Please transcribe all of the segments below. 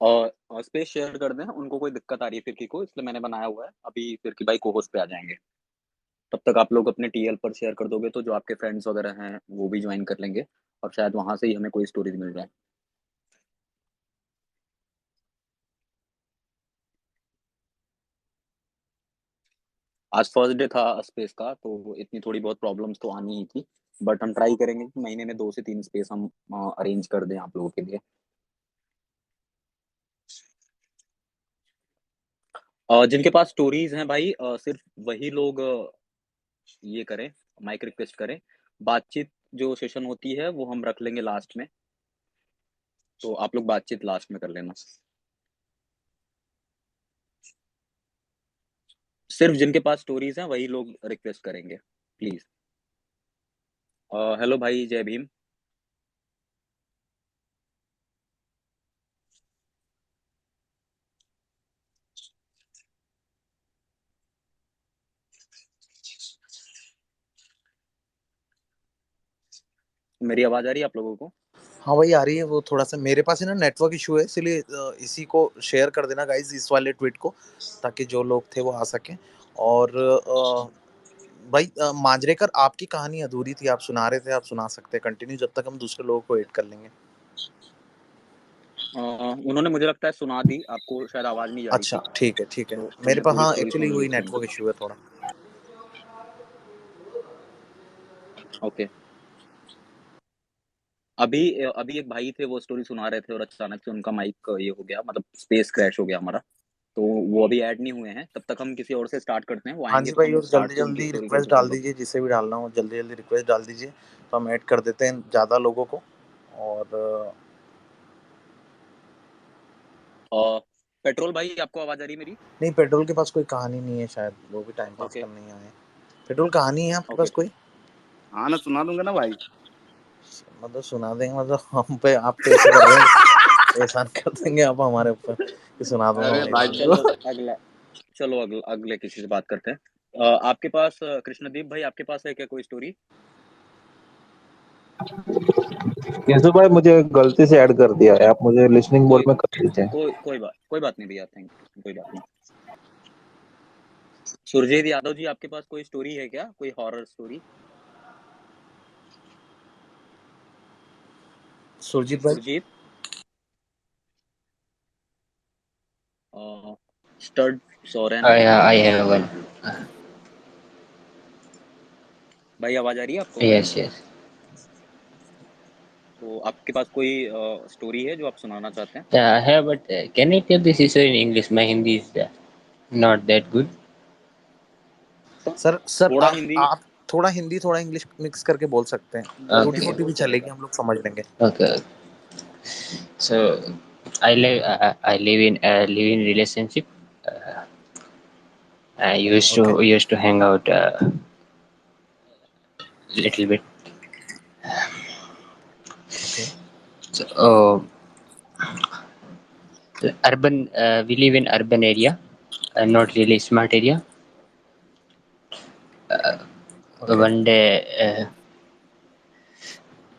और space share कर दें, उनको कोई दिक्कत आ रही है फिरकी को, इसलिए मैंने बनाया हुआ है। अभी फिरकी भाई को-होस्ट पे आ जाएँगे। तब तक आप लोग अपने टीएल पर शेयर कर दोगे, तो जो आपके फ्रेंड्स वगैरह हैं, वो भी जॉइन कर लेंगे और शायद वहाँ से ही हमें कोई स्टोरीज़ मिल जाए। आज फर्स्ट डे था स्पेस का, तो इतनी थोड़ी बहुत प्रॉब्लम्स तो आनी ही थी, बट हम ट्राई करेंगे कि महीने में 2 से 3 स्पेस हम अरेंज कर दें आप लोगों के लिए। जिनके पास स्टोरीज़ हैं भाई, सिर्फ़ वही लोग ये करें, माइक रिक्वेस्ट करें। बातचीत जो सेशन होती है, वो हम रख लेंगे लास्ट में, तो आप लोग बातचीत लास्ट में कर लेना। सिर्फ़ जिनके पास स्टोरीज़ हैं, वही लोग रिक्वेस्ट करेंगे, प्लीज़। हेलो भाई, जय भीम। मेरी आवाज़ आ रही है आप लोगों को? हाँ भाई आ रही है। वो थोड़ा सा मेरे पास है ना नेटवर्क इशू है, इसलिए इसी को शेयर कर देना गाइस, इस वाले ट्वीट को, ताकि जो लोग थे वो आ सकें। और भाई मांजरेकर, आपकी कहानी अधूरी थी, आप सुना रहे थे, आप सुना सकते हैं कंटिन्यू जब तक हम दूसरे लोगों को ऐड कर लेंगे। उन्होंने मुझे लगता है सुना दी, आपको शायद आवाज़ नहीं जा रही अच्छा थी, ठीक है ठीक है। तो मेरे मैं पास पूरी हाँ स्टोरी एक्चुअली सुन वही ली थी नेटवर्क उनकी। इशू है थोड़ा। ओके। अभी एक भाई थे, वो स्टोरी सुना रहे थे और अचानक से उनका माइक ये हो गया, मतलब स्पेस क्रैश हो गया हमारा। तो वो अभी ऐड नहीं हुए हैं, तब तक हम किसी और से स्टार्ट करते हैं, वो हाँ आएँगे जी तो भाई, हम और स्टार्ट जल्दी से उनकी जल्दी स्टोरी रिक्वेस्ट करके सुन डाल लो। दीजिए, जिसे भी डालना हो जल्दी जल्दी रिक्वेस्ट डाल दीजिए, तो हम ऐड कर देते हैं ज़्यादा लोगों को। और पेट्रोल भाई, आपको आवाज़ आ रही है मेरी? नहीं, पेट्रोल के पास कोई कहानी नहीं है शायद, वो भी टाइम पास ओके, करने ही आए हैं। पेट्रोल कहानी है आपके ओके। पास कोई? हाँ ना, सुना दूंगा ना भाई। मतलब सुना देंगे, मतलब हम पे आप पे ऐसे कर रहे हैं, एहसान कर देंगे आप हमारे ऊपर कि सुना दूंगा अरे भाई भाई बाद में। चलो अगला चलो अगले किसी से बात करते हैं। आपके पास कृष्णदीप भाई, आपके पास है क्या कोई स्टोरी? केशव भाई, मुझे गलती से ऐड कर दिया है, आप मुझे लिसनिंग मोड कोई में कर दीजिए। कोई बात नहीं भैया, थैंक यू, कोई बात नहीं। सुरजीत यादव जी, आपके पास कोई स्टोरी है क्या, कोई हॉरर स्टोरी? सुरजीत भाई। सुरजीत। स्टड Soren. Yeah, I have one. भाई आवाज आ रही है आपको? Yes, yes. तो आपके पास कोई स्टोरी है जो आप सुनाना चाहते हैं? Yeah, I have, but can I tell this issue in English? My Hindi is not that good. Sir sir थोड़ा हिंदी आप थोड़ा हिंदी थोड़ा इंग्लिश मिक्स करके बोल सकते हैं, टूटी Okay, फूटी भी चलेगा। चलेगी, हम लोग समझ लेंगे। okay. So I live in relationship. Uh, I used okay to used to hang out little bit. Okay So, urban. We live in urban area, not really smart area. Okay One day,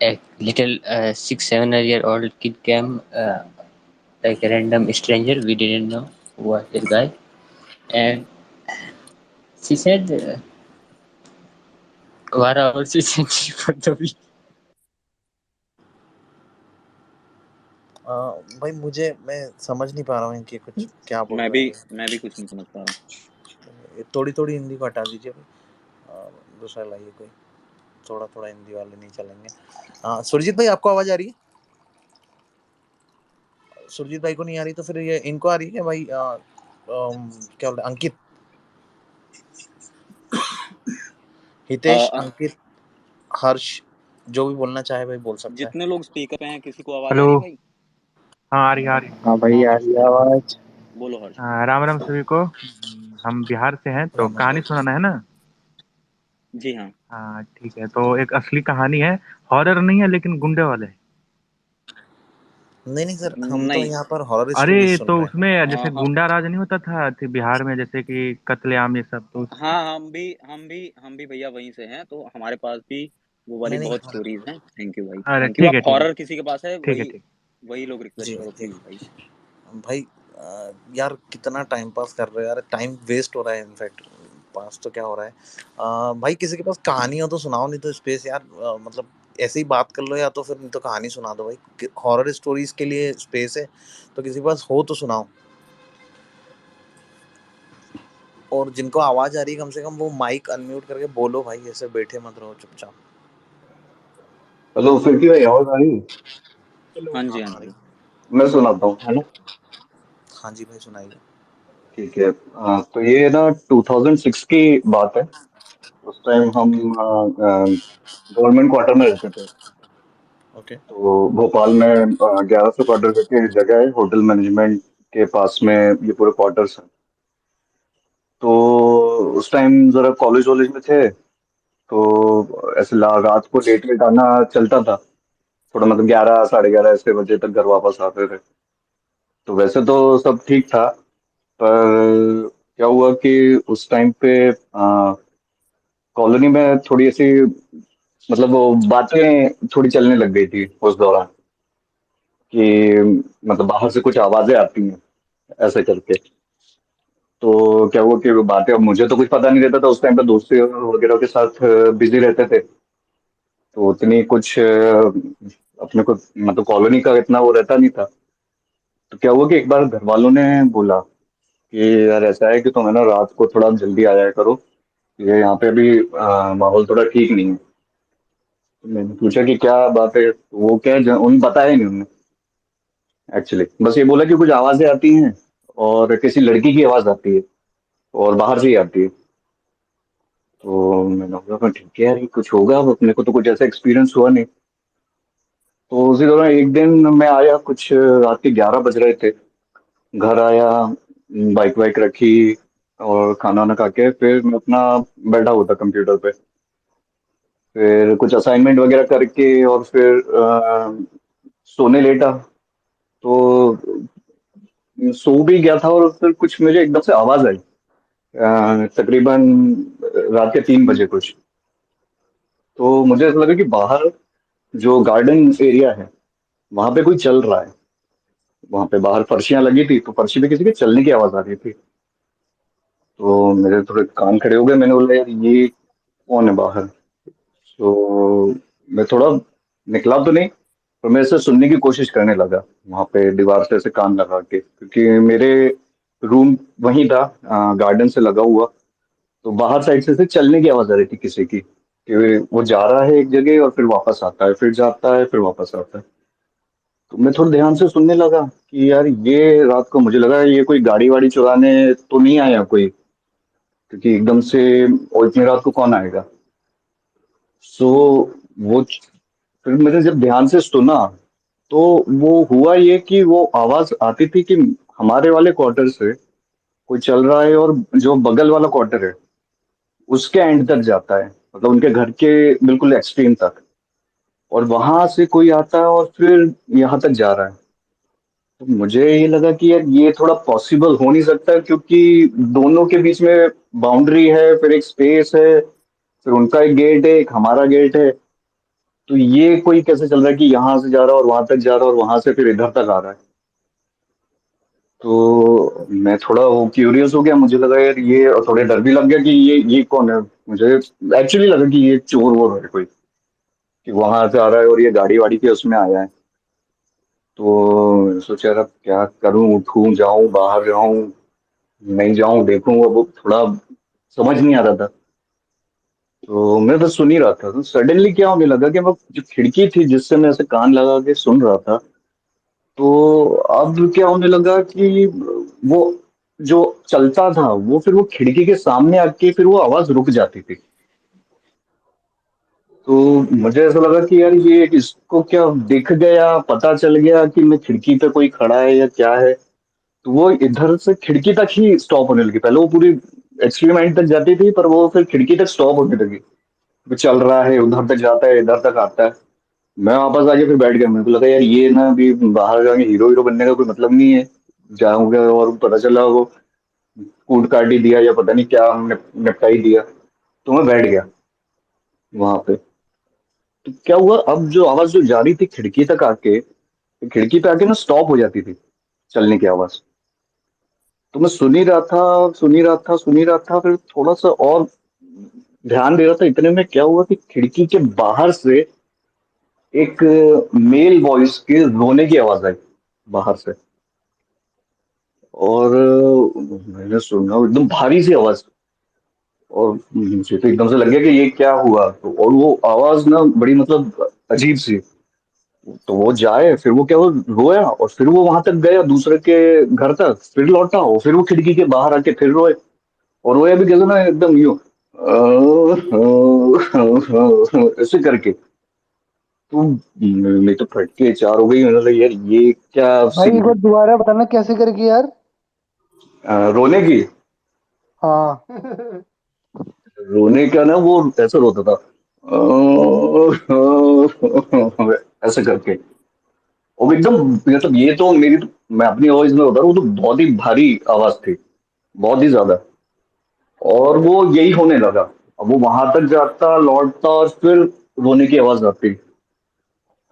a little 6 7 year old kid came, like a random stranger. We didn't know who was that guy, and she said, "Vara also sent you for the week." भाई मैं समझ नहीं पा रहा हूँ इनकी कुछ क्या बोल रहे हैं मैं भी कुछ नहीं समझ पा रहा हूँ। ये। थोड़ी थोड़ी हिंदी को हटा दीजिए भाई, दूसरा लाइए कोई, थोड़ा थोड़ा हिंदी वाले नहीं चलेंगे। सुरजीत भाई, आपको आवाज आ रही है? सुरजीत भाई को नहीं आ रही, तो फिर ये इनको आ रही है भाई। क्या बोलते हैं, अंकित, हितेश, अ, अंकित, हर्ष, जो भी बोलना चाहे भाई बोल सकता है। जितने लोग स्पीकर पे हैं, किसी को आवाज आ हेलो। रही है भाई? हाँ, आ रही आ रही। हाँ भाई, हाँ आ हर्ष, रही है बोलो आवाज। बोलो हर्ष। राम राम सभी को। हम बिहार से हैं, तो राम राम कहानी भाई। सुनाना है ना। जी हाँ। हाँ ठीक है, तो एक असली कहानी है। हॉरर नहीं है, लेकिन गुंडे वाले है। नहीं नहीं सर, हम तो नहीं। यहाँ पर हॉरर स्टोरी अरे, सुन तो रहे हैं। उसमें जैसे हाँ गुंडा राज नहीं होता था बिहार में, जैसे कि कत्लेआम ये सब, तो हाँ, हम भी भैया वहीं से हैं, तो हमारे पास भी वो वाली नहीं नहीं बहुत स्टोरीज हैं। थैंक यू भाई, अरे थैंक यू। ठीक आप है ठीक है हॉरर किसी के पास है, ठीक है वही ठीक। वही लोग रिक्वेस्ट जी करो जी। प्लीज भाई। भाई यार कितना टाइम पास कर रहे हो यार, टाइम वेस्ट हो रहा है इनफैक्ट, पास तो क्या हो रहा है। भाई किसी के पास कहानी हो तो सुनाओ, नहीं तो स्पेस यार, मतलब ऐसे ही बात कर लो, या तो फिर नहीं तो कहानी सुना दो भाई, हॉरर स्टोरीज के लिए स्पेस है, तो किसी के पास हो तो सुनाओ। और जिनको आवाज आ रही है कम से कम वो माइक अनम्यूट करके बोलो भाई, ऐसे बैठे मत रहो चुपचाप। हेलो, फिर की भाई आवाज आ रही है? हाँ हाँ जी, हाँ आ रही। जी। मैं सुनाता हूँ, है ना? हाँ जी भाई सुनाइए। ठीक है। तो ये ना 2006 की बात है। उस टाइम हम गवर्नमेंट क्वार्टर में रहते थे। ओके। तो भोपाल में 1100 क्वार्टर करके एक जगह है, होटल मैनेजमेंट के पास में ये पूरे क्वार्टर्स हैं। तो उस टाइम जरा कॉलेज वॉलेज में थे, तो ऐसे रात को लेट लेट आना चलता था। थोड़ा मतलब 11 साढ़े 11 ऐसे बजे तक घर वापस आते थे। तो वैसे तो सब ठीक था, पर क्या हुआ कि उस टाइम पे कॉलोनी में थोड़ी ऐसी, मतलब वो बातें थोड़ी चलने लग गई थी उस दौरान, कि मतलब बाहर से कुछ आवाजें आती हैं ऐसे करके। तो क्या हुआ कि वो बातें, अब मुझे तो कुछ पता नहीं रहता था उस टाइम पे, दोस्तों वगैरह के साथ बिजी रहते थे। तो उतनी कुछ अपने को मतलब कॉलोनी का इतना वो रहता नहीं था। तो क्या हुआ कि एक बार घर वालों ने बोला कि यार ऐसा है कि तुम है ना रात को थोड़ा जल्दी आ जाया करो, ये यहाँ पे अभी माहौल थोड़ा ठीक नहीं है। तो मैंने पूछा कि क्या बात है, तो वो क्या है, उन्हें बताया ही नहीं उन्होंने। एक्चुअली बस ये बोला कि कुछ आवाजें आती हैं और किसी लड़की की आवाज आती है और बाहर से ही आती है। तो मैंने बोला ठीक है यार, ये कुछ होगा, अब अपने को तो कुछ ऐसा एक्सपीरियंस हुआ नहीं। तो उसी दौरान एक दिन मैं आया, कुछ रात के 11 बज रहे थे। घर आया, बाइक वाइक रखी और खाना वाना खा के फिर मैं अपना बैठा हुआ था कंप्यूटर पे। फिर कुछ असाइनमेंट वगैरह करके और फिर सोने लेटा। तो सो भी गया था और फिर कुछ मुझे एकदम से आवाज आई, तकरीबन रात के 3 बजे कुछ। तो मुझे ऐसा लगा कि बाहर जो गार्डन एरिया है वहां पे कोई चल रहा है। वहां पे बाहर फर्शियां लगी थी, तो फर्शी पे किसी के चलने की आवाज आ रही थी। तो मेरे थोड़े कान खड़े हो गए, मैंने बोला यार ये कौन है बाहर। तो मैं थोड़ा निकला तो नहीं, पर मैं ऐसे सुनने की कोशिश करने लगा वहां पे दीवार से ऐसे कान लगा के, क्योंकि मेरे रूम वहीं था, गार्डन से लगा हुआ। तो बाहर साइड से चलने की आवाज आ रही थी किसी की, कि वो जा रहा है एक जगह और फिर वापस आता है, फिर जाता है, फिर वापस आता है। तो मैं थोड़ा ध्यान से सुनने लगा कि यार ये रात को मुझे लगा ये कोई गाड़ी वाड़ी चुराने तो नहीं आया कोई, क्योंकि एकदम से और इतनी रात को कौन आएगा। सो वो फिर मैंने जब ध्यान से सुना, तो वो हुआ ये कि वो आवाज आती थी कि हमारे वाले क्वार्टर से कोई चल रहा है और जो बगल वाला क्वार्टर है उसके एंड तक जाता है, मतलब उनके घर के बिल्कुल एक्सट्रीम तक। और वहां से कोई आता है और फिर यहाँ तक जा रहा है। तो मुझे ये लगा कि यार ये थोड़ा पॉसिबल हो नहीं सकता, क्योंकि दोनों के बीच में बाउंड्री है, फिर एक स्पेस है, फिर उनका एक गेट है, एक हमारा गेट है। तो ये कोई कैसे चल रहा है कि यहाँ से जा रहा है और वहां तक जा रहा है और वहां से फिर इधर तक आ रहा है। तो मैं थोड़ा वो क्यूरियस हो गया, मुझे लगा यार ये, और थोड़े डर भी लग गया कि ये कौन है। मुझे एक्चुअली लगा कि ये चोर वोर है कोई, कि वहां से आ रहा है और ये गाड़ी वाड़ी के उसमें आया है। तो सोचा यार अब क्या करूं, उठूं, जाऊं, बाहर जाऊं, नहीं जाऊं, देखूं, अब वो थोड़ा समझ नहीं आ रहा था। तो मैं बस सुन ही रहा था, तो सडनली क्या होने लगा कि वो जो खिड़की थी जिससे मैं ऐसे कान लगा के सुन रहा था, तो अब क्या होने लगा कि वो जो चलता था वो फिर वो खिड़की के सामने आके फिर वो आवाज रुक जाती थी। तो मुझे ऐसा लगा कि यार ये इसको क्या दिख गया, पता चल गया कि मैं खिड़की पे कोई खड़ा है या क्या है। तो वो इधर से खिड़की तक ही स्टॉप होने लगी, पहले वो पूरी एक्सट्रीम एंड तक जाती थी, पर वो फिर खिड़की तक स्टॉप होने लगी। वो चल रहा है, उधर तक जाता है, इधर तक आता है। मैं वापस आके फिर बैठ गया, मेरे को लगा यार ये ना अभी बाहर जाके हीरो हीरो बनने का कोई मतलब नहीं है। जाऊंगा और पता चला वो कूट काट ही दिया या पता नहीं क्या निपटा ही दिया। तो मैं बैठ गया वहां पे। तो क्या हुआ, अब जो आवाज जो जा रही थी खिड़की तक आके, खिड़की पे आके ना स्टॉप हो जाती थी। चलने की आवाज। तो मैं सुन ही रहा था, फिर थोड़ा सा और ध्यान दे रहा था। इतने में क्या हुआ कि खिड़की के बाहर से एक मेल वॉइस के रोने की आवाज आई बाहर से। और मैंने सुना एकदम भारी सी आवाज, और मुझे तो एकदम से लग गया कि ये क्या हुआ। तो और वो आवाज ना बड़ी मतलब अजीब सी। तो वो जाए, फिर वो क्या, वो रोया और फिर वो वहां तक गया दूसरे के घर तक, फिर लौटा, और फिर वो खिड़की के बाहर आके फिर रोए। और रोया भी कैसे ना, एकदम यूं ऐसे करके। तो मैं तो फट के चार हो गई। मैंने बोला यार ये क्या भाई एक सीन बार दोबारा बताना कैसे करके यार। है। रोने की, हाँ। रोने का ना, वो ऐसे रोता था ऐसे करके। और एकदम मतलब ये तो मेरी तो, मैं अपनी आवाज में बता रहा हूँ, वो तो बहुत ही भारी आवाज थी, बहुत ही ज्यादा। और वो यही होने लगा। अब वो वहां तक जाता, लौटता, और फिर रोने की आवाज आती।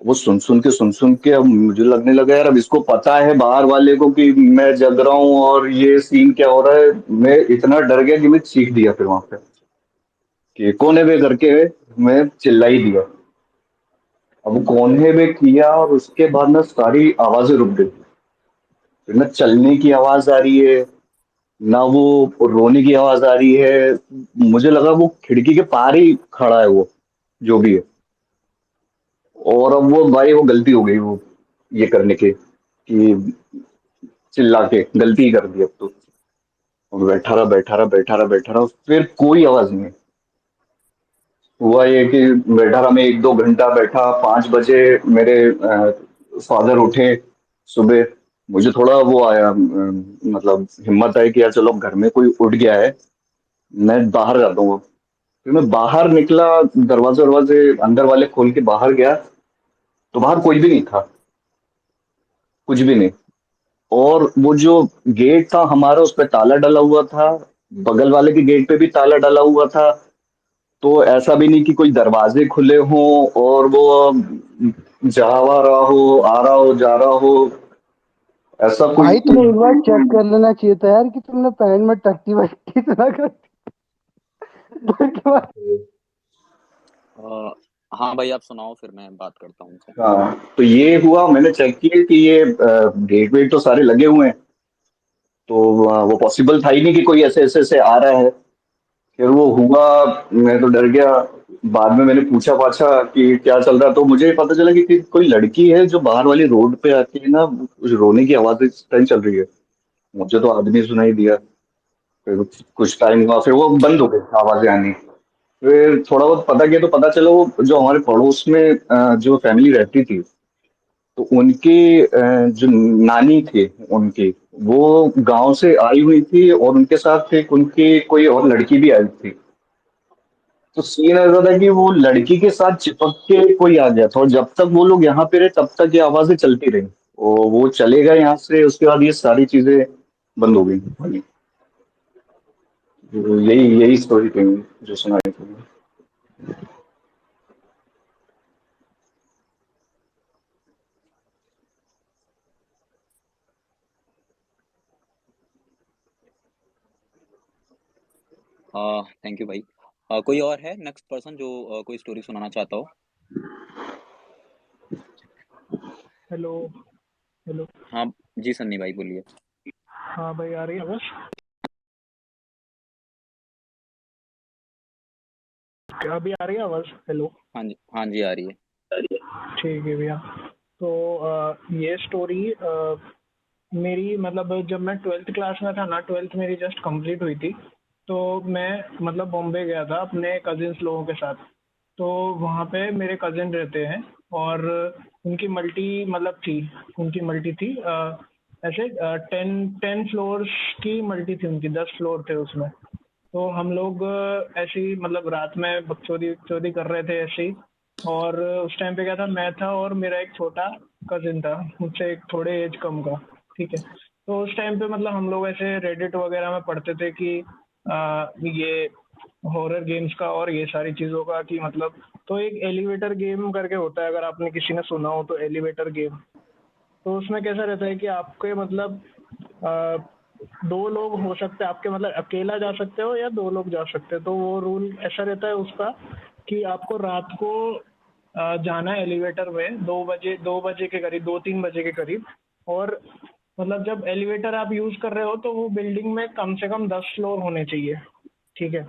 वो सुन सुन के अब मुझे लगने लगा यार अब इसको पता है बाहर वाले को कि मैं जग रहा हूँ और ये सीन क्या हो रहा है। मैं इतना डर गया कि मैं चीख दिया फिर वहां पे कि कौन है वे करके। मैं चिल्ला ही दिया। अब वो कौन है वे किया, और उसके बाद ना सारी आवाजें रुक गई। फिर ना चलने की आवाज आ रही है, ना वो रोने की आवाज आ रही है। मुझे लगा वो खिड़की के पार ही खड़ा है वो, जो भी है। और अब वो भाई वो गलती हो गई, वो ये करने के कि चिल्ला के गलती ही कर दी अब तो। और बैठा रहा, फिर कोई आवाज नहीं। हुआ ये कि बैठा रहा, मैं एक दो घंटा बैठा। 5 बजे मेरे फादर उठे सुबह। मुझे थोड़ा वो आया, मतलब हिम्मत आई कि यार चलो घर में कोई उठ गया है, मैं बाहर जाता हूँ। फिर मैं बाहर निकला, दरवाजे दरवाजे अंदर वाले खोल के बाहर गया, तो बाहर कोई भी नहीं था, कुछ भी नहीं। और वो जो गेट था हमारा, उस पर ताला डला हुआ था। बगल वाले के गेट पे भी ताला डला हुआ था। तो ऐसा भी नहीं कि कोई दरवाजे खुले हों और वो जा वा रहा हो, आ रहा हो, जा रहा हो, ऐसा कुछ भाई तुम्हें एक बार चेक कर लेना चाहिए था यार कि तुमने पैंट में टट्टी वट्टी तो ना कर डर के मारे। अ, हाँ भाई, आप सुनाओ, फिर मैं बात करता हूँ उनसे। हाँ, तो ये हुआ। मैंने चेक किया कि ये गेट वेट तो सारे लगे हुए हैं। तो वो पॉसिबल था ही नहीं कि कोई ऐसे ऐसे से आ रहा है। फिर वो हुआ, मैं तो डर गया। बाद में मैंने पूछा पाछा कि क्या चल रहा, तो मुझे पता चला कि कोई लड़की है जो बाहर वाली रोड पे आके ना कुछ रोने की आवाज इस टाइम चल रही है। मुझे तो आदमी सुनाई दिया। फिर कुछ टाइम हुआ, फिर वो बंद हो गई आवाजें आनी। फिर थोड़ा बहुत पता किया तो पता चला वो जो हमारे पड़ोस में जो फैमिली रहती थी, तो उनकी जो नानी थे उनकी, वो गांव से आई हुई थी, और उनके साथ एक उनकी कोई और लड़की भी आई थी। तो सीन ऐसा था कि वो लड़की के साथ चिपक के कोई आ गया था, और जब तक वो लोग यहाँ पे रहे तब तक ये आवाजें चलती रही। और वो चले गए यहाँ से, उसके बाद ये सारी चीजें बंद हो गई। तो यही यही स्टोरी थी जो सुनाई थी। थैंक यू भाई। कोई और है नेक्स्ट पर्सन जो कोई स्टोरी सुनाना चाहता हो? हेलो। हेलो। हाँ जी, सन्नी भाई बोलिए। हाँ भाई, आ रही है आवाज? क्या अभी आ रही है आवाज? हेलो। हाँ जी, हाँ जी, आ रही है। ठीक है भैया। तो ये स्टोरी मेरी मतलब जब मैं 12th क्लास में था ना, 12th मेरी जस्ट कंप्लीट हुई थी। तो मैं मतलब बॉम्बे गया था अपने कजिन्स लोगों के साथ। तो वहाँ पे मेरे कजिन रहते हैं, और उनकी मल्टी मतलब थी, उनकी मल्टी थी ऐसे 10 फ्लोर्स की मल्टी थी उनकी, 10 फ्लोर थे उसमें। तो हम लोग ऐसे ही मतलब रात में बकचोदी चोरी कर रहे थे ऐसे ही। और उस टाइम पे क्या था, मैं था और मेरा एक छोटा कजिन था, मुझसे एक थोड़े एज कम का। ठीक है। तो उस टाइम पे मतलब हम लोग ऐसे रेडिट वगैरह में पढ़ते थे कि ये हॉरर गेम्स का और ये सारी चीज़ों का कि मतलब। तो एक एलिवेटर गेम करके होता है, अगर आपने किसी ने सुना हो तो, एलिवेटर गेम। तो उसमें कैसा रहता है कि आपके मतलब दो लोग हो सकते हैं आपके, मतलब अकेला जा सकते हो या दो लोग जा सकते हो। तो वो रूल ऐसा रहता है उसका कि आपको रात को जाना है एलिवेटर में 2 बजे के करीब, 2-3 बजे के करीब। और मतलब जब एलिवेटर आप यूज कर रहे हो तो वो बिल्डिंग में कम से कम 10 फ्लोर होने चाहिए, ठीक है।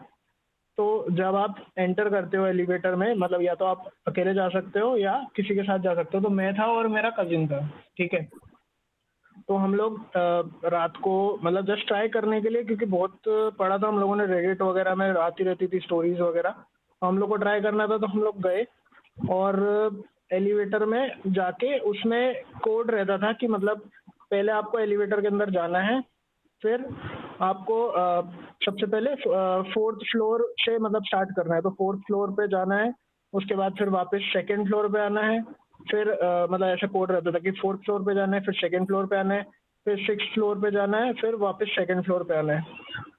तो जब आप एंटर करते हो एलिवेटर में, मतलब या तो आप अकेले जा सकते हो या किसी के साथ जा सकते हो। तो मैं था और मेरा कजिन था, ठीक है। तो हम लोग रात को मतलब जस्ट ट्राई करने के लिए, क्योंकि बहुत पढ़ा था हम लोगों ने रेडिट वगैरह में, आती रहती थी स्टोरीज वगैरह, तो हम लोग को ट्राई करना था। तो हम लोग गए और एलिवेटर में जाके उसमें कोड रहता था कि मतलब पहले आपको एलिवेटर के अंदर जाना है, फिर आपको सबसे पहले 4th फ्लोर से मतलब स्टार्ट करना है। तो 4th फ्लोर पे जाना है, उसके बाद फिर वापस 2nd फ्लोर पे आना है, फिर मतलब ऐसा कोड रहता था कि 4th फ्लोर पे जाना है, फिर 2nd फ्लोर पे आना है, फिर 6th फ्लोर पे जाना है, फिर वापस 2nd फ्लोर पे आना है,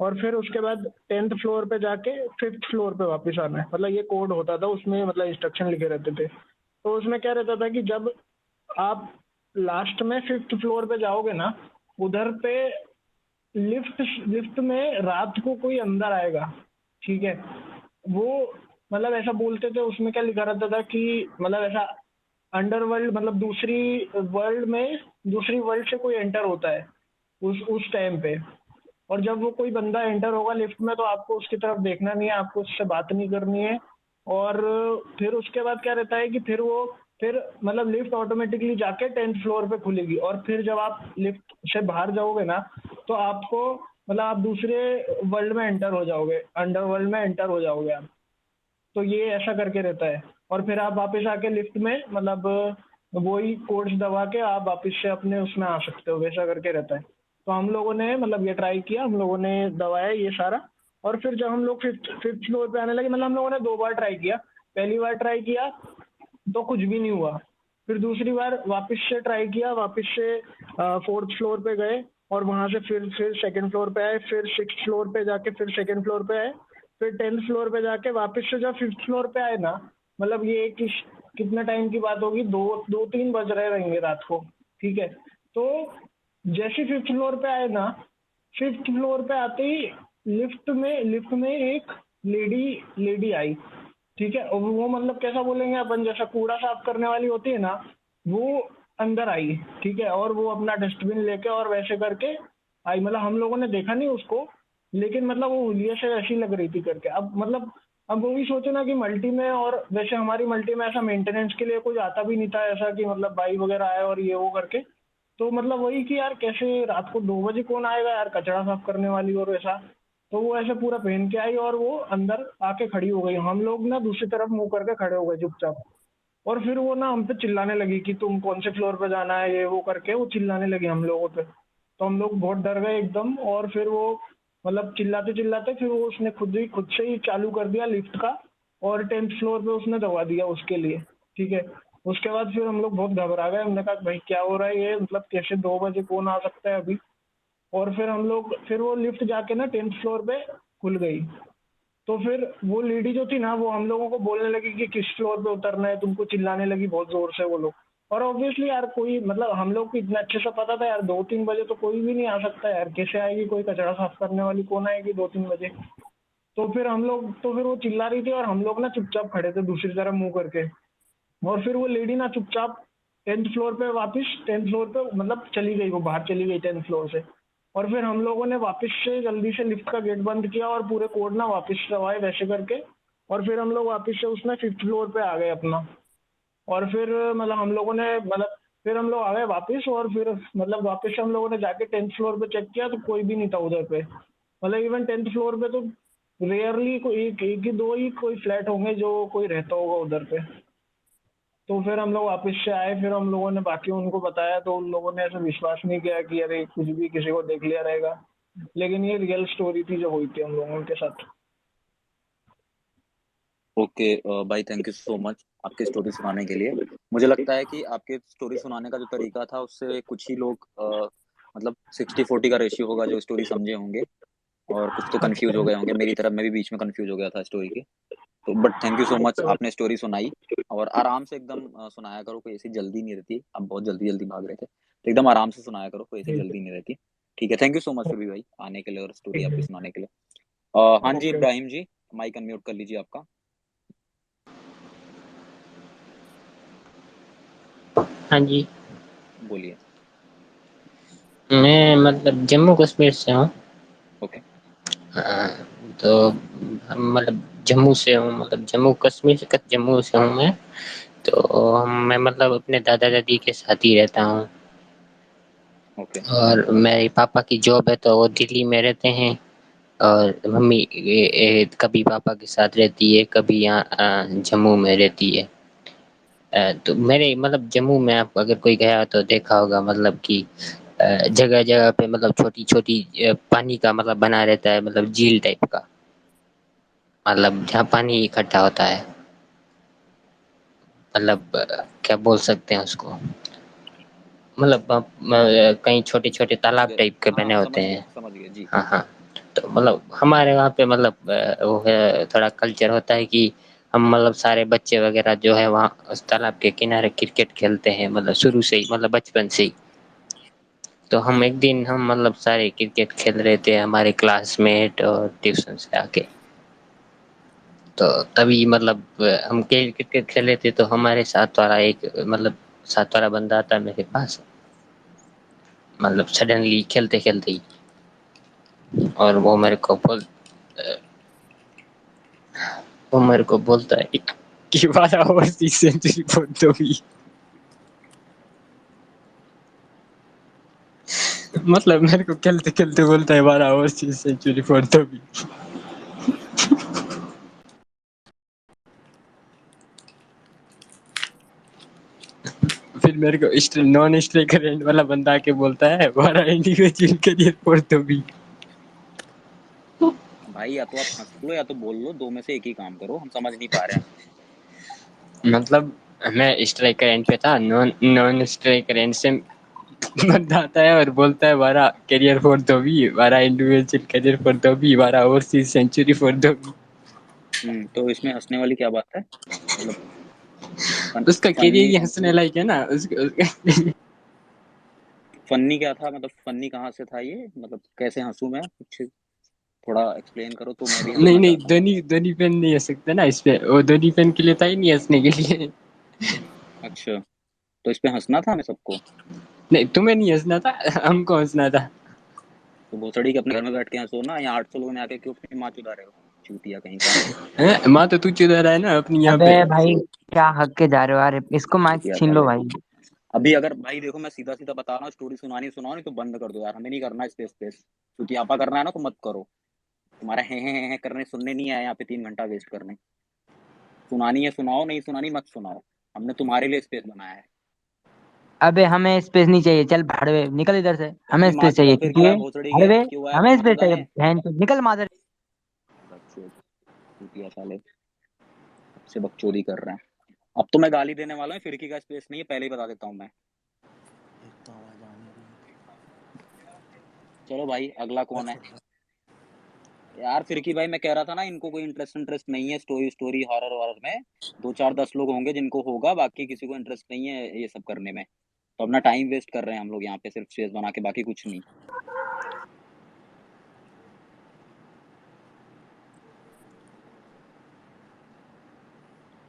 और फिर उसके बाद 10th फ्लोर पे जाके 5th फ्लोर पे वापस आना है। मतलब ये कोड होता था उसमें, मतलब इंस्ट्रक्शन लिखे रहते थे। तो उसमें क्या रहता था कि जब आप लास्ट में 5th फ्लोर पे जाओगे ना, उधर पे लिफ्ट में रात को कोई अंदर आएगा, ठीक है। वो मतलब ऐसा बोलते थे, उसमें क्या लिखा रहता था कि मतलब ऐसा अंडरवर्ल्ड, मतलब दूसरी वर्ल्ड से कोई एंटर होता है उस टाइम पे। और जब वो कोई बंदा एंटर होगा लिफ्ट में, तो आपको उसकी तरफ देखना नहीं है, आपको उससे बात नहीं करनी है। और फिर उसके बाद क्या रहता है कि फिर मतलब लिफ्ट ऑटोमेटिकली जाके 10th फ्लोर पे खुलेगी। और फिर जब आप लिफ्ट से बाहर जाओगे ना, तो आपको मतलब आप दूसरे वर्ल्ड में एंटर हो जाओगे, अंडरवर्ल्ड में एंटर हो जाओगे आप। तो ये ऐसा करके रहता है। और फिर आप वापस आके लिफ्ट में मतलब वही कोड्स दबा के आप वापस से अपने उसमें आ सकते हो, वैसा करके रहता है। तो हम लोगों ने मतलब ये ट्राई किया, हम लोगों ने दबाया ये सारा। और फिर जब हम लोग फिफ्थ फ्लोर पे आने लगे, मतलब हम लोगों ने 2 बार ट्राई किया। पहली बार ट्राई किया तो कुछ भी नहीं हुआ, फिर दूसरी बार वापस से ट्राई किया, वापस से 4th फ्लोर पे गए, और वहां से फिर 2nd फ्लोर पे आए, फिर 6th फ्लोर पे जाके फिर 2nd फ्लोर पे आए, फिर 10th फ्लोर पे जाके वापस से जब 5th फ्लोर पे आए ना, मतलब ये कितना टाइम की बात होगी, 2-3 बज रहे रहेंगे रात को, ठीक है। तो जैसे 5th फ्लोर पे आए ना, 5th फ्लोर पे आते ही लिफ्ट में एक लेडी आई, ठीक है। और वो मतलब कैसा बोलेंगे अपन, जैसा कूड़ा साफ करने वाली होती है ना, वो अंदर आई, ठीक है। और वो अपना डस्टबिन लेके और वैसे करके आई, मतलब हम लोगों ने देखा नहीं उसको, लेकिन मतलब वो हुलिया से ऐसी लग रही थी करके। अब वो भी सोचो ना कि मल्टी में, और वैसे हमारी मल्टी में ऐसा मेंटेनेंस के लिए कोई आता भी नहीं था, ऐसा कि मतलब भाई वगैरह आए और ये वो करके। तो मतलब वही कि यार कैसे रात को 2 बजे कौन आएगा यार कचरा साफ करने वाली और ऐसा। तो वो ऐसे पूरा पहन के आई और वो अंदर आके खड़ी हो गई। हम लोग ना दूसरी तरफ मुंह करके खड़े हो गए चुपचाप। और फिर वो ना हम पे चिल्लाने लगी कि तुम कौन से फ्लोर पे जाना है, ये वो करके वो चिल्लाने लगी हम लोगों पे। तो हम लोग बहुत डर गए एकदम। और फिर वो मतलब चिल्लाते चिल्लाते फिर वो उसने खुद से ही चालू कर दिया लिफ्ट का, और 10th फ्लोर पे उसने दबा दिया उसके लिए, ठीक है। उसके बाद फिर हम लोग बहुत घबरा गए, हमने कहा भाई क्या हो रहा है ये, मतलब कैसे 2 बजे कौन आ सकता है अभी। और फिर वो लिफ्ट जाके ना 10th फ्लोर पे खुल गई। तो फिर वो लेडी जो थी ना, वो हम लोगों को बोलने लगी कि किस फ्लोर पे उतरना है तुमको, चिल्लाने लगी बहुत जोर से वो लोग। और ऑब्वियसली यार कोई मतलब हम लोग को इतना अच्छे से पता था यार 2-3 बजे तो कोई भी नहीं आ सकता यार, कैसे आएगी कोई कचरा साफ करने वाली, कौन आएगी 2-3 बजे। तो फिर वो चिल्ला रही थी और हम लोग ना चुपचाप खड़े थे दूसरी तरफ मुंह करके। और फिर वो लेडी ना चुपचाप 10th फ्लोर पे मतलब चली गई, वो बाहर चली गई 10th फ्लोर से। और फिर हम लोगों ने वापस से जल्दी से लिफ्ट का गेट बंद किया और पूरे कोड ना वापस करवाए वैसे करके। और फिर हम लोग वापस से उसमें 5th फ्लोर पे आ गए अपना। और फिर मतलब हम लोगों ने मतलब फिर हम लोग आ गए वापस। और फिर मतलब वापस से हम लोगों ने जाके 10th फ्लोर पे चेक किया तो कोई भी नहीं था उधर पे। मतलब इवन 10th फ्लोर पे तो रेयरली कोई एक ही दो ही कोई फ्लैट होंगे जो कोई रहता होगा उधर पे। तो फिर हम लोग वापस से आए, फिर हम लोगों ने बाकी उनको बताया तो उन लोगों ने ऐसा विश्वास नहीं किया कि अरे कुछ भी किसी को देख लिया रहेगा। लेकिन ये रियल स्टोरी थी जो हुई थी हम लोगों के साथ। ओके भाई, थैंक यू सो मच आपकी स्टोरी सुनाने के लिए। मुझे लगता है कि आपके स्टोरी सुनाने का जो तरीका था उससे कुछ ही लोग मतलब 60-40 का रेशियो होगा जो स्टोरी समझे होंगे, और कुछ तो कंफ्यूज अच्छा हो गए होंगे। मेरी तरफ मैं भी बीच में कंफ्यूज हो गया था स्टोरी के। तो but thank you so much, अच्छा आपने स्टोरी सुनाई। और आराम से एकदम सुनाया करो, कोई ऐसी जल्दी नहीं रहती। आप बहुत जल्दी जल्दी भाग रहे थे, तो एकदम आराम से सुनाया करो, कोई ऐसी ठीक जल्दी नहीं रहती। ठीक है, थैंक यू सो मच सुबी भाई आने के लिए और स्टोरी ठीक आपकी है। सुनाने के लिए। हाँ जी, ओके। इब्राहिम जी, माइक अनम्यूट कर लीजिए आपका। हाँ जी, बोलिए। मैं मतलब जम्मू कश्मीर से हूँ। ओके। हाँ, तो हम मतलब जम्मू से हूँ, मतलब जम्मू कश्मीर से जम्मू से हूँ मैं। तो मैं मतलब अपने दादा दादी के साथ ही रहता हूँ। ओके। और मेरे पापा की जॉब है तो वो दिल्ली में रहते हैं। और मम्मी कभी पापा के साथ रहती है, कभी यहाँ जम्मू में रहती है। तो मेरे मतलब जम्मू में आप अगर कोई गया तो देखा होगा, मतलब कि जगह जगह पे मतलब छोटी छोटी पानी का मतलब बना रहता है, मतलब झील टाइप का, मतलब जहाँ पानी इकट्ठा होता है। मतलब क्या बोल सकते हैं उसको, मतलब कहीं छोटे छोटे तालाब टाइप के बने हाँ, होते हैं। समझ गए जी। हाँ हाँ। तो मतलब हमारे वहाँ पे मतलब वो है, थोड़ा कल्चर होता है कि हम मतलब सारे बच्चे वगैरह जो है वहाँ उस तालाब के किनारे क्रिकेट खेलते हैं, मतलब शुरू से ही, मतलब बचपन से ही। तो हम एक दिन हम मतलब सारे क्रिकेट खेल रहे थे, हमारे क्लासमेट और ट्यूशन से आके। तो तभी मतलब हम क्रिकेट खेल रहे थे, तो हमारे साथ वाला एक मतलब साथ वाला बंदा आता है मेरे पास, मतलब सडनली खेलते खेलते ही। और वो मेरे को बोलता है कि 12 ओवर 6 सेंचुरी फोड़ दोगी। मतलब मेरे को खेलते खेलते बोलता है 12 ओवर 6 सेंचुरी फोड़ दोगी। फिर मेरे को नॉन स्ट्राइकर एंड वाला बंदा आके बोलता है 12 इंडिविजुअल करियर फोड़ दोगी। भाई या तो आप हंस लो या तो बोल लो, दो में से एक ही काम करो, हम समझ नहीं पा रहे हैं। मतलब मैं स्ट्राइकर एंड पे था, नॉन नॉन स्ट्राइकर एंड से बंदा आता है और बोलता है 12 करियर फोड़ दोगी, 12 इंडिविजुअल करियर फोड़ दोगी, 12 ओवरसीज सेंचुरी फोड़ दोगी। तो इसमें हंसने वाली क्या बात है? मतलब उसका करियर फनी ही हंसने लायक है ना उसका। फनी क्या था? मतलब फनी कहाँ से था ये? मतलब कैसे हंसूं मैं? कुछ थोड़ा एक्सप्लेन करो तो मैं भी नहीं हंसना नहीं, चाहता हूँ। धोनी फैन नहीं हंस सकता ना इस पे, वो धोनी फैन के लिए था ही नहीं हंसने के लिए। अच्छा, तो इस पे हंसना था हमें सबको? नहीं, तुम्हें नहीं हंसना था, हमको हंसना था। तो भोसड़ी के अपने घर में बैठ के हंसो ना, यहाँ 800 लोगों ने आके क्यों अपनी माँ चुदा रहे हो? चूतिया कहीं का। माँ तो तू चुदा रहा है ना अपनी यहाँ अबे पे। भाई, क्या हक के जा रहे हो यार, इसको माइक चूतिया छीन लो साले। भाई। अभी अगर भाई देखो, मैं सीधा सीधा बता रहा हूँ, स्टोरी सुनानी सुनाओ, नहीं तो बंद कर दो यार, हमें नहीं करना स्पेस स्पेस। क्योंकि आपा करना है ना तो मत करो। तुम्हारा है करने सुनने नहीं आया यहाँ पे 3 घंटा वेस्ट करने। सुनानी है सुनाओ, नहीं सुनानी मत सुनाओ। हमने तुम्हारे लिए स्पेस बनाया है। अबे हमें स्पेस नहीं चाहिए, चल भाड़वे निकल इधर से, हमें अपनी माँ स्पेस चुदा चाहिए फिर क्योंकि क्यों ये आया भोसड़ी के? भाड़वे। क्यों आया अपनी हमें माँ स्पेस चाहिए चुदाने? बहन चोद, निकल मादर। बच्चे चूतिया साले, सबसे बकचोदी कर रहे हैं। अब तो मैं गाली देने वाला हूँ, फिरकी का स्पेस नहीं है, पहले ही बता देता हूँ मैं। चलो भाई, अगला कौन है? यार फिरकी भाई, मैं कह रहा था ना, इनको कोई इंटरेस्ट नहीं है स्टोरी स्टोरी हॉरर वॉरर में। 2 4 10 लोग होंगे जिनको होगा, बाकी किसी को इंटरेस्ट नहीं है ये सब करने में। तो अपना टाइम वेस्ट कर रहे हैं हम लोग यहाँ पे, सिर्फ स्पेस बना के, बाकी कुछ नहीं।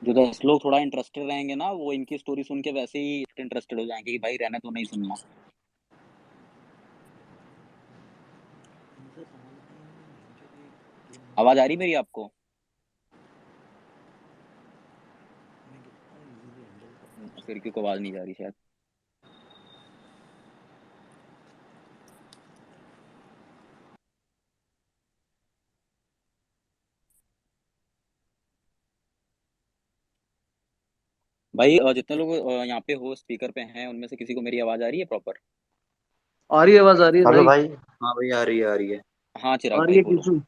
जो 10 लोग थोड़ा इंटरेस्टेड रहेंगे ना, वो इनकी स्टोरी सुन के वैसे ही इंटरेस्टेड हो जाएंगे कि भाई रहने तो नहीं सुनना। आवाज आ रही मेरी आपको? फिरकी को आवाज नहीं जा रही शायद। भाई जितने लोग यहाँ पे हो स्पीकर पे हैं, उनमें से किसी को मेरी आवाज आ रही है प्रॉपर? आ रही है, आवाज आ रही है हेलो भाई। भाई। हाँ भाई, आ रही है, आ रही है। हाँ आ चिराग रही भाई है बोलो। किशु।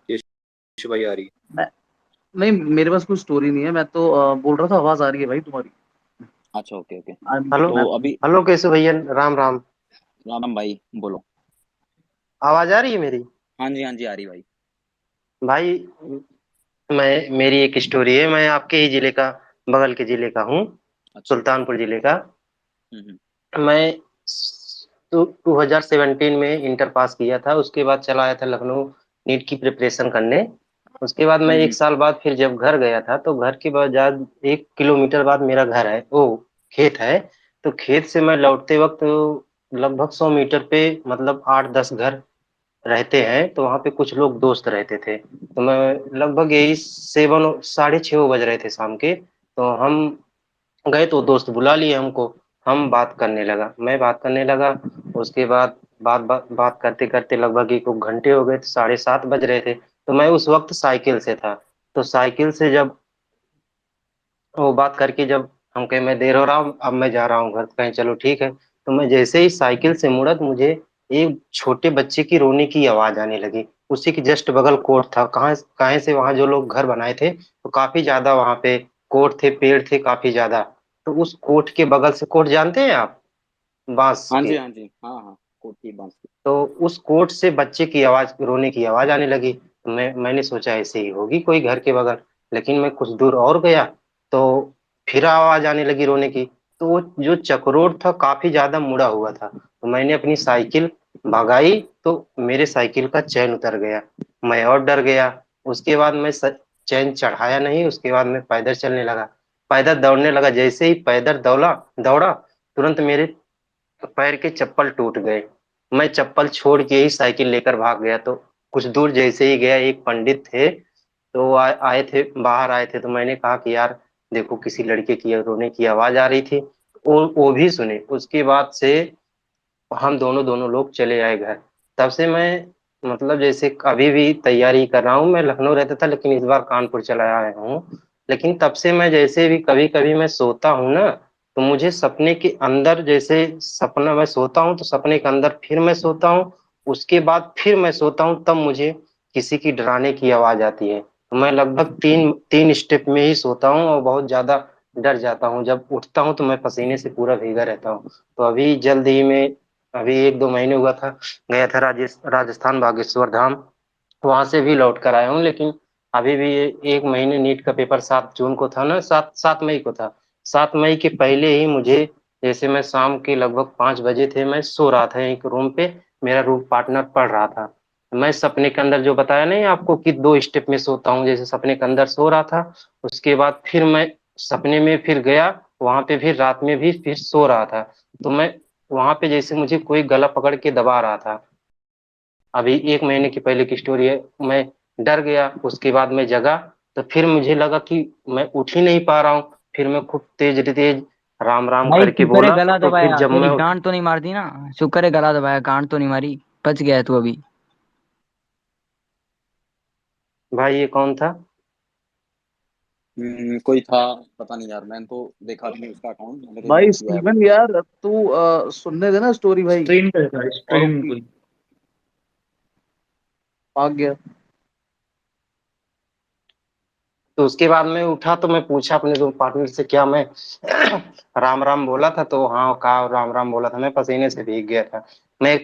यश भाई आ रही है। मैं नहीं, मेरे पास कोई स्टोरी नहीं है, मैं तो बोल रहा था आवाज आ रही है भाई तुम्हारी। अच्छा ओके ओके। हेलो। तो अभी हेलो कैसे भैया, राम राम। राम भाई बोलो। आवाज आ रही है मेरी? हाँ जी आ रही भाई। भाई, मेरी एक स्टोरी है। मैं आपके ही जिले का बगल के जिले का हूँ, अच्छा। सुल्तानपुर जिले का। हम्म। मैं 2017 में इंटर पास किया था, उसके बाद चला आया था लखनऊ नीट की प्रिपरेशन करने। उसके बाद मैं 1 साल बाद फिर जब घर गया था, तो घर के बाद 1 किलोमीटर बाद मेरा घर है, वो खेत है। तो खेत से मैं लौटते वक्त लगभग 100 मीटर पे मतलब 8-10 घर रहते हैं, तो वहाँ पे कुछ लोग दोस्त रहते थे। तो मैं लगभग यही 6:30 बज रहे थे शाम के, तो हम गए तो दोस्त बुला लिए हमको। हम बात करने लगा, मैं बात करने लगा। उसके बाद बात करते करते लगभग 1 घंटे हो गए, तो 7:30 बज रहे थे। तो मैं उस वक्त साइकिल से था, तो साइकिल से जब वो बात करके जब हम कहे मैं देर हो रहा हूँ, अब मैं जा रहा हूँ घर, कहें चलो ठीक है। तो मैं जैसे ही साइकिल से मुड़ा, तो मुझे एक छोटे बच्चे की रोने की आवाज आने लगी। उसी के जस्ट बगल कोर्ट था, कहाँ कहाँ से वहां जो लोग घर बनाए थे, तो काफी ज्यादा वहां पे कोर्ट थे, पेड़ थे काफी ज्यादा। तो उस कोर्ट के बगल से, कोर्ट जानते हैं आप, बांस हाँ के, जी, हाँ जी, हाँ हाँ, कोठी बांस की। तो उस कोर्ट से बच्चे की आवाज, रोने की आवाज आने लगी। तो मैंने सोचा ऐसे ही होगी कोई घर के बगल। लेकिन मैं कुछ दूर और गया, तो फिर आवाज आने लगी रोने की। तो वो जो चक्रोड था काफी ज्यादा मुड़ा हुआ था, तो मैंने अपनी साइकिल भगाई, तो मेरे साइकिल का चैन उतर गया। मैं और डर गया। उसके बाद मैं चैन चढ़ाया नहीं, उसके बाद मैं पैदल चलने लगा, पैदल दौड़ने लगा। जैसे ही पैदल दौड़ा दौड़ा तुरंत मेरे पैर के चप्पल टूट गए। मैं चप्पल छोड़ के ही साइकिल लेकर भाग गया। तो कुछ दूर जैसे ही गया, एक पंडित थे, तो वो आए थे, बाहर आए थे। तो मैंने कहा कि यार देखो, किसी लड़के की रोने की आवाज आ रही थी। वो भी सुने। उसके बाद से हम दोनों दोनों लोग चले आए घर। तब से मैं मतलब जैसे अभी भी तैयारी कर रहा हूँ। मैं लखनऊ रहता था, लेकिन इस बार कानपुर चला आया हूँ। लेकिन तब से मैं जैसे भी कभी कभी मैं सोता हूँ ना, तो मुझे सपने के अंदर, जैसे सपना मैं सोता हूँ तो सपने के अंदर फिर मैं सोता हूँ, उसके बाद फिर मैं सोता हूँ, तब मुझे किसी की डराने की आवाज आती है। तो मैं लगभग तीन तीन स्टेप में ही सोता हूँ और बहुत ज्यादा डर जाता हूँ। जब उठता हूँ तो मैं पसीने से पूरा भीगा रहता हूँ। तो अभी जल्द ही में, अभी 1-2 महीने हुआ था, गया था राजस्थान बागेश्वर धाम, वहां से भी लौट कर आया हूँ। लेकिन अभी भी 1 महीने, नीट का पेपर 7 जून को था ना, 7 मई को था। 7 मई के पहले ही मुझे, जैसे मैं शाम के लगभग 5 बजे थे, मैं सो रहा था एक रूम पे, मेरा रूम पार्टनर पढ़ रहा था। मैं सपने के अंदर, जो बताया नहीं आपको कि 2 स्टेप में सोता हूँ, जैसे सपने के अंदर सो रहा था। उसके बाद फिर मैं सपने में फिर गया, वहां पे फिर रात में भी फिर सो रहा था। तो मैं वहां पे जैसे मुझे कोई गला पकड़ के दबा रहा था। अभी 1 महीने की पहले की स्टोरी है। मैं डर गया, उसके बाद मैं जगा, तो फिर मुझे लगा कि मैं उठ ही नहीं पा रहा हूँ। फिर मैं खूब तेज तेज राम राम भाई करके शुक्र है बोला, गला तो फिर दबाया, जब तेरी मैं गांड तो नहीं मार दी ना। शुक्र है गला दबाया, गांड तो नहीं मारी। बच गया है तू अभी। भाई ये कौन था? कोई था, पता नहीं यार, मैंने तो देखा भी नहीं उसका अकाउंट, मेरे भाई दोस्त ही ऐड स्टीवन थे। यार, तू सुनने देना स्टोरी भाई। स्ट्रीम पे था, और स्ट्रीम कोई। भाग गया। तो उसके बाद मैं उठा, तो मैं पूछा अपने दो पार्टनर से, क्या मैं राम राम बोला था? तो हाँ, कहा राम राम बोला था। मैं पसीने से भीग गया था। मैं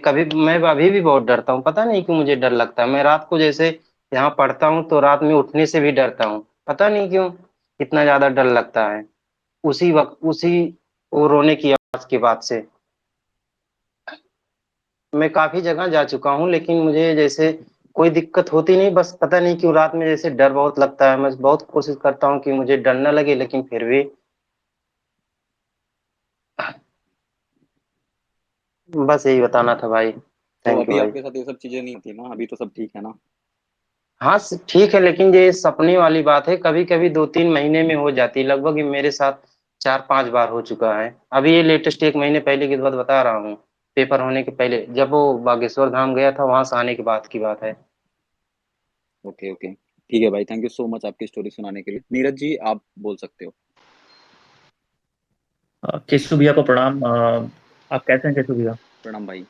अभी भी बहुत डरता हूँ, पता नहीं क्यों मुझे डर लगता है। मैं रात को जैसे यहाँ पढ़ता हूँ, तो रात में उठने से भी डरता हूँ, पता नहीं क्यों इतना ज्यादा डर लगता है। उसी वक्त, उसी वो रोने की आवाज के बाद से मैं काफी जगह जा चुका हूँ, लेकिन मुझे जैसे कोई दिक्कत होती नहीं। बस पता नहीं क्यों रात में जैसे डर बहुत लगता है। मैं बहुत कोशिश करता हूँ कि मुझे डर न लगे, लेकिन फिर भी। बस यही बताना था भाई। तो थैंक यू अभी भाई। आपके साथ ये सब चीजें नहीं होती ना, अभी तो सब ठीक है ना? हाँ ठीक है, लेकिन ये सपने वाली बात है, कभी कभी 2-3 महीने में हो जाती है। लगभग ये मेरे साथ 4-5 बार हो चुका है। अभी ये लेटेस्ट 1 महीने पहले की बात बता रहा हूँ, पेपर होने के पहले, जब वो बागेश्वर धाम गया था, वहां से आने के बाद की बात है। ओके ओके, ठीक है भाई, थैंक यू सो मच आपकी स्टोरी सुनाने के लिए। नीरज जी, आप बोल सकते हो। केशव भैया को प्रणाम। आप कैसे हैं केशव भैया? प्रणाम भाई,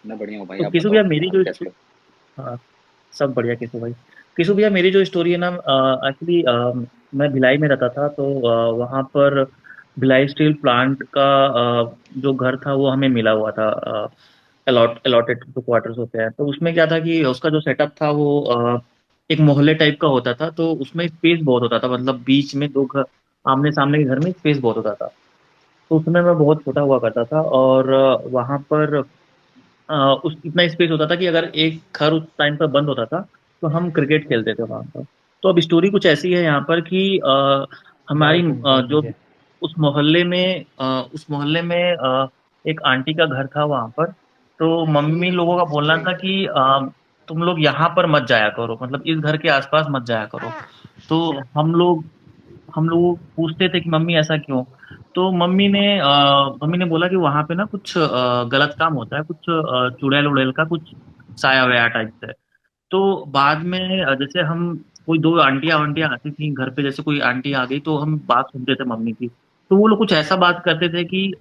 मैं बढ़िया हूँ भाई, तो आप केशव भैया बताओ, मेरी आप जो कैसे हो? हाँ, सब बढ़िया केशव भाई। केशव भैया मेरी जो स्टोरी है ना, एक्चुअली मैं भिलाई में रहता था, तो वहाँ पर भिलाई स्टील प्लांट का जो घर था वो हमें मिला हुआ था। अलॉटेड जो क्वार्टर्स होते हैं, तो उसमें क्या था कि उसका जो सेटअप था वो एक मोहल्ले टाइप का होता था, तो उसमें स्पेस बहुत होता था, मतलब बीच में दो घर आमने सामने के घर में स्पेस बहुत होता था। तो उस समय मैं बहुत छोटा हुआ करता था, और वहां पर उस इतना स्पेस होता था कि अगर एक घर उस टाइम पर बंद होता था तो हम क्रिकेट खेलते थे वहां पर। तो अब स्टोरी कुछ ऐसी है यहाँ पर कि हमारी जो उस मोहल्ले में एक आंटी का घर था वहां पर। तो मम्मी लोगों का बोलना था कि तुम लोग यहाँ पर मत जाया करो, मतलब इस घर के आसपास मत जाया करो। तो हम लोग पूछते थे कि मम्मी ऐसा क्यों। तो मम्मी ने बोला कि वहां पे ना कुछ गलत काम होता है, कुछ चुड़ैल उड़ैल का कुछ साया वया टाइप से। तो बाद में जैसे हम कोई दो आंटियां वांटियां आती थी घर पे, जैसे कोई आंटी आ गई तो हम बात सुनते थे मम्मी की। तो वो लोग कुछ ऐसा बात करते थे कि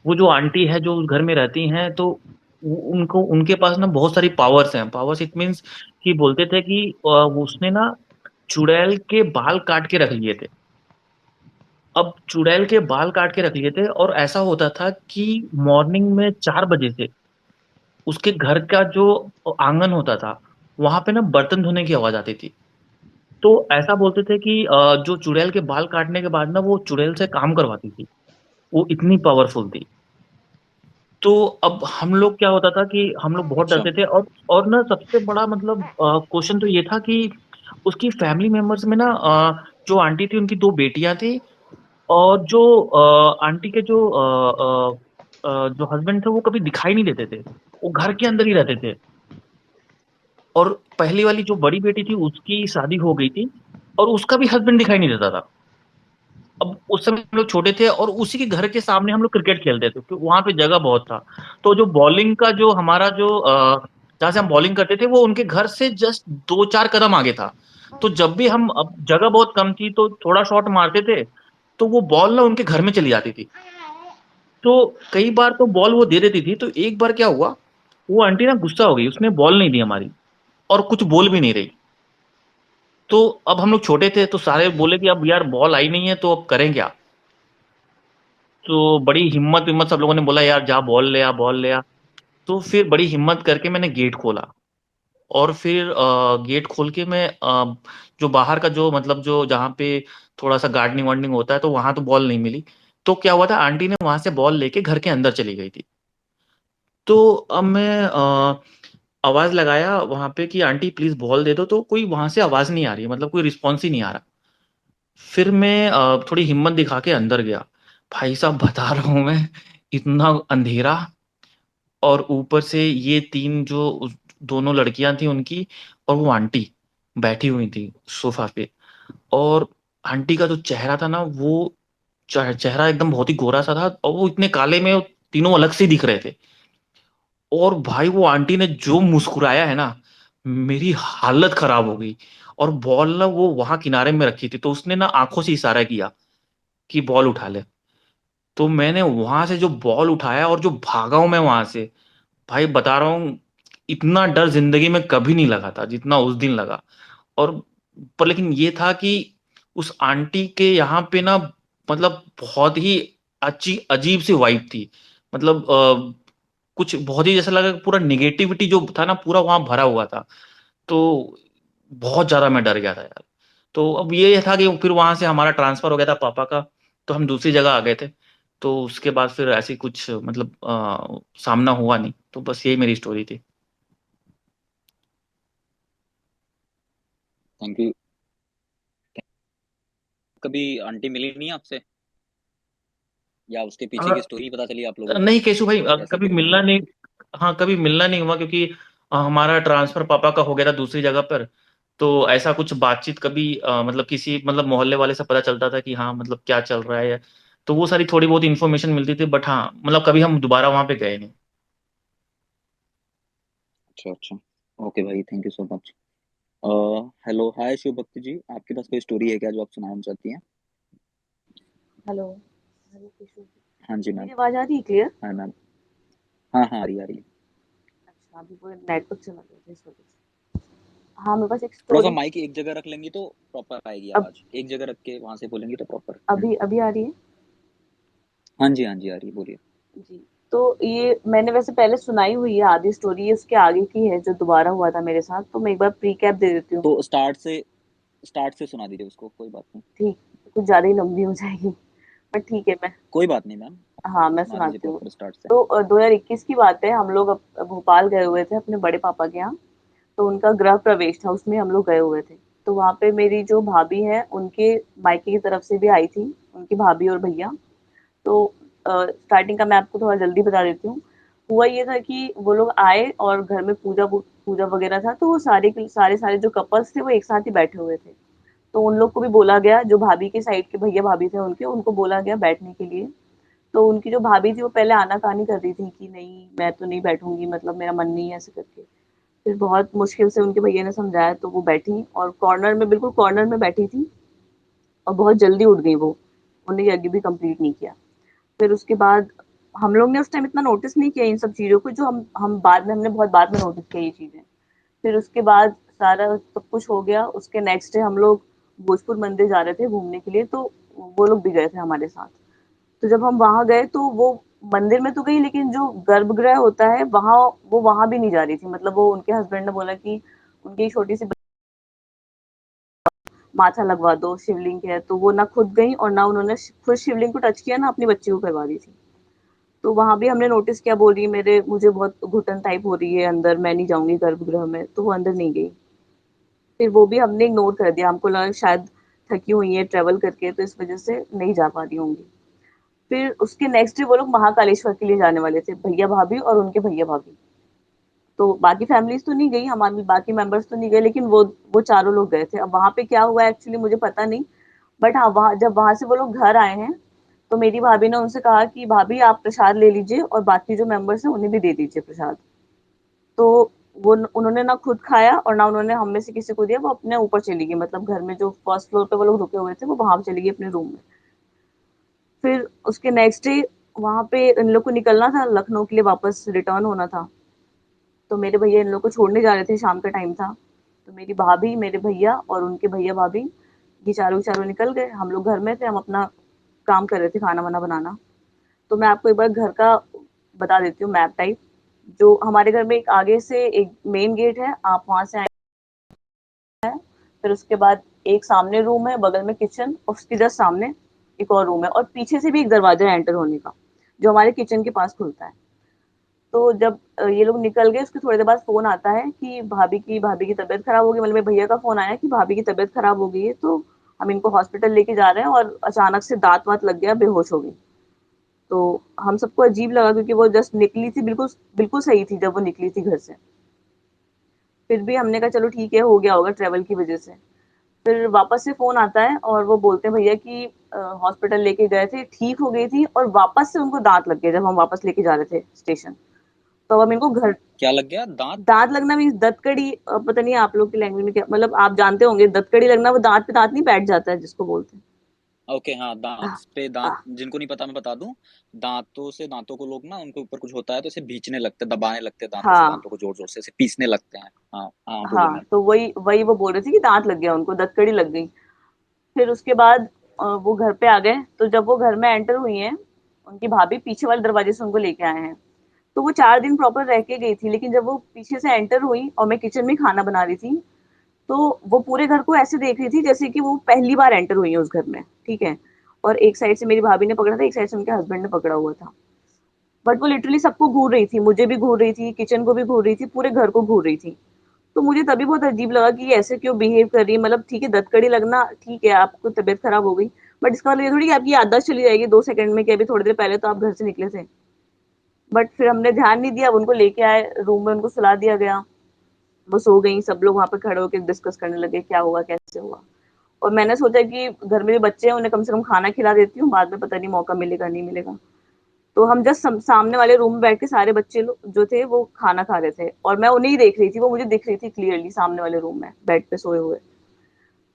वो जो आंटी है जो उस घर में रहती हैं, तो उनको उनके पास ना बहुत सारी पावर्स हैं। पावर्स इट मीन्स कि बोलते थे कि वो उसने ना चुड़ैल के बाल काट के रख लिए थे। अब चुड़ैल के बाल काट के रख लिए थे, और ऐसा होता था कि मॉर्निंग में 4 बजे से उसके घर का जो आंगन होता था वहां पे ना बर्तन धोने की आवाज आती थी। तो ऐसा बोलते थे कि जो चुड़ैल के बाल काटने के बाद ना वो चुड़ैल से काम करवाती थी, वो इतनी पावरफुल थी। तो अब हम लोग क्या होता था कि हम लोग बहुत अच्छा। डरते थे, और ना सबसे बड़ा मतलब क्वेश्चन तो ये था कि उसकी फैमिली मेंबर्स में ना जो आंटी थी उनकी 2 बेटियां थी, और जो आंटी के जो हस्बैंड थे वो कभी दिखाई नहीं देते थे, वो घर के अंदर ही रहते थे। और पहली वाली जो बड़ी बेटी थी उसकी शादी हो गई थी, और उसका भी हस्बैंड दिखाई नहीं देता था। अब उस समय हम लोग छोटे थे, और उसी के घर के सामने हम लोग क्रिकेट खेलते थे क्योंकि वहां पे जगह बहुत था। तो जो बॉलिंग का जो हमारा जो जहाँ से हम बॉलिंग करते थे वो उनके घर से जस्ट 2-4 कदम आगे था। तो जब भी हम, अब जगह बहुत कम थी तो थोड़ा शॉट मारते थे, तो वो बॉल ना उनके घर में चली जाती थी। तो कई बार तो बॉल वो दे देती थी, तो एक बार क्या हुआ, वो आंटी ना गुस्सा हो गई, उसने बॉल नहीं दी हमारी, और कुछ बोल भी नहीं रही। तो अब हम लोग छोटे थे तो सारे बोले कि अब यार बॉल आई नहीं है तो अब करें क्या। तो बड़ी हिम्मत हिम्मत सब लोगों ने बोला यार जा बॉल ले आ, बॉल ले आ। तो फिर बड़ी हिम्मत करके मैंने गेट खोला, और फिर गेट खोल के मैं जो बाहर का जो मतलब जो जहाँ पे थोड़ा सा गार्डनिंग वार्डनिंग होता है, तो वहां तो बॉल नहीं मिली। तो क्या हुआ था, आंटी ने वहां से बॉल लेके घर के अंदर चली गई थी। तो अब मैं आवाज लगाया वहां पे कि आंटी प्लीज बॉल दे दो, तो कोई वहां से आवाज नहीं आ रही है, मतलब कोई रिस्पॉन्स ही नहीं आ रहा। फिर मैं थोड़ी हिम्मत दिखा के अंदर गया। भाई साहब बता रहा हूँ मैं, इतना अंधेरा, और ऊपर से ये तीन जो दोनों लड़कियां थी उनकी, और वो आंटी बैठी हुई थी सोफा पे। और आंटी का जो चेहरा था ना वो चेहरा एकदम बहुत ही गोरा सा था, और वो इतने काले में वो तीनों अलग से दिख रहे थे। और भाई वो आंटी ने जो मुस्कुराया है ना, मेरी हालत खराब हो गई। और बॉल ना वो वहां किनारे में रखी थी, तो उसने ना आंखों से इशारा किया कि बॉल उठा ले। तो मैंने वहां से जो बॉल उठाया और जो भागा हूं मैं वहां से, भाई बता रहा हूँ, इतना डर जिंदगी में कभी नहीं लगा था जितना उस दिन लगा। और पर लेकिन ये था कि उस आंटी के यहाँ पे ना, मतलब बहुत ही अच्छी अजीब सी वाइब थी। मतलब कुछ बहुत ही जैसा लगा कि पूरा निगेटिविटी जो था ना पूरा वहां भरा हुआ था। तो बहुत ज्यादा मैं डर गया था यार। तो अब ये था कि फिर वहां से हमारा ट्रांसफर हो गया था पापा का, तो हम दूसरी जगह आ गए थे। तो उसके बाद फिर ऐसी कुछ मतलब सामना हुआ नहीं, तो बस यही मेरी स्टोरी थी। Thank you. कभी आंटी मिली नहीं आपसे, या उसके पीछे की स्टोरी पता चली आप लोगों को, नहीं केशु भाई, कैसे कभी फिर मिली मिलना वो? नहीं। हाँ कभी मिलना नहीं हुआ क्योंकि हमारा ट्रांसफर पापा का हो गया था दूसरी जगह पर। तो ऐसा कुछ बातचीत कभी मतलब किसी मतलब मोहल्ले वाले से पता चलता था कि हाँ मतलब क्या चल रहा है, तो वो सारी थोड़ी बहुत इन्फॉर्मेशन मिलती थी, बट हाँ मतलब कभी हम दोबारा वहां पे गए नहीं। अच्छा अच्छा। ओके भाई, thank you so much. Hello, hi Shiv Bhakti ji, आपके पास कोई स्टोरी है क्या जो आप सुनाना चाहती हैं? हेलो। हेलो किशोर जी। हाँ जी मैम। मेरी आवाज आ रही है क्लियर? हाँ मैम। हाँ हाँ, आ रही है, आ रही है। अच्छा, अभी पूरे नेटवर्क चला गया था इस वजह से। हाँ, मेरे पास एक थोड़ा सा स्टोरी। माइक एक जगह रख लेंगी तो प्रॉपर आएगी अब आवाज, एक जगह रख के वहां से बोलेंगी तो प्रॉपर। अभी अभी आ रही है? हाँ जी हाँ जी, आ रही है, बोलिए। जी। तो ये मैंने वैसे पहले सुनाई हुई है आधी स्टोरी, ये उसके आगे की है जो दोबारा हुआ था मेरे साथ, तो मैं एक बार प्रीकैप दे देती हूँ। तो स्टार्ट से सुना दीजिए उसको, कोई बात नहीं। ठीक, कुछ ज़्यादा ही लंबी हो जाएगी, बट ठीक है मैं कोई बात नहीं मैम, हाँ, मैं सुना दीजिए सुनाती हूँ। प्रॉपर स्टार्ट से। तो 2021 की बात है, हम लोग भोपाल गए हुए थे अपने बड़े पापा के यहाँ, तो उनका गृह प्रवेश था, उसमें हम लोग गए हुए थे। तो वहाँ पे मेरी जो भाभी है, उनके मायके की तरफ से भी आई थी, उनकी भाभी और भैया। तो स्टार्टिंग का मैं आपको थोड़ा जल्दी बता देती हूँ। हुआ ये था कि वो लोग आए और घर में पूजा वगैरह था, तो वो सारे जो कपल्स थे वो एक साथ ही बैठे हुए थे। तो उन लोग को भी बोला गया, जो भाभी के साइड के भैया भाभी थे उनके, उनको बोला गया बैठने के लिए। तो उनकी जो भाभी थी वो पहले आनाकानी कर रही थी कि नहीं मैं तो नहीं बैठूंगी, मतलब मेरा मन नहीं है ऐसे करके। फिर बहुत मुश्किल से उनके भैया ने समझाया तो वो बैठी, और कॉर्नर में, बिल्कुल कॉर्नर में बैठी थी, और बहुत जल्दी उठ गई वो, उन्हें यज्ञ भी कंप्लीट नहीं किया। फिर उसके बाद हम लोग ने उस टाइम इतना नोटिस नहीं किया इन सब चीज़ों को, जो हम बाद में, हमने बहुत बाद में नोटिस किया ये चीज़ें। फिर उसके बाद सारा सब कुछ हो गया, उसके नेक्स्ट डे हम लोग भोजपुर मंदिर जा रहे थे घूमने के लिए, तो वो लोग भी गए थे हमारे साथ। तो जब हम वहाँ गए तो वो मंदिर में तो गई, लेकिन जो गर्भगृह होता है वहाँ, वो वहाँ भी नहीं जा रही थी। मतलब वो उनके हस्बैंड ने बोला कि उनकी छोटी सी माथा लगवा दो, शिवलिंग है, तो वो ना खुद गई और ना उन्होंने खुद शिवलिंग को टच किया, ना अपनी बच्ची को करवा दी थी। तो वहाँ भी हमने नोटिस किया, बोल रही है मेरे, मुझे बहुत घुटन टाइप हो रही है अंदर, मैं नहीं जाऊंगी गर्भगृह में, तो वो अंदर नहीं गई। फिर वो भी हमने इग्नोर कर दिया, हमको लगा शायद थकी हुई है ट्रेवल करके, तो इस वजह से नहीं जा पा रही होंगी। फिर उसके नेक्स्ट डे वो लोग महाकालेश्वर के लिए जाने वाले थे, भैया भाभी और उनके भैया भाभी। तो बाकी फैमिलीज तो नहीं गई, हमारे बाकी मेंबर्स तो नहीं गए, लेकिन वो चारों लोग गए थे। अब वहाँ पे क्या हुआ एक्चुअली मुझे पता नहीं, बट हाँ, वहाँ जब वहाँ से वो लोग घर आए हैं, तो मेरी भाभी ने उनसे कहा कि भाभी आप प्रसाद ले लीजिए और बाकी जो मेंबर्स हैं उन्हें भी दे दीजिए प्रसाद। तो वो उन्होंने ना खुद खाया और ना उन्होंने हम में से किसी को दिया, वो अपने ऊपर चली गई, मतलब घर में जो फर्स्ट फ्लोर पे वो लोग रुके हुए थे, वो वहां चली गई अपने रूम में। फिर उसके नेक्स्ट डे वहां पे इन लोग को निकलना था, लखनऊ के लिए वापस रिटर्न होना था। तो मेरे भैया इन लोग को छोड़ने जा रहे थे, शाम का टाइम था। तो मेरी भाभी, मेरे भैया और उनके भैया भाभी, ये चारों चारों निकल गए। हम लोग घर में थे, हम अपना काम कर रहे थे, खाना वाना बनाना। तो मैं आपको एक बार घर का बता देती हूँ मैप टाइप। जो हमारे घर में एक आगे से एक मेन गेट है, आप वहां से आए, फिर उसके बाद एक सामने रूम है, बगल में किचन, और उसके जस्ट सामने एक और रूम है, और पीछे से भी एक दरवाजा है एंटर होने का, जो हमारे किचन के पास खुलता है। तो जब ये लोग निकल गए, उसके थोड़ी देर बाद फोन आता है कि भाभी की तबीयत खराब हो गई, मतलब मेरे भैया का फोन आया कि भाभी की तबीयत खराब हो गई है, तो हम इनको हॉस्पिटल लेके जा रहे हैं, और अचानक से दांत वात लग गया, बेहोश हो गई। तो हम सबको अजीब लगा, क्योंकि वो जस्ट निकली थी, बिल्कुल बिल्कुल सही थी जब वो निकली थी घर से। फिर भी हमने कहा चलो ठीक है, हो गया होगा ट्रेवल की वजह से। फिर वापस से फ़ोन आता है और वो बोलते हैं भैया कि हॉस्पिटल लेके गए थे, ठीक हो गई थी, और वापस से उनको दाँत लग गए जब हम वापस लेके जा रहे थे स्टेशन। तो अब हम इनको घर, क्या लग गया? दांत? दाँत लगना मीन्स दंतकड़ी, पता नहीं आप लोग की लैंग्वेज में क्या, मतलब आप जानते होंगे दंतकड़ी लगना, वो दाँत पे दाँत नहीं बैठ जाता है जिसको बोलते हैं। ओके, हाँ, दांत पे अ, दांत, जिनको नहीं पता मैं बता दूं। दांतों को लोग ना, उनके ऊपर कुछ होता है तो इसे भींचने लगते हैं, दबाने लगते हैं दांतों से, हाँ, दांतों को जोर जोर से इसे पीसने लगते हैं। हाँ हाँ, बोलिए हाँ, मैम। तो वही वही वो बोल रहे थे कि दाँत लग गया उनको, दंतकड़ी लग गई। फिर उसके बाद वो घर पे आ गए, तो जब वो घर में एंटर हुई हैं, उनकी भाभी पीछे वाले दरवाजे से उनको लेके आए हैं। तो वो 4 दिन प्रॉपर रह के गई थी, लेकिन जब वो पीछे से एंटर हुई और मैं किचन में खाना बना रही थी, तो वो पूरे घर को ऐसे देख रही थी जैसे कि वो पहली बार एंटर हुई है उस घर में, ठीक है? और एक साइड से मेरी भाभी ने पकड़ा था, एक साइड से उनके हस्बैंड ने पकड़ा हुआ था। बट वो लिटरली सबको घूर रही थी, मुझे भी घूर रही थी, किचन को भी घूर रही थी, पूरे घर को घूर रही थी। तो मुझे तभी बहुत अजीब लगा कि ये ऐसे क्यों बिहेव कर रही है, मतलब ठीक है दंतकड़ी लगना ठीक है, आपको तबीयत खराब हो गई, बट इसका मतलब ये थोड़ी कि आपकी याददाश्त चली जाएगी 2 सेकंड में, कि अभी थोड़ी देर पहले तो आप घर से निकले थे। बट फिर हमने ध्यान नहीं दिया, अब उनको लेके आए रूम में, उनको सुला दिया गया, वो सो गई। सब लोग वहां पे खड़े होकर डिस्कस करने लगे क्या हुआ कैसे हुआ। और मैंने सोचा कि घर में जो बच्चे हैं उन्हें कम से कम खाना खिला देती हूँ, बाद में पता नहीं मौका मिलेगा नहीं मिलेगा। तो हम जस्ट सामने वाले रूम में बैठ के सारे बच्चे लोग जो थे वो खाना खा रहे थे, और मैं उन्हें ही देख रही थी, वो मुझे दिख रही थी क्लियरली सामने वाले रूम में बेड पे सोए हुए।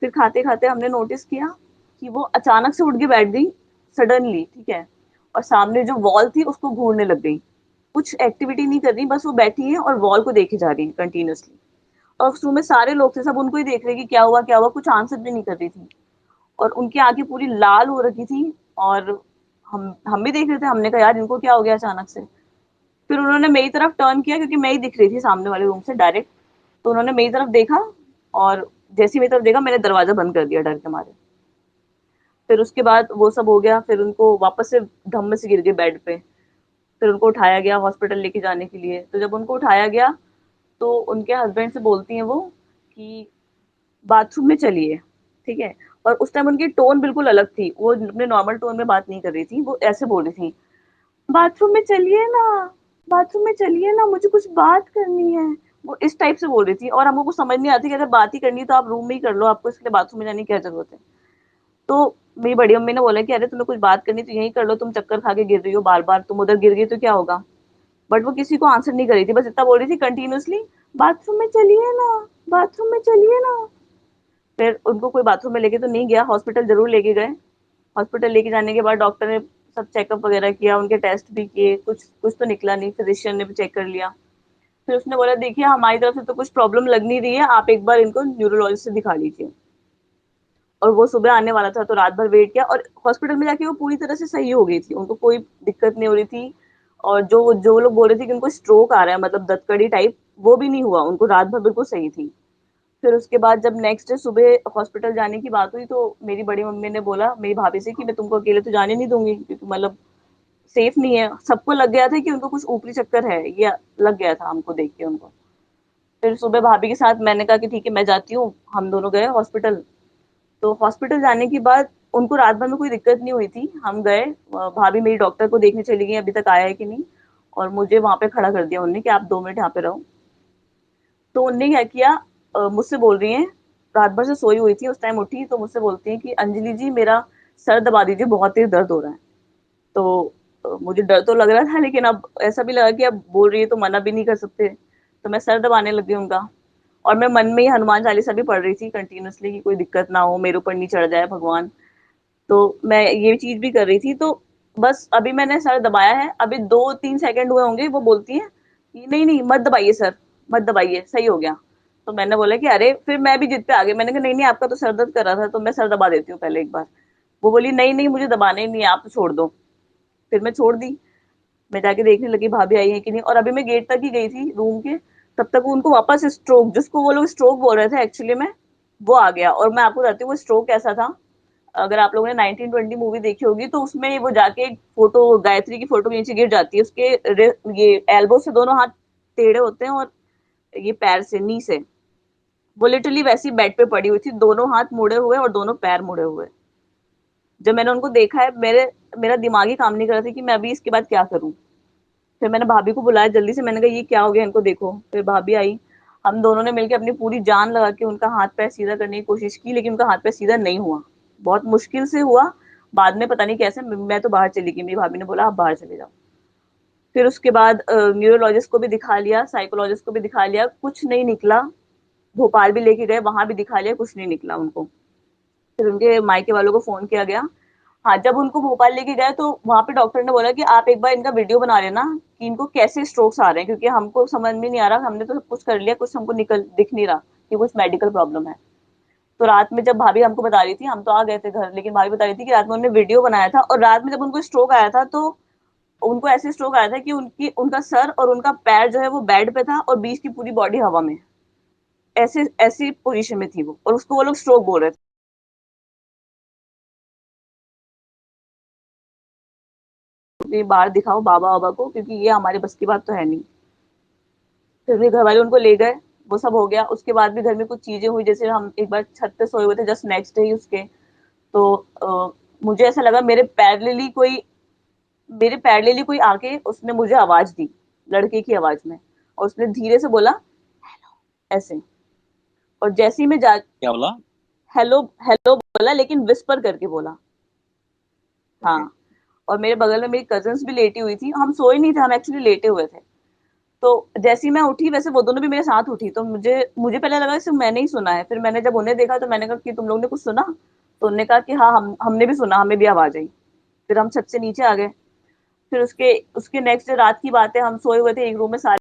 फिर खाते खाते हमने नोटिस किया कि वो अचानक से उठ के बैठ गई, सडनली, ठीक है? और सामने जो वॉल थी उसको घूरने लग गई, कुछ एक्टिविटी नहीं कर रही, बस वो बैठी है और वॉल को देखे जा रही है कंटिन्यूअसली। और उस रूम में सारे लोग थे, सब उनको ही देख रहे कि क्या हुआ, कुछ आंसर भी नहीं कर रही थी। और उनकी आंखें पूरी लाल हो रखी थी, और हम भी देख रहे थे, हमने कहा यार इनको क्या हो गया अचानक से। फिर उन्होंने मेरी तरफ टर्न किया क्योंकि मैं ही दिख रही थी सामने वाले रूम से डायरेक्ट, तो उन्होंने मेरी तरफ देखा और जैसे ही मेरी तरफ देखा मैंने दरवाजा बंद कर दिया डर के मारे। फिर उसके बाद वो सब हो गया, फिर उनको वापस से धम्म से गिर गए बेड पे। फिर उनको उठाया गया हॉस्पिटल लेके जाने के लिए। तो जब उनको उठाया गया तो उनके हस्बैंड से बोलती हैं वो कि बाथरूम में चलिए, ठीक है? और उस टाइम उनकी टोन बिल्कुल अलग थी, वो अपने नॉर्मल टोन में बात नहीं कर रही थी, वो ऐसे बोल रही थी, बाथरूम में चलिए ना, बाथरूम में चलिए ना, मुझे कुछ बात करनी है। वो इस टाइप से बोल रही थी और हमको कुछ समझ नहीं आती कि अगर बात ही करनी है तो आप रूम में ही कर लो, आपको इसके लिए बाथरूम में जाने की क्या जरूरत है। तो मेरी बड़ी मम्मी ने बोला कि अरे तुम्हें कुछ बात करनी तो यहीं कर लो, तुम चक्कर खा के गिर रही हो बार बार, तुम उधर गिर गई तो क्या होगा। बट वो किसी को आंसर नहीं कर रही थी, बस इतना बोल रही थी कंटिन्यूअसली, बाथरूम में चलिए ना, बाथरूम में चलिए ना। फिर उनको कोई बाथरूम में लेके तो नहीं गया, हॉस्पिटल जरूर लेके गए। हॉस्पिटल लेके जाने के बाद डॉक्टर ने सब चेकअप वगैरह किया, उनके टेस्ट भी किए, कुछ कुछ तो निकला नहीं, फिजिशियन ने भी चेक कर लिया। फिर उसने बोला देखिए हमारी तरफ से तो कुछ प्रॉब्लम लग नहीं रही है, आप एक बार इनको न्यूरोलॉजिस्ट से दिखा लीजिए। और वो सुबह आने वाला था तो रात भर वेट किया और हॉस्पिटल में जाके वो पूरी तरह से सही हो गई थी, उनको कोई दिक्कत नहीं हो रही थी। और जो जो लोग बोल रहे थे कि उनको स्ट्रोक आ रहा है मतलब दत्तकड़ी टाइप, वो भी नहीं हुआ, उनको रात भर बिल्कुल सही थी। फिर उसके बाद जब नेक्स्ट डे सुबह हॉस्पिटल जाने की बात हुई तो मेरी बड़ी मम्मी ने बोला मेरी भाभी से कि मैं तुमको अकेले तो जाने नहीं दूंगी क्योंकि मतलब सेफ नहीं है। सबको लग गया था कि उनको कुछ ऊपरी चक्कर है, ये लग गया था हमको देख के उनको। फिर सुबह भाभी के साथ मैंने कहा कि ठीक है मैं जाती हूँ, हम दोनों गए हॉस्पिटल। तो हॉस्पिटल जाने के बाद उनको रात भर में कोई दिक्कत नहीं हुई थी, हम गए, भाभी मेरी डॉक्टर को देखने चली गई अभी तक आया है कि नहीं, और मुझे वहां पे खड़ा कर दिया उन्होंने कि आप 2 मिनट यहाँ पे रहो। तो उनने क्या किया, मुझसे बोल रही हैं, रात भर से सोई हुई थी, उस टाइम उठी तो मुझसे बोलती हैं कि अंजलि जी मेरा सर दबा दीजिए, बहुत तेज दर्द हो रहा है। तो मुझे डर तो लग रहा था लेकिन अब ऐसा भी लगा कि अब बोल रही है तो मना भी नहीं कर सकते, तो मैं सर दबाने लगी उनका। और मैं मन में ही हनुमान चालीसा भी पढ़ रही थी कंटिन्यूअसली कि कोई दिक्कत ना हो, मेरे ऊपर नहीं चढ़ जाए भगवान। तो मैं ये चीज भी कर रही थी। तो बस अभी मैंने सर दबाया है, अभी 2-3 सेकंड हुए होंगे, वो बोलती है कि नहीं नहीं मत दबाइए सर, मत दबाइए, सही हो गया। तो मैंने बोला कि अरे, फिर मैं भी जिद पे आ गई, मैंने कहा नहीं नहीं आपका तो सर दर्द कर रहा था तो मैं सर दबा देती हूँ पहले एक बार। वो बोली नहीं नहीं मुझे दबाना ही नहीं है, आप तो छोड़ दो। फिर मैं छोड़ दी, मैं जाके देखने लगी भाभी आई है कि नहीं, और अभी मैं गेट तक ही गई थी रूम के, तब तक उनको वापस स्ट्रोक, जिसको वो लोग स्ट्रोक बोल रहे थे एक्चुअली में, वो आ गया। और मैं आपको बताती हूँ वो स्ट्रोक कैसा था। अगर आप लोगों ने 1920 मूवी देखी होगी तो उसमें वो जाके एक फोटो, गायत्री की फोटो के नीचे गिर जाती है, उसके ये एल्बो से दोनों हाथ टेढ़े होते हैं और ये पैर से, नी से, वो लिटरली वैसी बेड पे पड़ी हुई थी, दोनों हाथ मुड़े हुए और दोनों पैर मुड़े हुए। जब मैंने उनको देखा है, मेरा दिमाग ही काम नहीं कर रहा था कि मैं अभी इसके बाद क्या करूं। फिर मैंने भाभी को बुलाया जल्दी से, मैंने कहा ये क्या हो गया इनको देखो। फिर भाभी आई, हम दोनों ने मिलकर अपनी पूरी जान लगा के उनका हाथ पैर सीधा करने की कोशिश की, लेकिन उनका हाथ पैर सीधा नहीं हुआ, बहुत मुश्किल से हुआ। बाद में पता नहीं कैसे, मैं तो बाहर चली गई, मेरी भाभी ने बोला आप बाहर चले जाओ। फिर उसके बाद न्यूरोलॉजिस्ट को भी दिखा लिया, साइकोलॉजिस्ट को भी दिखा लिया, कुछ नहीं निकला। भोपाल भी लेके गए, वहां भी दिखा लिया, कुछ नहीं निकला उनको। फिर उनके मायके वालों को फोन किया गया। हाँ, जब उनको भोपाल लेके गए तो वहां पे डॉक्टर ने बोला कि आप एक बार इनका वीडियो बना लेना कि इनको कैसे स्ट्रोक्स आ रहे हैं, क्योंकि हमको समझ में नहीं आ रहा, हमने तो सब कुछ कर लिया, कुछ हमको निकल दिख नहीं रहा कि कुछ मेडिकल प्रॉब्लम है। तो रात में जब भाभी हमको बता रही थी, हम तो आ गए थे घर, लेकिन भाभी बता रही थी कि रात में उन्होंने वीडियो बनाया था, और रात में जब उनको स्ट्रोक आया था तो उनको ऐसे स्ट्रोक आया था कि उनका सर और उनका पैर जो है वो बेड पे था और बीच की पूरी बॉडी हवा में, ऐसे ऐसी पोजीशन में थी वो, और उसको वो लोग स्ट्रोक बोल रहे थे। कि बाहर दिखाओ बाबा बाबा को, क्योंकि ये हमारे बस की बात तो है नहीं। फिर भी घर वाले उनको ले गए, वो सब हो गया। उसके बाद भी घर में कुछ चीजें हुई, जैसे हम एक बार छत पे सोए हुए थे जस्ट नेक्स्ट डे ही उसके, तो मुझे ऐसा लगा मेरे पैरेलली कोई आके उसने मुझे आवाज दी, लड़के की आवाज में, और उसने धीरे से बोला ऐसे, और जैसे ही मैं जा क्या बोला? हेलो हेलो बोला, लेकिन विस्पर करके बोला। हाँ, और मेरे बगल में मेरी कजन्स भी लेटी हुई थी, हम सोए नहीं थे, हम एक्चुअली लेटे हुए थे। तो जैसे ही मैं उठी वैसे वो दोनों भी मेरे साथ उठी, तो मुझे मुझे पहले लगा सिर्फ मैंने ही सुना है। फिर मैंने जब उन्हें देखा तो मैंने कहा कि तुम लोग ने कुछ सुना? तो उन्होंने कहा कि हाँ हमने भी सुना, हमें भी आवाज आई। फिर हम छत से नीचे आ गए। फिर उसके उसके नेक्स्ट डे रात की बात है, हम सोए हुए थे एक रूम में, सारे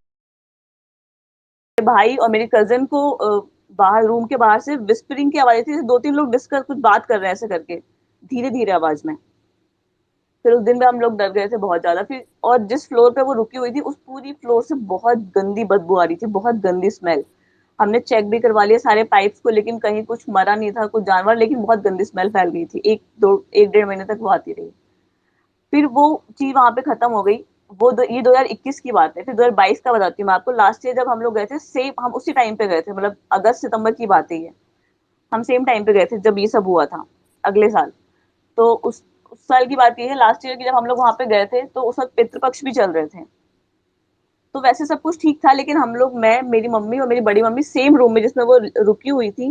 भाई और मेरी कजिन को बाहर, रूम के बाहर से विस्परिंग की आवाज थी, 2-3 लोग डिस्कस कुछ बात कर रहे हैं ऐसे करके, धीरे धीरे आवाज में। फिर उस दिन में हम लोग डर गए थे बहुत ज्यादा। फिर और जिस फ्लोर पे वो रुकी हुई थी उस पूरी फ्लोर से बहुत गंदी बदबू आ रही थी, बहुत गंदी स्मेल। हमने चेक भी करवा लिया सारे पाइप्स को, लेकिन कहीं कुछ मरा नहीं था कुछ जानवर, लेकिन बहुत गंदी स्मेल फैल गई थी। एक डेढ़ महीने तक वो आती रही। फिर वो चीज वहां पे खत्म हो गई। ये 2021 की बात है। फिर 2022 का बताती हूँ मैं आपको। लास्ट ईयर जब हम लोग गए थे, सेम हम उसी टाइम पे गए थे, मतलब अगस्त सितंबर की बात है ये। हम सेम टाइम पे गए थे जब ये सब हुआ था, अगले साल। तो उस साल की बात ये है, लास्ट ईयर की, जब हम लोग वहां पे गए थे तो उस वक्त पितृपक्ष भी चल रहे थे। तो वैसे सब कुछ ठीक था, लेकिन हम लोग, मैं, मेरी मम्मी और मेरी बड़ी मम्मी सेम रूम में जिसमें वो रुकी हुई थी,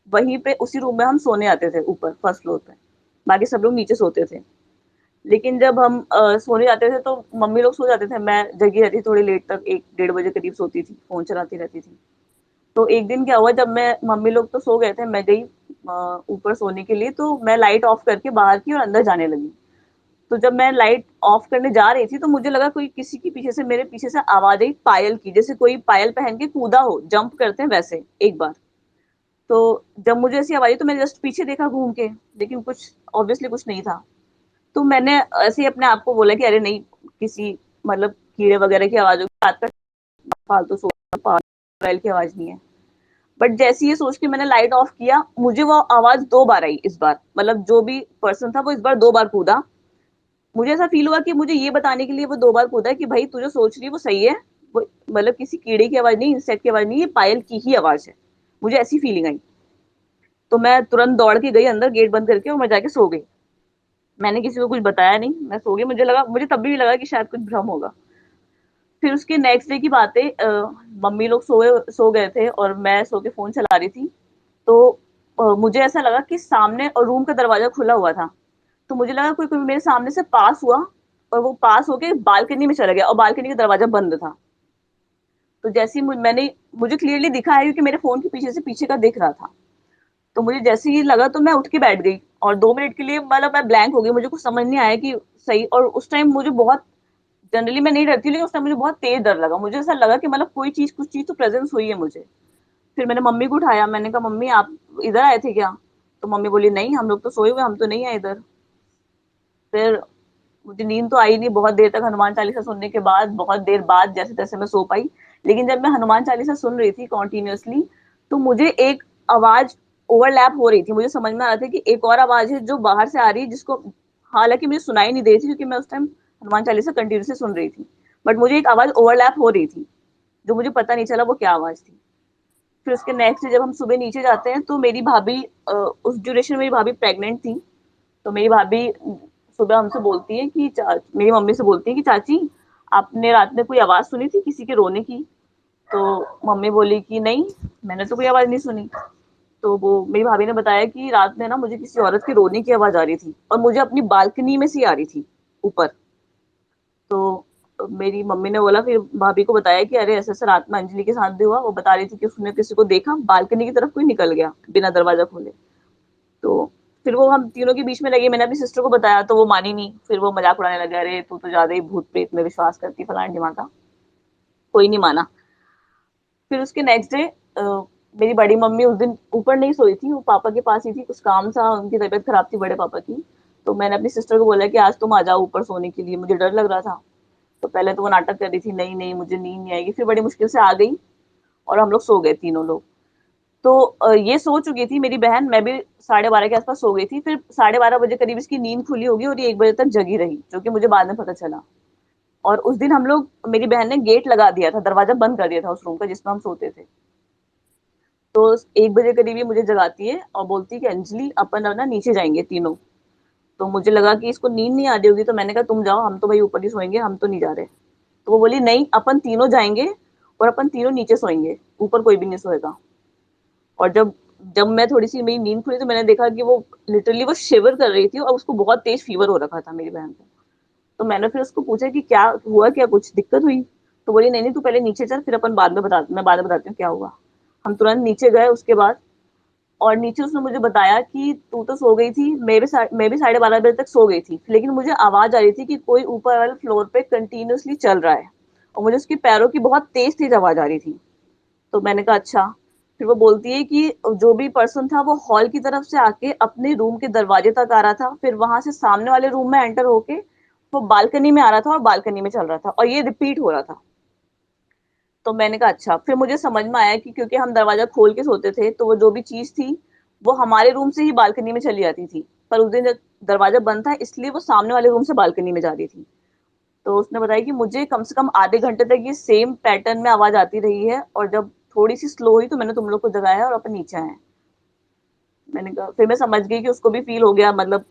वहीं पे उसी रूम में हम सोने आते थे, ऊपर फर्स्ट फ्लोर पे। बाकी सब लोग नीचे सोते थे। लेकिन जब हम सोने जाते थे तो मम्मी लोग सो जाते थे, मैं जगी रहती थोड़ी लेट तक, 1 डेढ़ बजे करीब सोती थी, फोन चलाती रहती थी। तो एक दिन क्या हुआ, जब मैं, मम्मी लोग तो सो गए थे, मैं गई ऊपर सोने के लिए, तो मैं लाइट ऑफ करके बाहर की और अंदर जाने लगी। तो जब मैं लाइट ऑफ करने जा रही थी तो मुझे लगा कोई किसी की पीछे से, मेरे पीछे से आवाज आई पायल की, जैसे कोई पायल पहन के कूदा हो, जंप करते हैं वैसे एक बार। तो जब मुझे ऐसी आवाज आई तो मैंने जस्ट पीछे देखा घूम के, लेकिन कुछ ऑब्वियसली कुछ नहीं था। तो मैंने ऐसे ही अपने आप को बोला कि अरे नहीं, किसी मतलब कीड़े वगैरह की आवाज होगी, रात का फालतू सो, पायल की आवाज नहीं है। बट जैसे ये सोच के मैंने लाइट ऑफ किया, मुझे वो आवाज 2 बार आई इस बार, मतलब जो भी पर्सन था वो इस बार 2 बार कूदा। मुझे ऐसा फील हुआ कि मुझे ये बताने के लिए वो 2 बार कूदा कि भाई तू जो सोच रही है वो सही है, वो मतलब किसी कीड़े की आवाज नहीं, इंसेक्ट की आवाज नहीं, ये पायल की ही आवाज है। मुझे ऐसी फीलिंग आई। तो मैं तुरंत दौड़ के गई अंदर, गेट बंद करके, और मैं जाके सो गई। मैंने किसी को कुछ बताया नहीं, मैं सो गई। मुझे तब भी लगा कि शायद कुछ भ्रम होगा। फिर उसके नेक्स्ट डे की बात है, मम्मी लोग सो गए थे और मैं सो के फोन चला रही थी। तो मुझे ऐसा लगा कि सामने, और रूम का दरवाजा खुला हुआ था, तो मुझे लगा कोई कोई मेरे सामने से पास हुआ, और वो पास होके बालकनी में चला गया, और बालकनी का दरवाजा बंद था। तो जैसे ही मुझे क्लियरली दिखा है, क्योंकि मेरे फोन के पीछे से पीछे का दिख रहा था। तो मुझे जैसे ही लगा तो मैं उठ के बैठ गई, और 2 मिनट के लिए मतलब मैं ब्लैंक हो गई, मुझे कुछ समझ नहीं आया कि सही। और उस टाइम मुझे बहुत, जनरली मैं नहीं डरती, लेकिन उस टाइम मुझे बहुत तेज डर लगा। मुझे ऐसा लगा कि मतलब कुछ चीज तो प्रेजेंस हुई है मुझे। फिर मैंने मम्मी को उठाया, मैंने कहा मम्मी आप इधर आए थे क्या? तो मम्मी बोली नहीं, हम लोग तो सोए हुए, हम तो नहीं आए इधर। फिर मुझे नींद तो आई नहीं बहुत देर तक, हनुमान चालीसा सुनने के बाद बहुत देर बाद जैसे तैसे मैं सो पाई। लेकिन जब मैं हनुमान चालीसा सुन रही थी कॉन्टिन्यूअसली, तो मुझे एक आवाज ओवरलैप हो रही थी। मुझे समझ में आ रहा था कि एक और आवाज है जो बाहर से आ रही है, जिसको हालांकि मुझे सुनाई नहीं दे रही थी, क्योंकि मैं उस टाइम हनुमान चालीसा कंटिन्यूसली सुन रही थी। बट मुझे एक आवाज ओवरलैप हो रही थी, जो मुझे पता नहीं चला वो क्या आवाज थी। फिर उसके नेक्स्ट डे जब हम सुबह नीचे जाते हैं तो मेरी भाभी, उस ड्यूरेशन में मेरी भाभी प्रेग्नेंट थी। तो मेरी भाभी सुबह हमसे बोलती है कि मेरी मम्मी से बोलती है कि चाची, आपने रात में कोई आवाज सुनी थी किसी के रोने की? तो मम्मी बोली कि नहीं, मैंने तो कोई आवाज नहीं सुनी। तो वो मेरी भाभी ने बताया कि रात में ना मुझे किसी औरत के रोने की आवाज आ रही थी, और मुझे अपनी बालकनी में से आ रही थी ऊपर। तो मेरी मम्मी ने बोला, फिर भाभी को बताया कि अरे ऐसे ऐसे रात में अंजलि के साथ भी हुआ। वो बता रही थी कि उसने किसी को देखा, बालकनी की तरफ कोई निकल गया बिना दरवाजा खोले। तो फिर वो हम तीनों के बीच में लगी। मैंने अपनी सिस्टर को बताया तो वो मानी नहीं, फिर वो मजाक उड़ाने लगे, अरे तू तो ज्यादा ही भूत प्रेत में विश्वास करती, फलाना ढिमाका। कोई नहीं माना। फिर उसके नेक्स्ट डे मेरी बड़ी मम्मी उस दिन ऊपर नहीं सोई थी, वो पापा के पास ही थी, कुछ काम था, उनकी तबीयत खराब थी बड़े पापा की। तो मैंने अपनी सिस्टर को बोला कि आज तुम आ जाओ ऊपर सोने के लिए, मुझे डर लग रहा था। तो पहले तो वो नाटक कर रही थी, नहीं नहीं मुझे नींद नहीं आएगी। फिर बड़ी मुश्किल से आ गई, और हम लोग सो गए तीनों लोग। तो ये सो चुकी थी मेरी बहन, मैं भी 12:30 के आसपास सो गई थी। फिर 12:30 बजे करीब इसकी नींद खुली होगी, और ये 1 बजे तक जगी रही, जो कि मुझे बाद में पता चला। और उस दिन हम लोग, मेरी बहन ने गेट लगा दिया था, दरवाजा बंद कर दिया था उस रूम का जिसमें हम सोते थे। तो 1 बजे करीब ये मुझे जगाती है और बोलती है कि अंजलि अपन ना नीचे जाएंगे तीनों। तो मुझे लगा कि इसको नींद नहीं आ रही होगी, तो मैंने कहा तुम जाओ, हम तो भाई ऊपर ही सोएंगे, हम तो नहीं जा रहे। तो वो बोली नहीं, अपन तीनों जाएंगे, और अपन तीनों नीचे सोएंगे, ऊपर कोई भी नहीं सोएगा। और जब जब मैं थोड़ी सी मेरी नींद खुली तो मैंने देखा कि वो लिटरली वो शिवर कर रही थी, और उसको बहुत तेज फीवर हो रखा था मेरी बहन को। तो मैंने फिर उसको पूछा कि क्या हुआ, क्या कुछ दिक्कत हुई? तो बोली नहीं नहीं, तू पहले नीचे चल, फिर अपन मैं बाद में बताती हूँ क्या हुआ। हम तुरंत नीचे गए उसके बाद। और नीचे उसने मुझे बताया कि तू तो सो गई थी, मैं भी 12:30 बजे तक सो गई थी, लेकिन मुझे आवाज आ रही थी कि कोई ऊपर वाले फ्लोर पे कंटिन्यूअसली चल रहा है, और मुझे उसके पैरों की बहुत तेज तेज आवाज आ रही थी। तो मैंने कहा अच्छा। फिर वो बोलती है कि जो भी पर्सन था वो हॉल की तरफ से आके अपने रूम के दरवाजे तक आ रहा था, फिर वहां से सामने वाले रूम में एंटर होके वो बालकनी में आ रहा था और बालकनी में चल रहा था, और ये रिपीट हो रहा था। तो मैंने कहा अच्छा। फिर मुझे समझ में आया कि क्योंकि हम दरवाजा खोल के सोते थे, तो वो जो भी चीज थी वो हमारे रूम से ही बालकनी में चली जाती थी, पर उस दिन जब दरवाजा बंद था इसलिए वो सामने वाले रूम से बालकनी में जा रही थी। तो उसने बताया कि मुझे कम से कम आधे घंटे तक ये सेम पैटर्न में आवाज आती रही है, और जब थोड़ी सी स्लो हुई तो मैंने तुम लोग को जगाया और अपन नीचे आए। मैंने कहा, फिर मैं समझ गई कि उसको भी फील हो गया, मतलब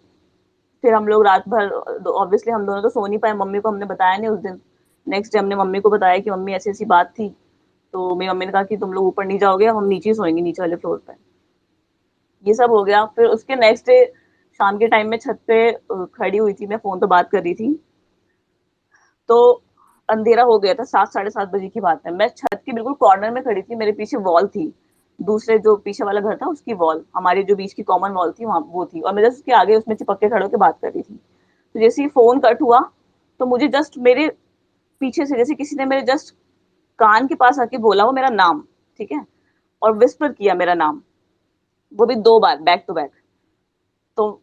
फिर हम लोग रात भर, ऑब्वियसली हम दोनों तो सो नहीं पाए, मम्मी को हमने बताया नहीं उस दिन। नेक्स्ट डे हमने मम्मी को बताया कि मम्मी ऐसी ऐसी बात थी, तो मेरी मम्मी ने कहा कि तुम लोग ऊपर नहीं जाओगे, हम नीचे ही सोएंगे, नीचे वाले फ्लोर पे। ये सब हो गया। फिर उसके नेक्स्ट डे शाम के टाइम में छत पे खड़ी हुई थी, मैं फोन पे बात कर रही थी, तो अंधेरा हो गया था, 7 साढ़े 7 बजे की बात है। मैं छत के बिल्कुल कॉर्नर में खड़ी थी, मेरे पीछे वॉल थी, दूसरे जो पीछे वाला घर था उसकी वॉल, हमारी जो बीच की कॉमन वॉल थी वहां वो थी, और मैं जस्ट उसके आगे उसमें चिपक के खड़े होकर बात कर रही थी। तो जैसे ही फोन कट हुआ तो मुझे जस्ट मेरे पीछे से जैसे किसी ने मेरे जस्ट कान के पास आके बोला वो मेरा नाम, ठीक है, और विस्पर किया मेरा नाम, वो भी 2 बार बैक टू बैक। तो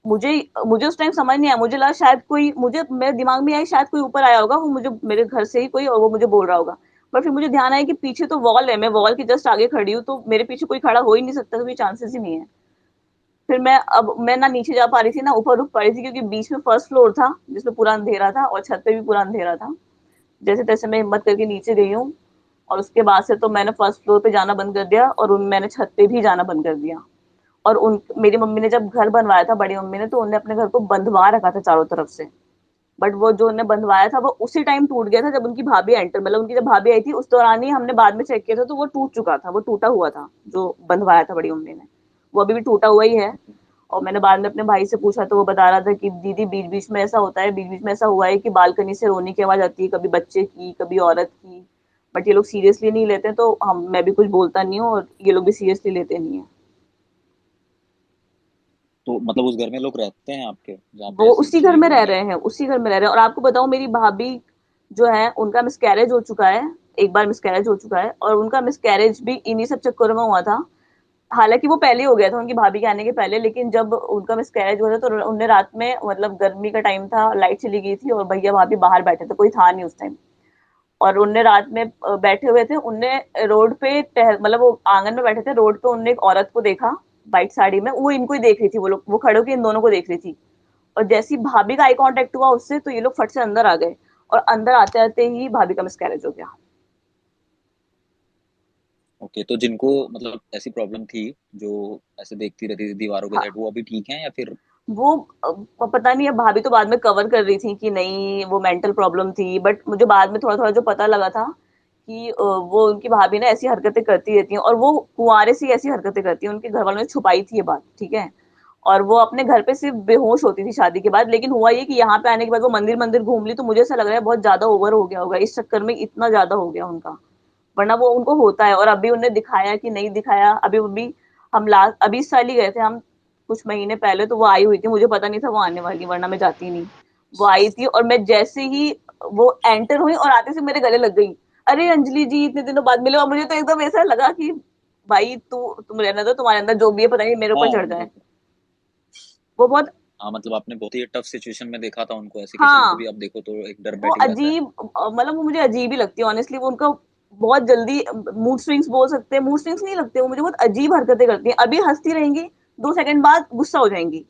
मुझे मुझे उस टाइम समझ नहीं आया, मुझे लगा शायद कोई, मुझे मेरे दिमाग में आई शायद कोई ऊपर आया होगा, वो मुझे मेरे घर से ही कोई, और वो मुझे बोल रहा होगा। पर फिर मुझे ध्यान आया कि पीछे तो वॉल है, मैं वॉल के जस्ट आगे खड़ी हूँ, तो मेरे पीछे कोई खड़ा हो ही नहीं सकता, कोई चांसेस ही नहीं है। फिर मैं ना नीचे जा पा रही थी ना ऊपर रुक पा रही थी, क्योंकि बीच में फर्स्ट फ्लोर था जिसमें पूरा अंधेरा था और छत पे भी पूरा अंधेरा था। जैसे तैसे मैं हिम्मत करके नीचे गई हूँ, और उसके बाद से तो मैंने फर्स्ट फ्लोर पे जाना बंद कर दिया, और मैंने छत पे भी जाना बंद कर दिया। और उन मेरी मम्मी ने जब घर बनवाया था, बड़ी मम्मी ने, तो उन्होंने अपने घर को बंधवा रखा था चारों तरफ से, बट वो जो उन्होंने बंधवाया था वो उसी टाइम टूट गया था जब उनकी भाभी एंटर, मतलब उनकी जब भाभी आई थी उस दौरान ही हमने बाद में चेक किया था, तो वो टूट चुका था, वो टूटा हुआ था जो बंधवाया था बड़ी मम्मी ने, वो अभी भी टूटा हुआ ही है। और मैंने बाद में अपने भाई से पूछा तो वो बता रहा था कि दीदी बीच बीच में ऐसा होता है, बीच बीच में ऐसा हुआ है कि बालकनी से रोने की आवाज आती है, कभी बच्चे की कभी औरत की, बट ये लोग सीरियसली नहीं लेते, तो हम मैं भी कुछ बोलता नहीं हूँ और ये लोग भी सीरियसली लेते नहीं है। तो मतलब उस घर में लोग रहते हैं आपके, जहाँ पे वो ऐसी उसी घर चीजें में हुई रह हैं? रहे हैं, उसी घर में रह रहे हैं। और आपको बताऊं, मेरी भाभी जो है उनका मिसकैरेज हो चुका है, एक बार मिसकैरेज हो चुका है, और उनका मिसकैरेज भी इन्हीं सब चक्करों में हुआ था। हालांकि वो पहले हो गया था उनकी भाभी के आने के पहले, लेकिन जब उनका मिसकैरेज हुआ था तो उनने रात में, मतलब गर्मी का टाइम था, लाइट चली गई थी और भैया भाभी बाहर बैठे थे, कोई था नहीं उस टाइम, और उनने रात में बैठे हुए थे, उनने रोड पे मतलब वो आंगन में बैठे थे, रोड पे उनने एक औरत को देखा व्हाइट साड़ी में, वो इनको ही देख रही थी, वो लोग वो खड़े होकर इन दोनों को देख रही थी, और जैसे ही भाभी का आई कांटेक्ट हुआ उससे, तो ये लोग फट से अंदर आ गए, और अंदर आते आते ही भाभी का मिसकैरेज हो गया। ओके, तो जिनको मतलब ऐसी प्रॉब्लम थी, जो ऐसे देखती रहती थी दीवारों के साइड, हाँ, वो अभी ठीक है या फिर? वो पता नहीं है, भाभी तो बाद में कवर कर रही थी कि नहीं वो मेंटल प्रॉब्लम थी, बट मुझे बाद में थोड़ा थोड़ा जो पता लगा था कि वो उनकी भाभी ना ऐसी हरकतें करती रहती हैं, और वो कुंवारे से ही ऐसी हरकतें करती हैं, उनके घर वालों ने छुपाई थी ये बात, ठीक है, और वो अपने घर पे सिर्फ बेहोश होती थी शादी के बाद, लेकिन हुआ ये कि यहाँ पे आने के बाद वो मंदिर मंदिर घूम ली, तो मुझे ऐसा लग रहा है बहुत ज्यादा ओवर हो गया होगा, इस चक्कर में इतना ज्यादा हो गया उनका, वरना वो उनको होता है। और अभी उन्हें दिखाया कि नहीं दिखाया, अभी अभी हम लास्ट अभी इस साल ही गए थे हम, कुछ महीने पहले, तो वो आई हुई थी, मुझे पता नहीं था वो आने वाली, वरना मैं जाती नहीं। वो आई थी और मैं जैसे ही वो एंटर हुई और आते से मेरे गले लग गई, अरे अंजलि जी इतने दिनों बाद मिले, और मुझे तो एकदम ऐसा लगा कि भाई तुम रहने दो, तुम्हारे अंदर जो भी है पता नहीं मेरे ऊपर हाँ चढ़ जाए। मतलब, वो बहुत, हाँ मतलब आपने बहुत ही टफ सिचुएशन में देखा था उनको, ऐसे किसी को हाँ, भी आप देखो तो एक डर वो बैठ ही जाता है। अजीब, मतलब वो मुझे अजीब ही लगती है ऑनेस्टली, वो उनका बहुत जल्दी मूड स्विंग्स बोल सकते हैं, मूड स्विंग्स नहीं लगते, वो मुझे बहुत अजीब हरकतें करती हैं, अभी हंसती रहेंगी, 2 सेकंड बाद गुस्सा हो जाएंगी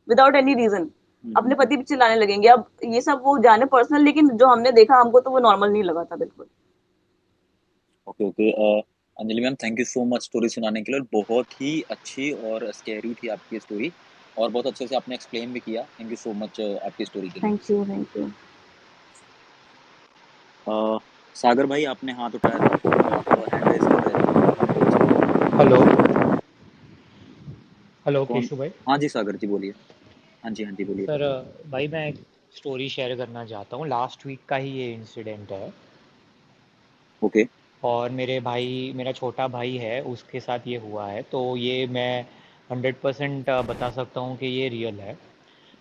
विदाउट एनी रीजन, अपने हम्म। पति पे चिल्लाने लगेंगे। अब ये सब वो जाने पर्सनल, लेकिन जो हमने देखा हमको तो वो नॉर्मल नहीं लगा था बिल्कुल। Okay okay, Anjali ma'am thank you so much story सुनाने के लिए, बहुत ही अच्छी और स्कैरी थी आपकी स्टोरी, और बहुत अच्छे से आपने एक्सप्लेन भी किया। थैंक यू सो मच आपकी स्टोरी के लिए। Thank you, thank you. Uh, Sagar भाई आपने हाथ उठाया था, आप हैंड रेज कर रहे थे, आप बोल सकते हैं। हेलो। हेलो कौन? केशु भाई। हाँ जी सागर जी बोलिए। हाँ जी, हाँ जी बोलिए। सर भाई मैं एक स्टोरी शेयर करना चाहता हूँ, लास्ट वीक का ही ये इंसिडेंट है। ओके। और मेरा छोटा भाई है, उसके साथ ये हुआ है, तो ये मैं 100% बता सकता हूँ कि ये रियल है।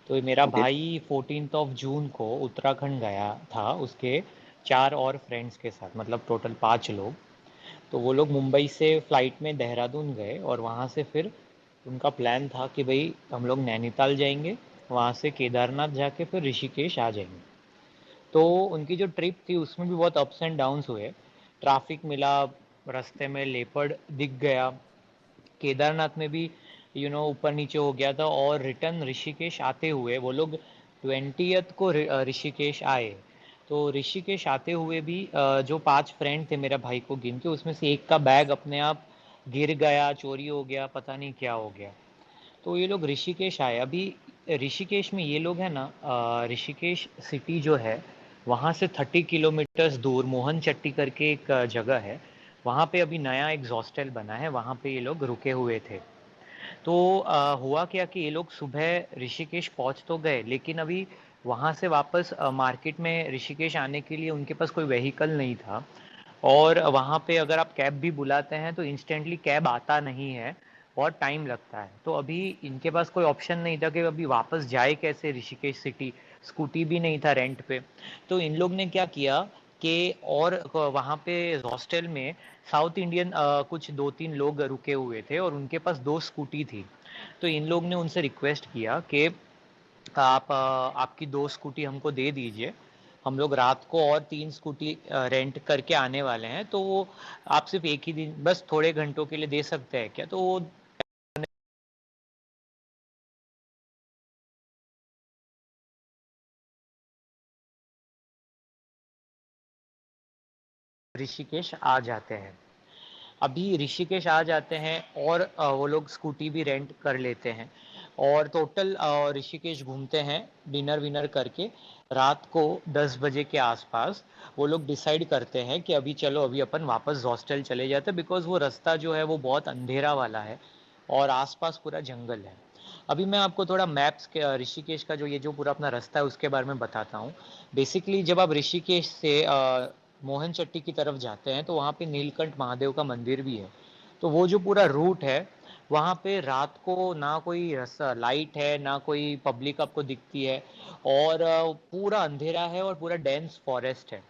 तो ये मेरा ओके। भाई 14 जून को उत्तराखंड गया था उसके 4 और फ्रेंड्स के साथ, मतलब टोटल 5 लोग। तो वो लोग मुंबई से फ़्लाइट में देहरादून गए और वहाँ से फिर उनका प्लान था कि भाई हम लोग नैनीताल जाएंगे, वहाँ से केदारनाथ जाके फिर ऋषिकेश आ जाएंगे। तो उनकी जो ट्रिप थी उसमें भी बहुत अप्स एंड डाउन्स हुए, ट्रैफिक मिला, रास्ते में लेपर्ड दिख गया, केदारनाथ में भी ऊपर नीचे हो गया था। और रिटर्न ऋषिकेश आते हुए वो लोग 20th को ऋषिकेश आए। तो ऋषिकेश आते हुए भी जो 5 फ्रेंड थे मेरा भाई को गिन के, उसमें से एक का बैग अपने आप गिर गया, चोरी हो गया, पता नहीं क्या हो गया। तो ये लोग ऋषिकेश आए। अभी ऋषिकेश में ये लोग है ना, ऋषिकेश सिटी जो है वहाँ से 30 किलोमीटर्स दूर मोहन चट्टी करके एक जगह है, वहाँ पे अभी नया एक हॉस्टल बना है, वहाँ पे ये लोग रुके हुए थे। तो हुआ क्या कि ये लोग सुबह ऋषिकेश पहुँच तो गए, लेकिन अभी वहाँ से वापस मार्केट में ऋषिकेश आने के लिए उनके पास कोई व्हीकल नहीं था। और वहाँ पे अगर आप कैब भी बुलाते हैं तो इंस्टेंटली कैब आता नहीं है, बहुत टाइम लगता है। तो अभी इनके पास कोई ऑप्शन नहीं था कि अभी वापस जाए कैसे ऋषिकेश सिटी, स्कूटी भी नहीं था रेंट पे। तो इन लोग ने क्या किया कि और वहाँ पे हॉस्टल में साउथ इंडियन कुछ 2-3 लोग रुके हुए थे और उनके पास 2 स्कूटी थी। तो इन लोग ने उनसे रिक्वेस्ट किया कि आप आपकी 2 स्कूटी हमको दे दीजिए, हम लोग रात को और 3 स्कूटी रेंट करके आने वाले हैं, तो वो आप सिर्फ एक ही दिन बस थोड़े घंटों के लिए दे सकते हैं क्या? तो वो ऋषिकेश आ जाते हैं। अभी ऋषिकेश आ जाते हैं और वो लोग स्कूटी भी रेंट कर लेते हैं और टोटल ऋषिकेश घूमते हैं डिनर विनर करके। रात को 10 बजे के आसपास वो लोग डिसाइड करते हैं कि अभी चलो अभी अपन वापस हॉस्टल चले जाते हैं, बिकॉज वो रास्ता जो है वो बहुत अंधेरा वाला है और आसपास पूरा जंगल है। अभी मैं आपको थोड़ा मैप्स के ऋषिकेश का जो ये जो पूरा अपना रास्ता है उसके बारे में बताता हूँ। बेसिकली जब आप ऋषिकेश से मोहन चट्टी की तरफ जाते हैं तो वहाँ पे नीलकंठ महादेव का मंदिर भी है। तो वो जो पूरा रूट है वहाँ पे रात को ना कोई लाइट है, ना कोई पब्लिक आपको दिखती है और पूरा अंधेरा है और पूरा डेंस फॉरेस्ट है।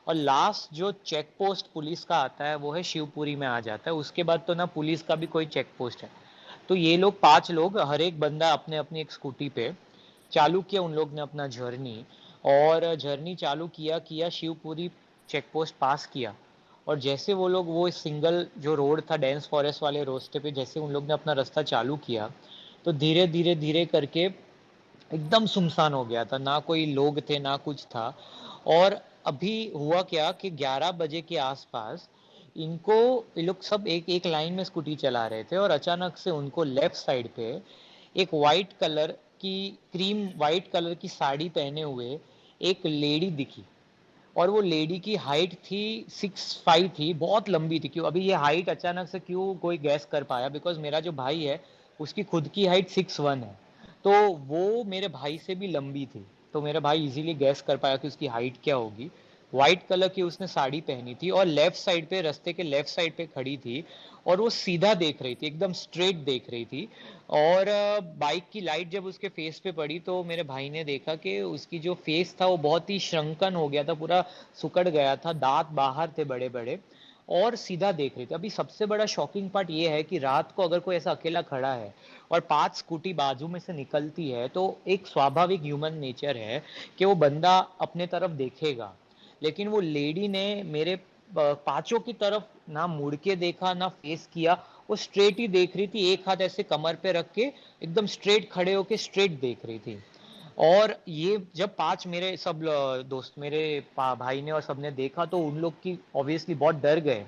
और लास्ट जो चेक पोस्ट पुलिस का आता है वो है शिवपुरी में आ जाता है, उसके बाद तो ना पुलिस का भी कोई चेक पोस्ट है। तो ये लोग 5 लोग, हर एक बंदा अपने अपनी एक स्कूटी पे चालू किया उन लोग ने अपना जर्नी। और जर्नी चालू किया किया शिवपुरी चेक पोस्ट पास किया और जैसे वो लोग वो सिंगल जो रोड था डेंस फॉरेस्ट वाले रास्ते पे जैसे उन लोग ने अपना रास्ता चालू किया तो धीरे धीरे धीरे करके एकदम सुनसान हो गया था, ना कोई लोग थे ना कुछ था। और अभी हुआ क्या कि 11 बजे के आसपास इनको ये लोग सब एक एक लाइन में स्कूटी चला रहे थे और अचानक से उनको लेफ्ट साइड पे एक वाइट कलर की क्रीम वाइट कलर की साड़ी पहने हुए एक लेडी दिखी। और वो लेडी की हाइट थी 6'5" थी, बहुत लंबी थी। क्यों अभी ये हाइट अचानक से क्यों कोई गैस कर पाया, बिकॉज मेरा जो भाई है उसकी खुद की हाइट 6'1" है, तो वो मेरे भाई से भी लंबी थी। तो मेरा भाई इजीली गैस कर पाया कि उसकी हाइट क्या होगी। व्हाइट कलर की उसने साड़ी पहनी थी और लेफ्ट साइड पे रास्ते के लेफ्ट साइड पे खड़ी थी और वो सीधा देख रही थी, एकदम स्ट्रेट देख रही थी। और बाइक की लाइट जब उसके फेस पे पड़ी तो मेरे भाई ने देखा कि उसकी जो फेस था वो बहुत ही श्रंकन हो गया था, पूरा सुकड़ गया था, दांत बाहर थे बड़े बड़े और सीधा देख रही थी। अभी सबसे बड़ा शॉकिंग पार्ट ये है कि रात को अगर कोई ऐसा अकेला खड़ा है और 5 स्कूटी बाजू में से निकलती है तो एक स्वाभाविक ह्यूमन नेचर है कि वो बंदा अपने तरफ देखेगा। लेकिन वो लेडी ने मेरे 5 की तरफ ना मुड़ के देखा ना फेस किया, वो स्ट्रेट ही देख रही थी, एक हाथ ऐसे कमर पे रख के एकदम स्ट्रेट खड़े होके स्ट्रेट देख रही थी। और ये जब 5 मेरे सब दोस्त मेरे भाई ने और सबने देखा तो उन लोग की ऑब्वियसली बहुत डर गए।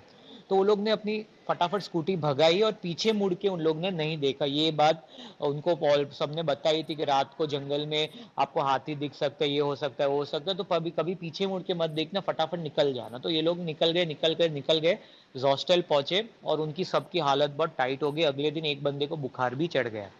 तो वो लोग ने अपनी फटाफट स्कूटी भगाई और पीछे मुड़ के उन लोग ने नहीं देखा। ये बात उनको सबने बताई थी कि रात को जंगल में आपको हाथी दिख सकता है, ये हो सकता है वो हो सकता है, तो कभी कभी पीछे मुड़ के मत देखना, फटाफट निकल जाना। तो ये लोग निकल गए हॉस्टल पहुंचे और उनकी सबकी हालत बहुत टाइट हो गई। अगले दिन एक बंदे को बुखार भी चढ़ गया।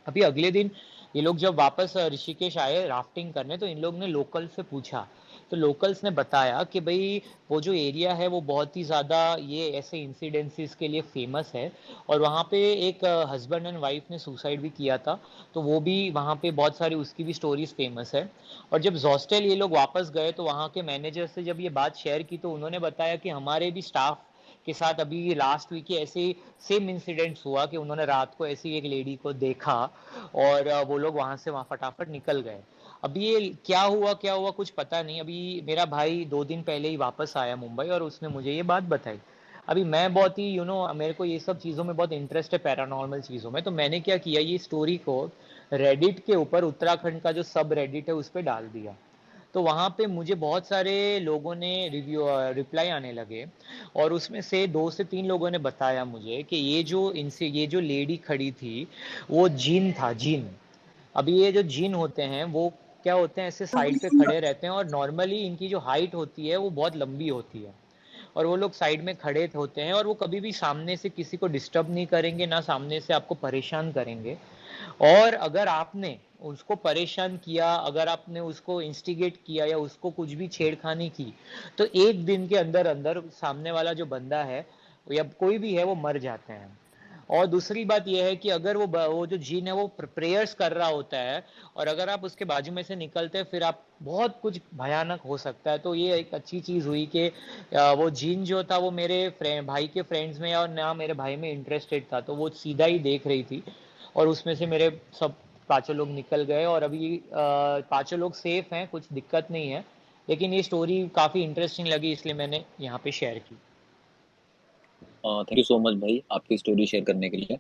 अभी अगले दिन ये लोग जब वापस ऋषिकेश आए राफ्टिंग करने तो इन लोग ने लोकल से पूछा, तो लोकल्स ने बताया कि भाई वो जो एरिया है वो बहुत ही ज़्यादा ये ऐसे इंसिडेंसेस के लिए फेमस है और वहाँ पे एक हस्बैंड एंड वाइफ ने सुसाइड भी किया था, तो वो भी वहाँ पे बहुत सारी उसकी भी स्टोरीज फेमस है। और जब हॉस्टल ये लोग वापस गए तो वहाँ के मैनेजर से जब ये बात शेयर की तो उन्होंने बताया कि हमारे भी स्टाफ के साथ अभी लास्ट वीक ही ऐसे सेम इंसिडेंट्स हुआ कि उन्होंने रात को ऐसी एक लेडी को देखा और वो लोग वहां से वहां फटाफट निकल गए। अभी ये क्या हुआ कुछ पता नहीं। अभी मेरा भाई 2 दिन पहले ही वापस आया मुंबई और उसने मुझे ये बात बताई। अभी मैं बहुत ही मेरे को ये सब चीज़ों में बहुत इंटरेस्ट है, पैरानॉर्मल चीज़ों में। तो मैंने क्या किया, ये स्टोरी को रेडिट के ऊपर, उत्तराखंड का जो सब रेडिट है उस पर डाल दिया। तो वहाँ पे मुझे बहुत सारे लोगों ने रिप्लाई आने लगे और उसमें से 2 से 3 लोगों ने बताया मुझे कि ये जो लेडी खड़ी थी वो जिन था, जिन। अभी ये जो जिन होते हैं वो क्या होते हैं, ऐसे साइड पे खड़े रहते हैं और नॉर्मली इनकी जो हाइट होती है वो बहुत लंबी होती है और वो लोग साइड में खड़े होते हैं और वो कभी भी सामने से किसी को डिस्टर्ब नहीं करेंगे, ना सामने से आपको परेशान करेंगे। और अगर आपने उसको परेशान किया, अगर आपने उसको इंस्टिगेट किया या उसको कुछ भी छेड़खानी की, तो 1 दिन के अंदर अंदर सामने वाला जो बंदा है या कोई भी है वो मर जाते हैं। और दूसरी बात यह है कि अगर वो जो जिन है वो प्रेयर्स कर रहा होता है और अगर आप उसके बाजू में से निकलते हैं फिर आप बहुत कुछ भयानक हो सकता है। तो ये एक अच्छी चीज़ हुई कि वो जिन जो था वो मेरे भाई के फ्रेंड्स में और ना मेरे भाई में इंटरेस्टेड था, तो वो सीधा ही देख रही थी और उसमें से मेरे सब 5 लोग निकल गए और अभी 5 लोग सेफ हैं, कुछ दिक्कत नहीं है। लेकिन ये स्टोरी काफ़ी इंटरेस्टिंग लगी इसलिए मैंने यहाँ पे शेयर की। थैंक यू सो मच भाई आपकी स्टोरी शेयर करने के लिए।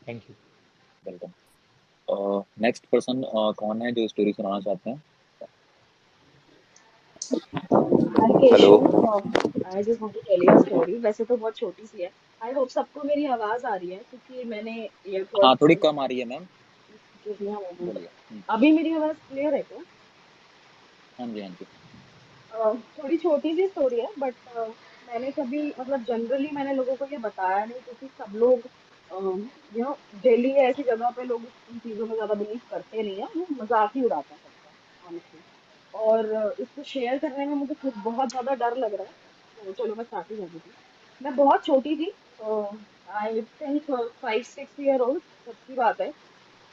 Thank you. Welcome. Next person कौन है जो स्टोरी सुनाना चाहते हैं? Hello. I just want to tell you a story. वैसे तो बहुत छोटी सी है। आई होप सबको मेरी आवाज आ रही है क्योंकि मैंने हाँ, ईयरपॉड्स थोड़ी यूज कम आ किए रही है हैं। Ma'am. Give me a moment. बोलिए। अभी मेरी आवाज क्लियर है क्या? हाँ जी, हाँ जी। थोड़ी छोटी सी स्टोरी है बट मैंने कभी मतलब जनरली मैंने लोगों को ये बताया नहीं क्योंकि सब लोग दिल्ली है ऐसी जगह पे लोग इन चीजों में ज्यादा बिलीव करते नहीं है, वो मजाक ही उड़ाते हैं सबका ऑनेस्टली। और इसको शेयर करने में मुझे खुद बहुत ज्यादा डर लग रहा है। तो चलो मैं स्टार्ट ही कर देती हूँ। मैं बहुत छोटी थी, आई थिंक 5-6 ईयर ओल्ड तब की बात है।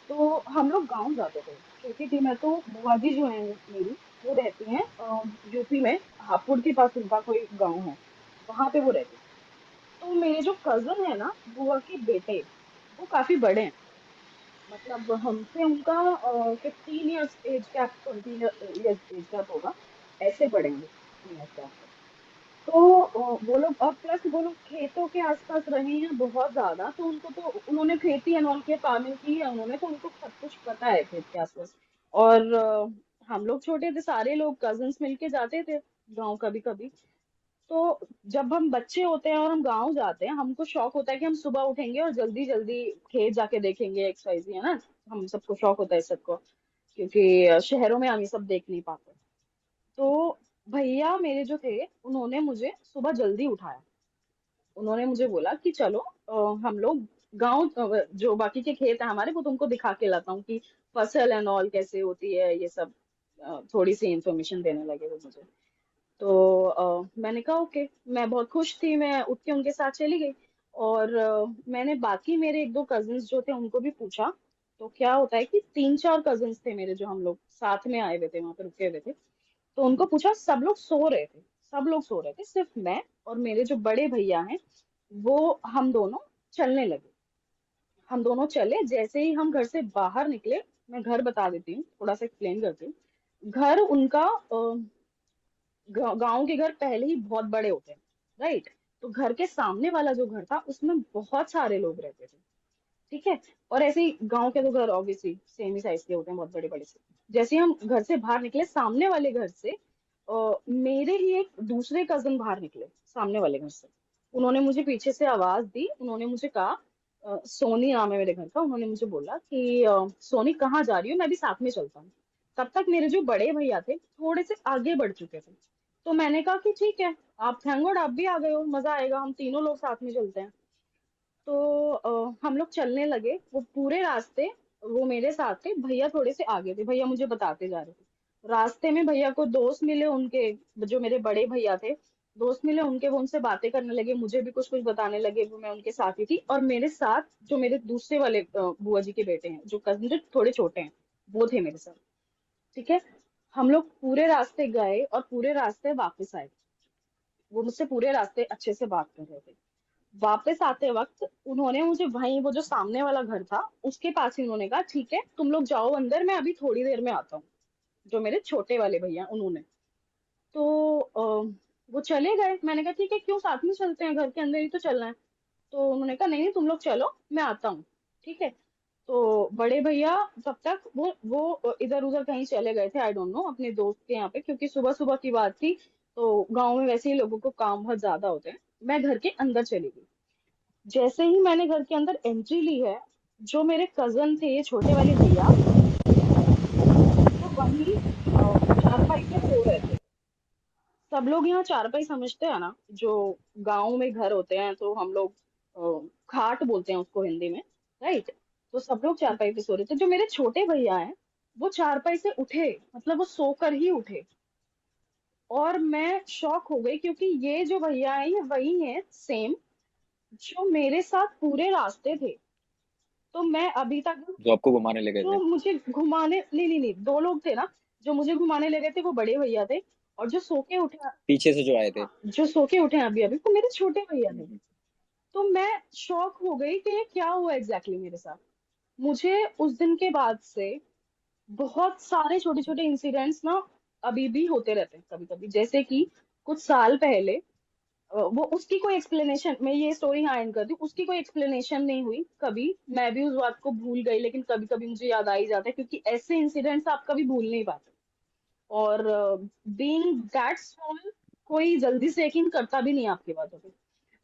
तो हम लोग गांव जाते थे, छोटी थी मैं तो। बुआ जी जो है मेरी, वो रहती हैं यूपी में, हापुड़ के पास उनका कोई गांव है, वहां पे वो रहती। तो मेरे जो कजन है ना, बुआ के बेटे, वो काफी बड़े हैं। मतलब हमसे उनका 15 years age gap, 20 years age gap होगा, ऐसे बड़े हैं वो 15 इयर्स गैप पे। तो वो लोग, और प्लस वो लोग खेतों के आसपास रहे हैं बहुत ज्यादा, तो उनको तो उन्होंने खेती एनऑल की फार्मिंग की है उन्होंने, तो उनको सब कुछ पता है खेत के आसपास। और हम लोग छोटे थे, सारे लोग कजन्स मिलके जाते थे गाँव कभी कभी। तो जब हम बच्चे होते हैं और हम गाँव जाते हैं, हमको शौक होता है कि हम सुबह उठेंगे और जल्दी जल्दी खेत जाके देखेंगे, एक्स वाई जी, है ना। हम सबको शौक होता है इस सबको, क्योंकि शहरों में हम ये सब देख नहीं पाते। तो भैया मेरे जो थे, उन्होंने मुझे सुबह जल्दी उठाया। उन्होंने मुझे बोला कि चलो हम लोग गांव, जो बाकी के खेत है हमारे, वो तुमको दिखा के लाता हूँ कि फसल एंड ऑल कैसे होती है, ये सब थोड़ी सी इंफॉर्मेशन देने लगे वो मुझे। तो मैंने कहा ओके। मैं बहुत खुश थी, मैं उठ के उनके साथ चली गई। और मैंने बाकी मेरे 1-2 कजिन्स जो थे उनको भी पूछा। तो क्या होता है कि 3-4 कजिन्स थे मेरे, जो हम लोग साथ में आए हुए थे, वहां पे रुके हुए थे। तो उनको पूछा, सब लोग सो रहे थे, सब लोग सो रहे थे, सिर्फ मैं और मेरे जो बड़े भैया हैं, वो हम दोनों चलने लगे। हम दोनों चले, जैसे ही हम घर से बाहर निकले, मैं घर बता देती हूँ, थोड़ा सा एक्सप्लेन करती हूँ। घर उनका, गांव के घर पहले ही बहुत बड़े होते हैं, राइट। तो घर के सामने वाला जो घर था, उसमें बहुत सारे लोग रहते थे, ठीक है। और ऐसे ही गांव के तो घर ऑब्वियसली सेम ही साइज के होते हैं, बहुत बड़े बड़े से। जैसे ही हम घर से बाहर निकले, सामने वाले घर से मेरे ही एक दूसरे कजन बाहर निकले सामने वाले घर से। उन्होंने मुझे पीछे से आवाज दी, उन्होंने मुझे कहा, सोनी नाम है मेरे घर का, उन्होंने मुझे बोला कि सोनी कहाँ जा रही हो, मैं भी साथ में चलता हूँ। तब तक मेरे जो बड़े भैया थे थोड़े से आगे बढ़ चुके थे। तो मैंने कहा कि ठीक है, आप थैंक गॉड आप भी आ गए हो, मजा आएगा, हम तीनों लोग साथ में चलते हैं। तो हम लोग चलने लगे, वो पूरे रास्ते वो मेरे साथ थे, भैया थोड़े से आगे थे, भैया मुझे बताते जा रहे थे। रास्ते में भैया को दोस्त मिले उनके, जो मेरे बड़े भैया थे, दोस्त मिले उनके, वो उनसे बातें करने लगे, मुझे भी कुछ कुछ बताने लगे, वो मैं उनके साथ ही थी। और मेरे साथ जो मेरे दूसरे वाले बुआ जी के बेटे हैं, जो कजिन जो थोड़े छोटे हैं, वो थे मेरे साथ, ठीक है। हम लोग पूरे रास्ते गए और पूरे रास्ते वापस आए। वो मुझसे पूरे रास्ते अच्छे से बात कर रहे थे। वापस आते वक्त उन्होंने मुझे वहीं, वो जो सामने वाला घर था उसके पास ही, उन्होंने कहा ठीक है तुम लोग जाओ अंदर, मैं अभी थोड़ी देर में आता हूँ। जो मेरे छोटे वाले भैया उन्होंने, तो वो चले गए। मैंने कहा ठीक है, क्यों, साथ में चलते हैं, घर के अंदर ही तो चलना है। तो उन्होंने कहा नहीं नहीं तुम लोग चलो, मैं आता हूँ। ठीक है। तो बड़े भैया तब तक वो इधर उधर कहीं चले गए थे, आई डोंट नो, अपने दोस्त के यहाँ पे, क्योंकि सुबह सुबह की बात थी। तो गांव में वैसे ही लोगों को काम बहुत ज्यादा होते हैं। मैं घर के अंदर चली गई। जैसे ही मैंने घर के अंदर एंट्री ली है, जो मेरे कजन थे, ये छोटे वाले भैया, वो वहीं चारपाई पे सो रहे थे। सब लोग यहाँ चारपाई समझते हैं ना, जो गांव में घर होते हैं तो हम लोग खाट बोलते हैं उसको हिंदी में, राइट। तो सब लोग चारपाई पे सो रहे थे। जो मेरे छोटे भैया हैं, वो चारपाई से उठे, मतलब वो सोकर ही उठे। और मैं शॉक हो गई, क्योंकि ये जो भैया हैं ये वही हैं सेम जो मेरे साथ पूरे रास्ते थे। तो मैं अभी तक, जो आपको घुमाने ले गए जो थे। मुझे घुमाने, नहीं नहीं नहीं, दो लोग थे ना। जो मुझे घुमाने ले गए थे वो बड़े भैया थे, और जो सो के उठे, पीछे से जो आए थे। हाँ, जो सो के उठे हैं अभी अभी, वो मेरे छोटे भैया थे। हम्म, तो मैं शॉक हो गई कि ये क्या हुआ एग्जैक्टली मेरे साथ। मुझे उस दिन के बाद से बहुत सारे छोटे छोटे इंसिडेंट्स ना अभी भी होते रहते हैं कभी कभी। जैसे कि कुछ साल पहले, वो उसकी कोई एक्सप्लेनेशन, मैं ये स्टोरी हाँ एंड कर दूं, उसकी कोई एक्सप्लेनेशन नहीं हुई कभी। मैं भी उस बात को भूल गई, लेकिन कभी कभी मुझे याद आ ही जाता है, क्योंकि ऐसे इंसिडेंट्स आप कभी भूल नहीं पाते। और बीइंग दैट स्मॉल, कोई जल्दी से यकीन करता भी नहीं है आपकी बातों पे।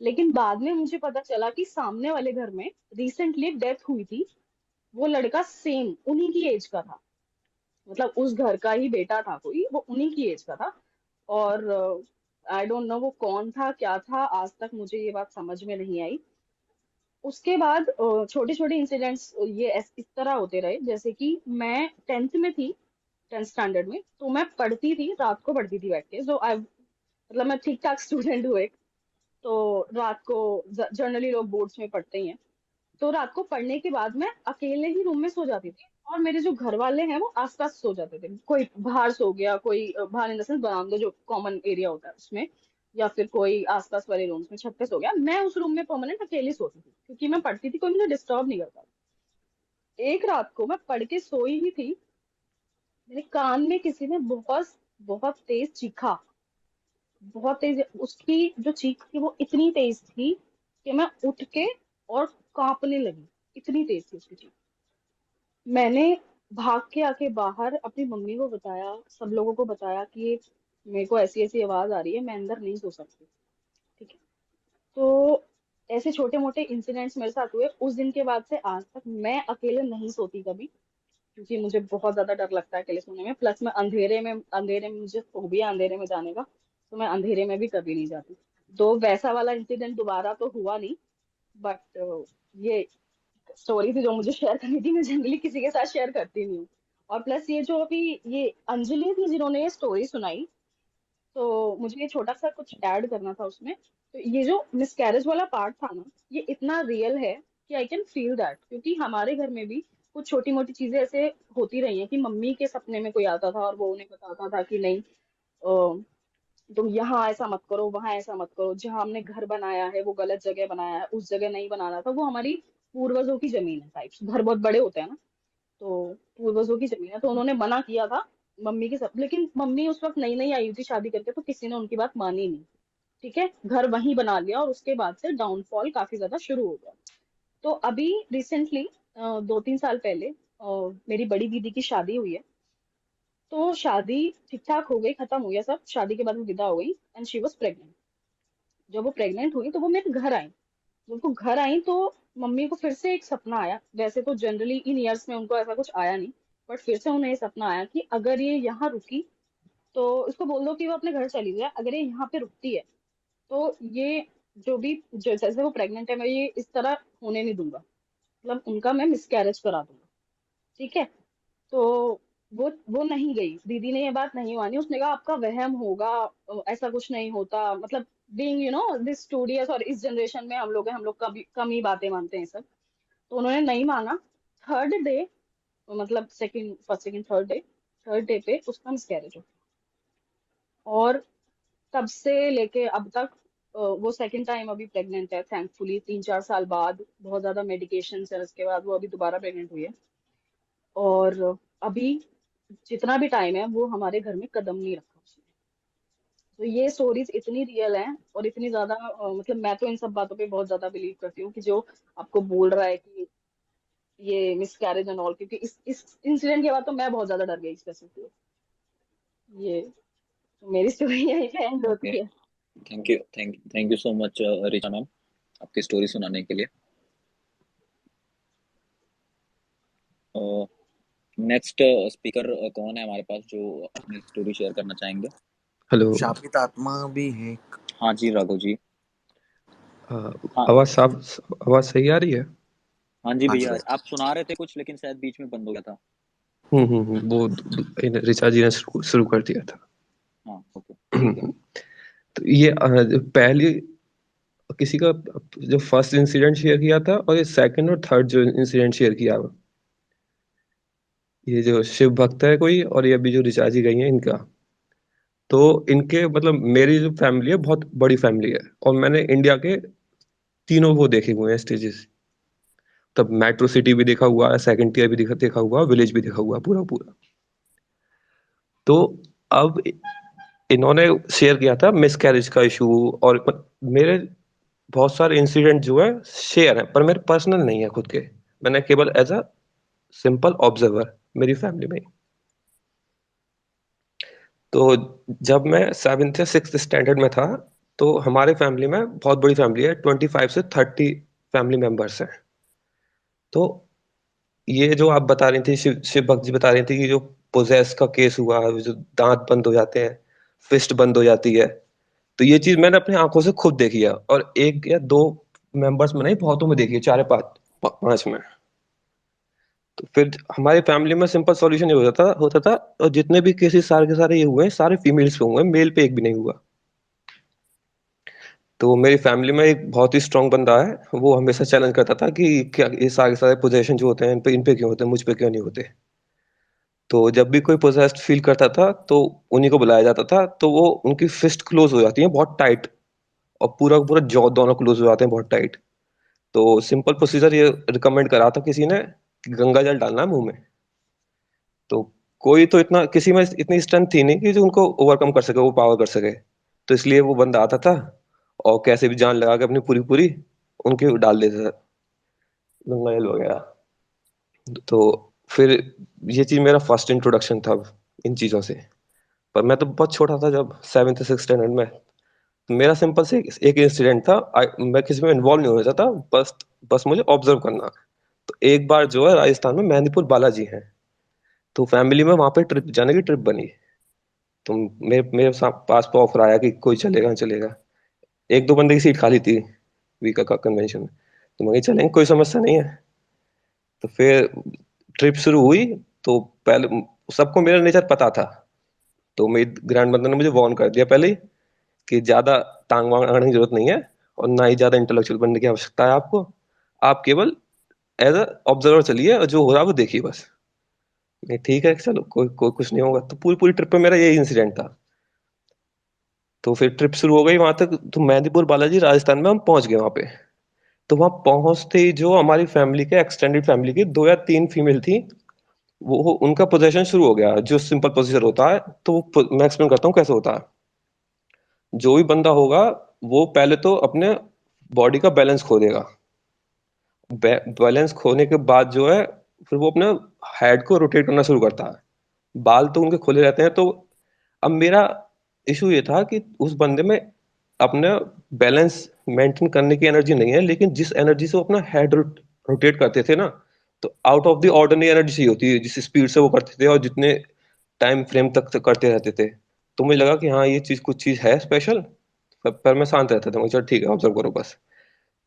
लेकिन बाद में मुझे पता चला कि सामने वाले घर में रिसेंटली डेथ हुई थी। वो लड़का सेम उन्हीं की एज का था, मतलब उस घर का ही बेटा था कोई, वो उन्हीं की एज का था। और आई डोंट नो वो कौन था क्या था, आज तक मुझे ये बात समझ में नहीं आई। उसके बाद छोटे छोटे इंसिडेंट्स ये इस तरह होते रहे। जैसे कि मैं 10th में थी, 10th स्टैंडर्ड में, तो मैं पढ़ती थी, रात को पढ़ती थी बैठ के। सो आई, मतलब मैं ठीक ठाक स्टूडेंट हूँ एक। तो रात को जनरली लोग बोर्ड्स में पढ़ते ही हैं। तो रात को पढ़ने के बाद मैं अकेले ही रूम में सो जाती थी, और मेरे जो घर वाले हैं वो आसपास सो जाते थे। कोई बाहर सो गया, कोई बाहर इन द सेंस बरामदा जो कॉमन एरिया होता है उसमें, या फिर कोई आसपास वाले रूम्स में छत पे सो गया। मैं उस रूम में परमानेंट अकेली सोती थी, क्योंकि मैं पढ़ती थी, कोई मुझे डिस्टर्ब नहीं करता। एक रात को मैं पढ़ के सोई ही थी, मेरे कान में किसी ने बहुत बहुत तेज चीखा। बहुत तेज, उसकी जो चीख थी वो इतनी तेज थी कि मैं उठ के और कांपने लगी। इतनी तेज थी उसकी चीख। मैंने भाग के आके बाहर अपनी मम्मी को बताया, सब लोगों को बताया कि मेरे को ऐसी ऐसी आवाज आ रही है, मैं अंदर नहीं सो सकती। ठीक है। तो ऐसे छोटे मोटे इंसिडेंट्स मेरे साथ हुए। उस दिन के बाद से आज तक मैं अकेले नहीं सोती कभी, क्योंकि मुझे बहुत ज्यादा डर लगता है अकेले सोने में। प्लस मैं अंधेरे में मुझे फोबिया अंधेरे में जाने का, तो मैं अंधेरे में भी कभी नहीं जाती। तो वैसा वाला इंसिडेंट दोबारा तो हुआ नहीं, बट ये स्टोरी थी जो मुझे शेयर करनी थी। मैं जनरली किसी के साथ शेयर करती नहीं हूँ। और प्लस ये जो अभी ये अंजलि थी जिन्होंने ये स्टोरी सुनाई, तो मुझे ये छोटा सा कुछ ऐड करना था उसमें। तो ये जो मिसकैरेज वाला पार्ट था ना, ये इतना रियल है कि आई कैन फील दैट, क्योंकि हमारे घर में भी कुछ छोटी मोटी चीजें ऐसे होती रही हैं कि मम्मी के सपने में कोई आता था और वो उन्हें बताता था कि नहीं, तुम यहाँ ऐसा मत करो, वहां ऐसा मत करो, जहां हमने घर बनाया है वो गलत जगह बनाया है, उस जगह नहीं बनाना था, वो हमारी पूर्वजों की जमीन है टाइप्स। घर बहुत बड़े होते हैं ना, तो पूर्वजों की जमीन है, तो उन्होंने मना किया था मम्मी के सब। लेकिन मम्मी उस वक्त नई नई आई हुई थी शादी करके, तो किसी ने उनकी बात मानी नहीं। ठीक है, घर वहीं बना लिया, और उसके बाद से डाउनफॉल काफी ज्यादा शुरू हो गया। तो अभी रिसेंटली 2-3 साल पहले मेरी बड़ी दीदी की शादी हुई है। तो शादी ठीक ठाक हो गई, खत्म हो गया सब। शादी के बाद वो विदा हो गई, एंड शी वॉज प्रेग्नेंट। जब वो प्रेग्नेंट हुई तो वो मेरे घर आई। जब वो घर आई तो मम्मी को फिर से एक सपना आया। वैसे तो जनरली इन ईयर्स में उनको ऐसा कुछ आया नहीं, बट फिर से उन्हें ये सपना आया कि अगर ये यहाँ रुकी तो इसको बोल दो कि वो अपने घर चली जाए। अगर ये यहाँ पे रुकती है तो ये जो भी, जैसे वो प्रेग्नेंट है, मैं ये इस तरह होने नहीं दूंगा, मतलब उनका मैं मिसकैरेज करा दूंगा। ठीक है। तो वो नहीं गई, दीदी ने ये बात नहीं मानी। उसने कहा आपका वहम होगा, ऐसा कुछ नहीं होता, मतलब बीइंग दिस स्टूडियस, और इस जनरेशन में हम लोग हैं, हम लोग कभी कम ही बातें मानते हैं सब। तो उन्होंने नहीं माना। थर्ड डे, मतलब फर्स्ट सेकंड थर्ड डे पे उसका मिसकैरेज हो गया। और तब से लेके अब तक वो सेकंड टाइम अभी प्रेग्नेंट है, थैंकफुली 3-4 साल बाद। बहुत ज्यादा मेडिकेशन है, उसके बाद वो अभी दोबारा प्रेग्नेंट हुई है। और अभी जितना भी टाइम है वो हमारे घर में कदम नहीं रखा उसने। तो ये स्टोरीज इतनी रियल हैं और इतनी ज्यादा मतलब मैं तो इन सब बातों पे बहुत ज्यादा बिलीव करती हूँ कि जो आपको बोल रहा है कि ये मिस कैरेज एंड ऑल, क्योंकि इस इंसिडेंट के बाद तो मैं बहुत ज्यादा डर गई स्पेसिफिकली। ये तो मेरी स्टोरी यहीं पे एंड ओके, होती है। Thank you so much Richa ma'am, आपकी स्टोरी सुनाने के लिए। नेक्स्ट स्पीकर कौन है हमारे पास जो अपनी स्टोरी शेयर करना चाहेंगे? हेलो। शापित आत्मा भी है। हाँ जी राघव जी। हाँ आवाज साफ, आवाज सही आ रही है? हाँ जी हाँ जी भैया, भाई। आप सुना रहे थे कुछ लेकिन शायद बीच में बंद हो गया था। वो ऋचा जी ने शुरू कर दिया था। हाँ ओके ठीक है। तो ये पहली किसी का जो फर्स्ट इंसिडेंट शेयर किया था और ये सेकंड और थर्ड जो इंसिडेंट शेयर किया, ये जो शिव भक्त है कोई और ये अभी जो ऋचा जी गई है इनका, तो इनके मतलब मेरी जो फैमिली है बहुत बड़ी फैमिली है और मैंने इंडिया के तीनों वो देखे हुए हैं स्टेजेस। तब मेट्रो सिटी भी देखा हुआ है, सेकंड टियर भी देखा हुआ, विलेज भी देखा हुआ पूरा पूरा। तो अब इन्होंने शेयर किया था मिस कैरेज का इशू, और मेरे बहुत सारे इंसिडेंट जो है शेयर है पर मेरे पर्सनल नहीं है खुद के, मैंने केवल एज अ सिंपल ऑब्जर्वर मेरी फैमिली में। तो जब मैं 7th या 6th स्टैंडर्ड में था तो हमारे फैमिली में बहुत बड़ी फैमिली है, 25 से 30 फैमिली मेंबर्स हैं। तो ये जो आप बता रही थी, शिव भक्त जी बता रही थी कि जो पोजेस का केस हुआ, जो दांत बंद हो जाते हैं, फिस्ट बंद हो जाती है, तो ये चीज मैंने अपनी आंखों से खुद देखी है और एक या दो मेंबर्स में नहीं, बहुतों में देखी है, 4 या 5 में। तो फिर हमारी फैमिली में सिंपल सॉल्यूशन ये होता था और जितने भी केसेस सारे के सारे ये हुए हैं सारे फीमेल्स पे हुए हैं, मेल पे एक भी नहीं हुआ। तो मेरी फैमिली में एक बहुत ही स्ट्रांग बंदा है, वो हमेशा चैलेंज करता था कि क्या ये सारे सारे पोजेशन जो होते हैं इन पे क्यों होते हैं, मुझ पे क्यों नहीं होते। तो जब भी कोई पोजेस्ड फील करता था तो उन्हीं को बुलाया जाता था, तो वो उनकी फिस्ट क्लोज हो जाती है बहुत टाइट और पूरा का पूरा जॉ दोनों क्लोज हो जाते हैं बहुत टाइट। तो सिंपल प्रोसीजर ये रिकमेंड करा था किसी ने कि गंगा जल डालना है मुंह में। तो कोई तो इतना किसी में इतनी स्ट्रेंथ थी नहीं कि जो उनको ओवरकम कर सके, वो पावर कर सके। तो इसलिए वो बंदा आता था और कैसे भी जान लगा के अपनी पूरी पूरी उनके डाल देता था गंगा जल वगैरह। तो फिर ये चीज मेरा फर्स्ट इंट्रोडक्शन था इन चीजों से। पर मैं तो बहुत छोटा था जब 7th 6th स्टैंडर्ड में। तो मेरा सिंपल से एक इंसिडेंट था, मैं किसी में इन्वॉल्व नहीं होना चाहता, बस बस मुझे ऑब्जर्व करना। तो एक बार जो है राजस्थान में मेहंदीपुर बालाजी है, तो फैमिली में वहां पे ट्रिप जाने की ट्रिप बनी। तो मेरे मेरे पास पे ऑफर आया कि कोई चलेगा चलेगा, एक दो बंदे की सीट खाली थी वीका का कन्वेंशन में, तो मैं चलेंगे कोई समस्या नहीं है। तो फिर ट्रिप शुरू हुई। तो पहले सबको मेरा नेचर पता था, तो मेरी ग्रैंड मदर ने मुझे वार्न कर दिया पहले ही कि ज्यादा टांग वांग अड़ने की जरूरत नहीं है और ना ही ज्यादा इंटेलेक्चुअल बनने की आवश्यकता है आपको, आप केवल एज अ ऑब्जर्वर चलिए और जो हो रहा है वो देखिए बस। नहीं ठीक है चलो, कोई कुछ नहीं होगा। तो पूरी पूरी ट्रिप पे मेरा यही इंसिडेंट था। तो फिर ट्रिप शुरू हो गई वहां तक, तो मेहंदीपुर बालाजी राजस्थान में हम पहुंच गए वहां पे। तो वहां पहुंचते ही जो हमारी फैमिली के एक्सटेंडेड फैमिली की 2 या 3 फीमेल थी, वो उनका पोजेशन शुरू हो गया जो सिंपल पोजीशन होता है। तो मैं एक्सप्लेन करता हूँ कैसे होता है। जो भी बंदा होगा वो पहले तो अपने बॉडी का बैलेंस खो देगा, बैलेंस खोने के बाद जो है फिर वो अपने हेड को रोटेट करना शुरू करता है। बाल तो उनके खुले रहते हैं। तो अब मेरा इशू ये था कि उस बंदे में अपने बैलेंस मेंटेन करने की एनर्जी नहीं है, लेकिन जिस एनर्जी से वो अपना हेड रोटेट करते थे ना, तो out of the ordinary energy चाहिए होती है जिस स्पीड से वो करते थे और जितने टाइम फ्रेम तक करते रहते थे। तो मुझे लगा कि हाँ ये चीज कुछ चीज है स्पेशल। पर मैं शांत रहता था, मुझे चल ठीक है ऑब्जर्व करो बस।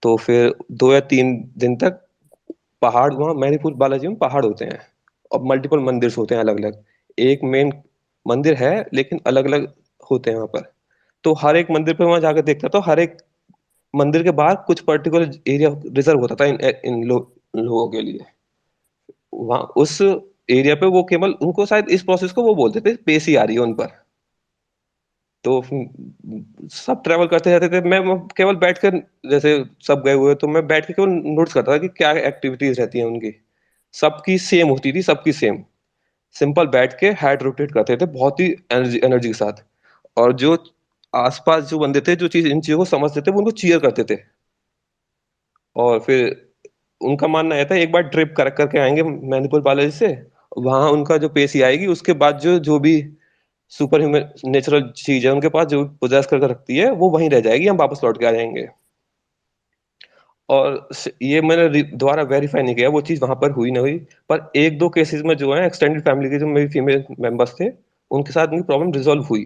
तो फिर 2 या 3 दिन तक पहाड़, वहाँ मैनीपुर बालाजी में पहाड़ होते हैं और मल्टीपल मंदिर होते हैं अलग अलग। एक मेन मंदिर है लेकिन अलग अलग होते हैं वहां पर। तो हर एक मंदिर पे वहां जाकर देखता तो हर एक मंदिर के बाहर कुछ पर्टिकुलर एरिया रिजर्व होता था लोगों के लिए। वहां उस एरिया पे वो केवल उनको शायद इस प्रोसेस को वो बोलते थे पेशी आ रही है उन पर। तो सब ट्रैवल करते जाते थे, मैं केवल बैठकर, जैसे सब गए हुए तो मैं बैठ के केवल नोट्स करता था कि क्या एक्टिविटीज रहती हैं उनकी। सबकी सेम होती थी, सबकी सेम। सिंपल बैठ के हेड रोटेट करते थे बहुत ही एनर्जी एनर्जी के साथ। और जो आसपास जो बंदे थे जो चीज इन चीजों को समझते थे वो उनको चीयर करते थे। और फिर उनका मानना ये था एक बार ट्रिप कर करके आएंगे मैनिपुल बालाजी से, वहां उनका जो पेशी आएगी उसके बाद जो जो भी सुपर ह्यूमन नेचुरल चीज है उनके पास जो पोजेस करके रखती है वो वहीं रह जाएगी, हम वापस लौट के आ जाएंगे। और ये मैंने दोबारा वेरीफाई नहीं किया वो चीज वहां पर हुई ना हुई। पर एक दो केसेस में जो है एक्सटेंडेड फैमिली के जो मेरी फीमेल मेंबर्स थे उनके साथ उनकी प्रॉब्लम रिजॉल्व हुई।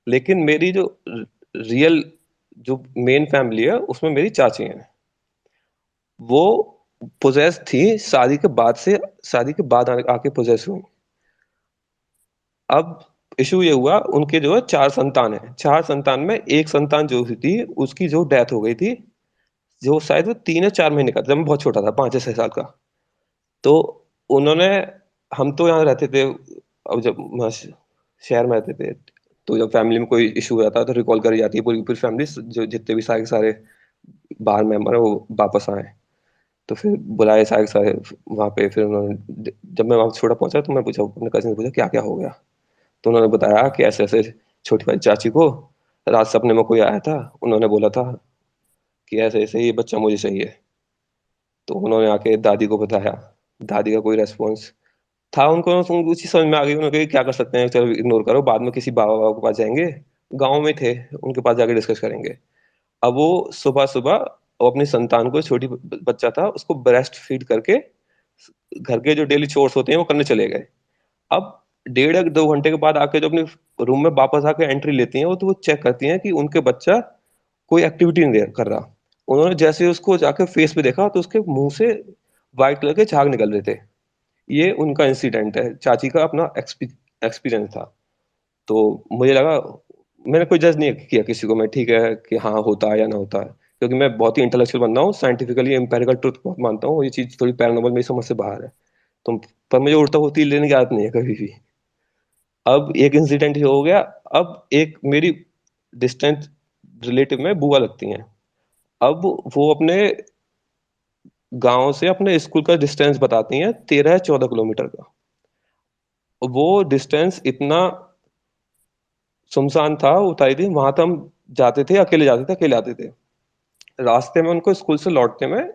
लेकिन मेरी जो रियल जो मेन फैमिली है उसमें मेरी चाची हैं, वो पोजेस थी शादी के बाद से, शादी के बाद आके पोजेस हुई। अब इशू ये हुआ उनके जो है 4 संतान है, 4 संतान में एक संतान जो हुई थी उसकी जो डेथ हो गई थी, जो शायद वो 3 या 4 महीने का था, जब मैं बहुत छोटा था 5 या 6 साल का। तो उन्होंने, हम तो यहाँ रहते थे, अब जब शहर में रहते थे तो जब फैमिली में कोई इशू हो जाता है तो रिकॉल करी जाती है पूरी पूरी फैमिली, जो जितने भी सारे के सारे बाहर मेंबर है वो वापस आए। तो फिर बुलाए सारे के सारे वहाँ पे। फिर उन्होंने, जब मैं वहाँ छोटा पहुंचा तो मैं पूछा, अपने कजिन से पूछा क्या क्या हो गया। तो उन्होंने बताया कि ऐसे ऐसे छोटी वाली चाची को रात सपने में कोई आया था, उन्होंने बोला था कि ऐसे ऐसे ये बच्चा मुझे चाहिए। तो उन्होंने आके दादी को बताया, दादी का कोई रेस्पॉन्स था उनको, उनको उसी समझ में आ गई। उन्होंने कहा क्या कर सकते हैं, चलो इग्नोर करो, बाद में किसी बाबा बाबा के पास जाएंगे, गाँव में थे उनके पास जाके डिस्कस करेंगे। अब वो सुबह सुबह वो अपनी संतान को, छोटी बच्चा था उसको ब्रेस्ट फीड करके घर के जो डेली चोर्स होते हैं वो करने चले गए। अब 1.5 या 2 घंटे के बाद आके जो अपने रूम में वापस आके एंट्री लेती हैं वो, तो वो चेक करती हैं कि उनके बच्चा कोई एक्टिविटी नहीं कर रहा। उन्होंने जैसे ही उसको जाके फेस पे देखा तो उसके मुंह से व्हाइट कलर के झाग निकल रहे थे। ये उनका इंसिडेंट है, चाची का अपना एक्सपीरियंस था। तो मुझे लगा, मैंने कोई जज नहीं किया किसी को, मैं ठीक है कि हाँ होता है या ना होता है, क्योंकि मैं बहुत ही इंटेलेक्चुअल बंदा हूँ, साइंटिफिकली एम्पेरिकल ट्रुथ बहुत मानता हूँ, ये चीज थोड़ी पैरानॉर्मल मेरी समझ से बाहर है। तो पर मुझे उड़ता हुआ तीर लेने की आदत नहीं है कभी भी। अब एक इंसिडेंट ही हो गया। अब एक मेरी डिस्टेंट रिलेटिव में बुआ लगती हैं। अब वो अपने गांव से अपने स्कूल का डिस्टेंस बताती हैं 13 या 14 किलोमीटर का। वो डिस्टेंस इतना सुनसान था, उतारी थी वहां तक हम जाते थे, अकेले जाते थे, अकेले आते थे। रास्ते में उनको स्कूल से लौटने में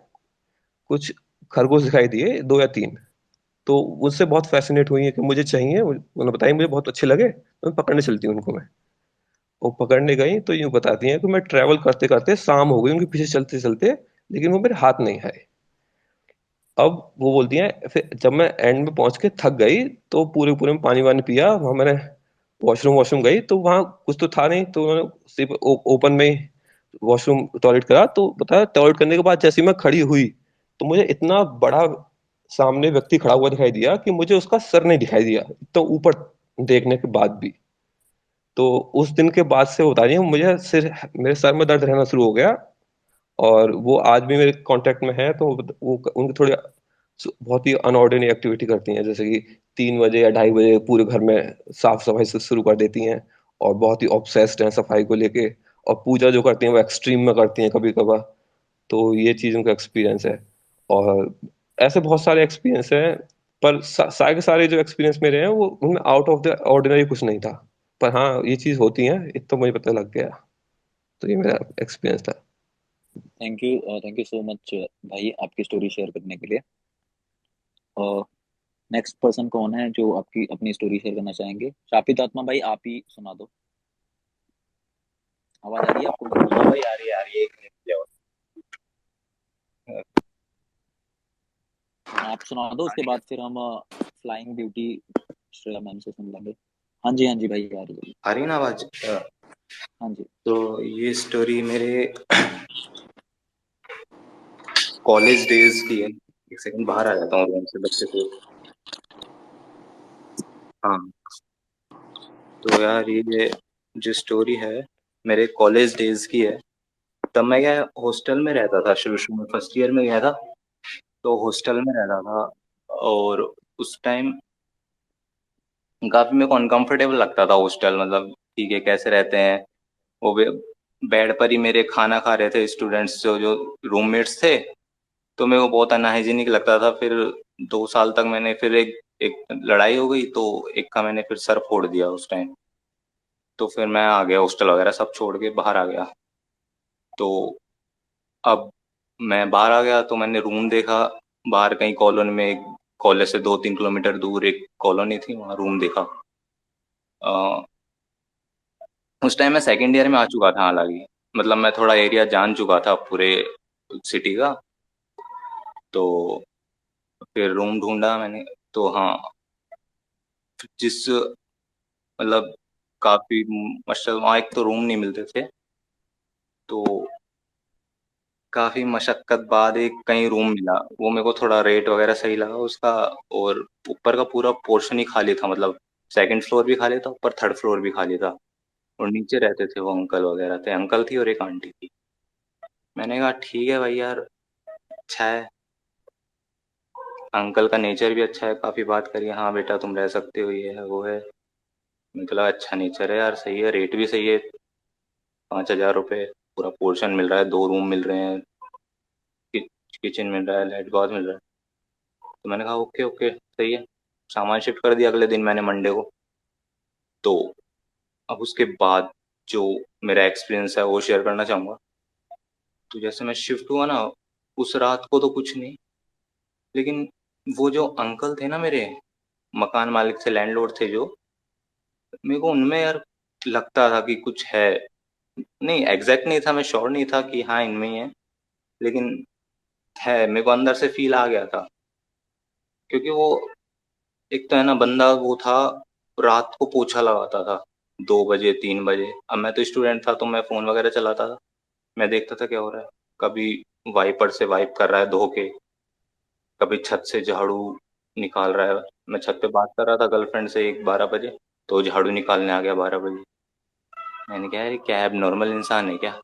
कुछ खरगोश दिखाई दिए, 2 या 3। तो उससे बहुत फैसिनेट हुई है कि मुझे चाहिए, उन्होंने बताया, मुझे बहुत अच्छे लगे तो मैं पकड़ने चलती हूँ उनको। मैं वो पकड़ने गई तो यूं बताती हैं कि मैं ट्रैवल करते करते शाम हो गई उनके पीछे चलते चलते, लेकिन वो मेरे हाथ नहीं आए। अब वो बोलती हैं फिर जब मैं एंड में पहुंच के थक गई तो पूरे पूरे में पानी वानी पिया, वहां मैंने वॉशरूम वॉशरूम गई तो वहां कुछ तो था नहीं, तो उन्होंने सिर्फ ओपन में ही वॉशरूम टॉयलेट करा। तो बताया टॉयलेट करने के बाद जैसे ही मैं खड़ी हुई तो मुझे इतना बड़ा सामने व्यक्ति खड़ा हुआ दिखाई दिया कि मुझे उसका सर नहीं दिखाई दिया, तो ऊपर देखने के बाद भी। तो उस दिन के बाद से बता रही हूँ मुझे सिर, मेरे सर में दर्द रहना शुरू हो गया। और वो आज भी मेरे कांटेक्ट में है, तो वो उनके थोड़े बहुत ही अनऑर्डिनरी एक्टिविटी करती हैं, जैसे कि 3 बजे या 2:30 बजे पूरे घर में साफ सफाई से शुरू कर देती हैं, और बहुत ही ऑब्सेस्ड हैं सफाई को लेके। और पूजा जो करती हैं वो एक्सट्रीम में करती हैं कभी कभार। तो ये चीज उनका एक्सपीरियंस है। और ऐसे बहुत सारे एक्सपीरियंस हैं, पर सारे के सारे जो एक्सपीरियंस मेरे हैं वो उनमें आउट ऑफ द ऑर्डिनरी कुछ नहीं था। पर हाँ ये चीज होती है, इतना तो मुझे पता लग गया। तो ये मेरा एक्सपीरियंस था। थैंक यू सो मच भाई आपकी स्टोरी शेयर करने के लिए। नेक्स्ट पर्सन कौन है जो आपकी अपनी स्टोरी शेयर करना चाहेंगे? शापित आत्मा भाई आप ही सुना दो। आवाज आ रही है आपको? हाँ भाई, आ रही है, एक मिनट की आवाज। आप सुना दो, उसके बाद फिर हम फ्लाइंग ब्यूटी श्रेया मैम से सुन लेंगे। हाँ जी भाई आ रही है। आ रही है ना आवाज? हाँ जी। तो ये स्टोरी मेरे कॉलेज डेज की है। एक सेकंड बाहर आ जाता हूँ रूम से, बच्चे को। हाँ, तो यार ये जो स्टोरी है मेरे कॉलेज डेज की है। तब मैं क्या हॉस्टल में रहता था, शुरू शुरू में फर्स्ट ईयर में गया था तो हॉस्टल में रहता था। और उस टाइम काफी मेरे को अनकंफर्टेबल लगता था हॉस्टल, मतलब ठीक है कैसे रहते हैं। वो बेड पर ही मेरे खाना खा रहे थे स्टूडेंट्स जो रूममेट्स थे, तो मेरे को बहुत अनहाइजीनिक लगता था। फिर 2 साल तक मैंने फिर एक लड़ाई हो गई, तो एक का मैंने फिर सर फोड़ दिया उस टाइम। तो फिर मैं आ गया हॉस्टल वगैरह सब छोड़ के बाहर आ गया। तो अब मैं बाहर आ गया तो मैंने रूम देखा बाहर कहीं कॉलोनी में, कॉलेज से 2-3 किलोमीटर दूर एक कॉलोनी थी, वहाँ रूम देखा। अ, उस टाइम मैं सेकंड ईयर में आ चुका था हालांकि, मतलब मैं थोड़ा एरिया जान चुका था पूरे सिटी का। तो फिर रूम ढूंढा मैंने। तो हाँ, जिस मतलब काफी मुश्किल, वहाँ एक तो रूम नहीं मिलते थे, तो काफी मशक्कत बाद एक कहीं रूम मिला। वो मेरे को थोड़ा रेट वगैरह सही लगा उसका, और ऊपर का पूरा पोर्शन ही खाली था, मतलब सेकंड फ्लोर भी खाली था, ऊपर थर्ड फ्लोर भी खाली था। और नीचे रहते थे वो अंकल वगैरह थे, अंकल थी और एक आंटी थी। मैंने कहा ठीक है भाई यार, अच्छा है। अंकल का नेचर भी अच्छा है, काफी बात करी, हाँ बेटा तुम रह सकते हो, ये है वो है। निकला अच्छा नेचर है यार, सही है, रेट भी सही है। 5,000 रुपये पूरा पोर्शन मिल रहा है, 2 रूम मिल रहे हैं, किचन मिल रहा है, लाइट बाथ मिल रहा है। तो मैंने कहा ओके ओके सही है। सामान शिफ्ट कर दिया अगले दिन मैंने, मंडे को। तो अब उसके बाद जो मेरा एक्सपीरियंस है वो शेयर करना चाहूँगा। तो जैसे मैं शिफ्ट हुआ ना, उस रात को तो कुछ नहीं, लेकिन वो जो अंकल थे ना मेरे, मकान मालिक थे, लैंडलॉर्ड थे जो, मेरे को उनमें यार लगता था कि कुछ है। नहीं एग्जैक्ट नहीं था, मैं श्योर नहीं था कि हाँ इनमें ही है, लेकिन है, मेरे को अंदर से फील आ गया था। क्योंकि वो एक तो है ना बंदा, वो था रात को पोछा लगाता था 2 बजे 3 बजे। अब मैं तो स्टूडेंट था तो मैं फोन वगैरह चलाता था, मैं देखता था क्या हो रहा है। कभी वाइपर से वाइप कर रहा है धो के, कभी छत से झाड़ू निकाल रहा है। मैं छत पे बात कर रहा था गर्लफ्रेंड से 12 बजे, तो झाड़ू निकालने आ गया 12 बजे। मैंने कहा यार ये क्या है, नॉर्मल इंसान है क्या।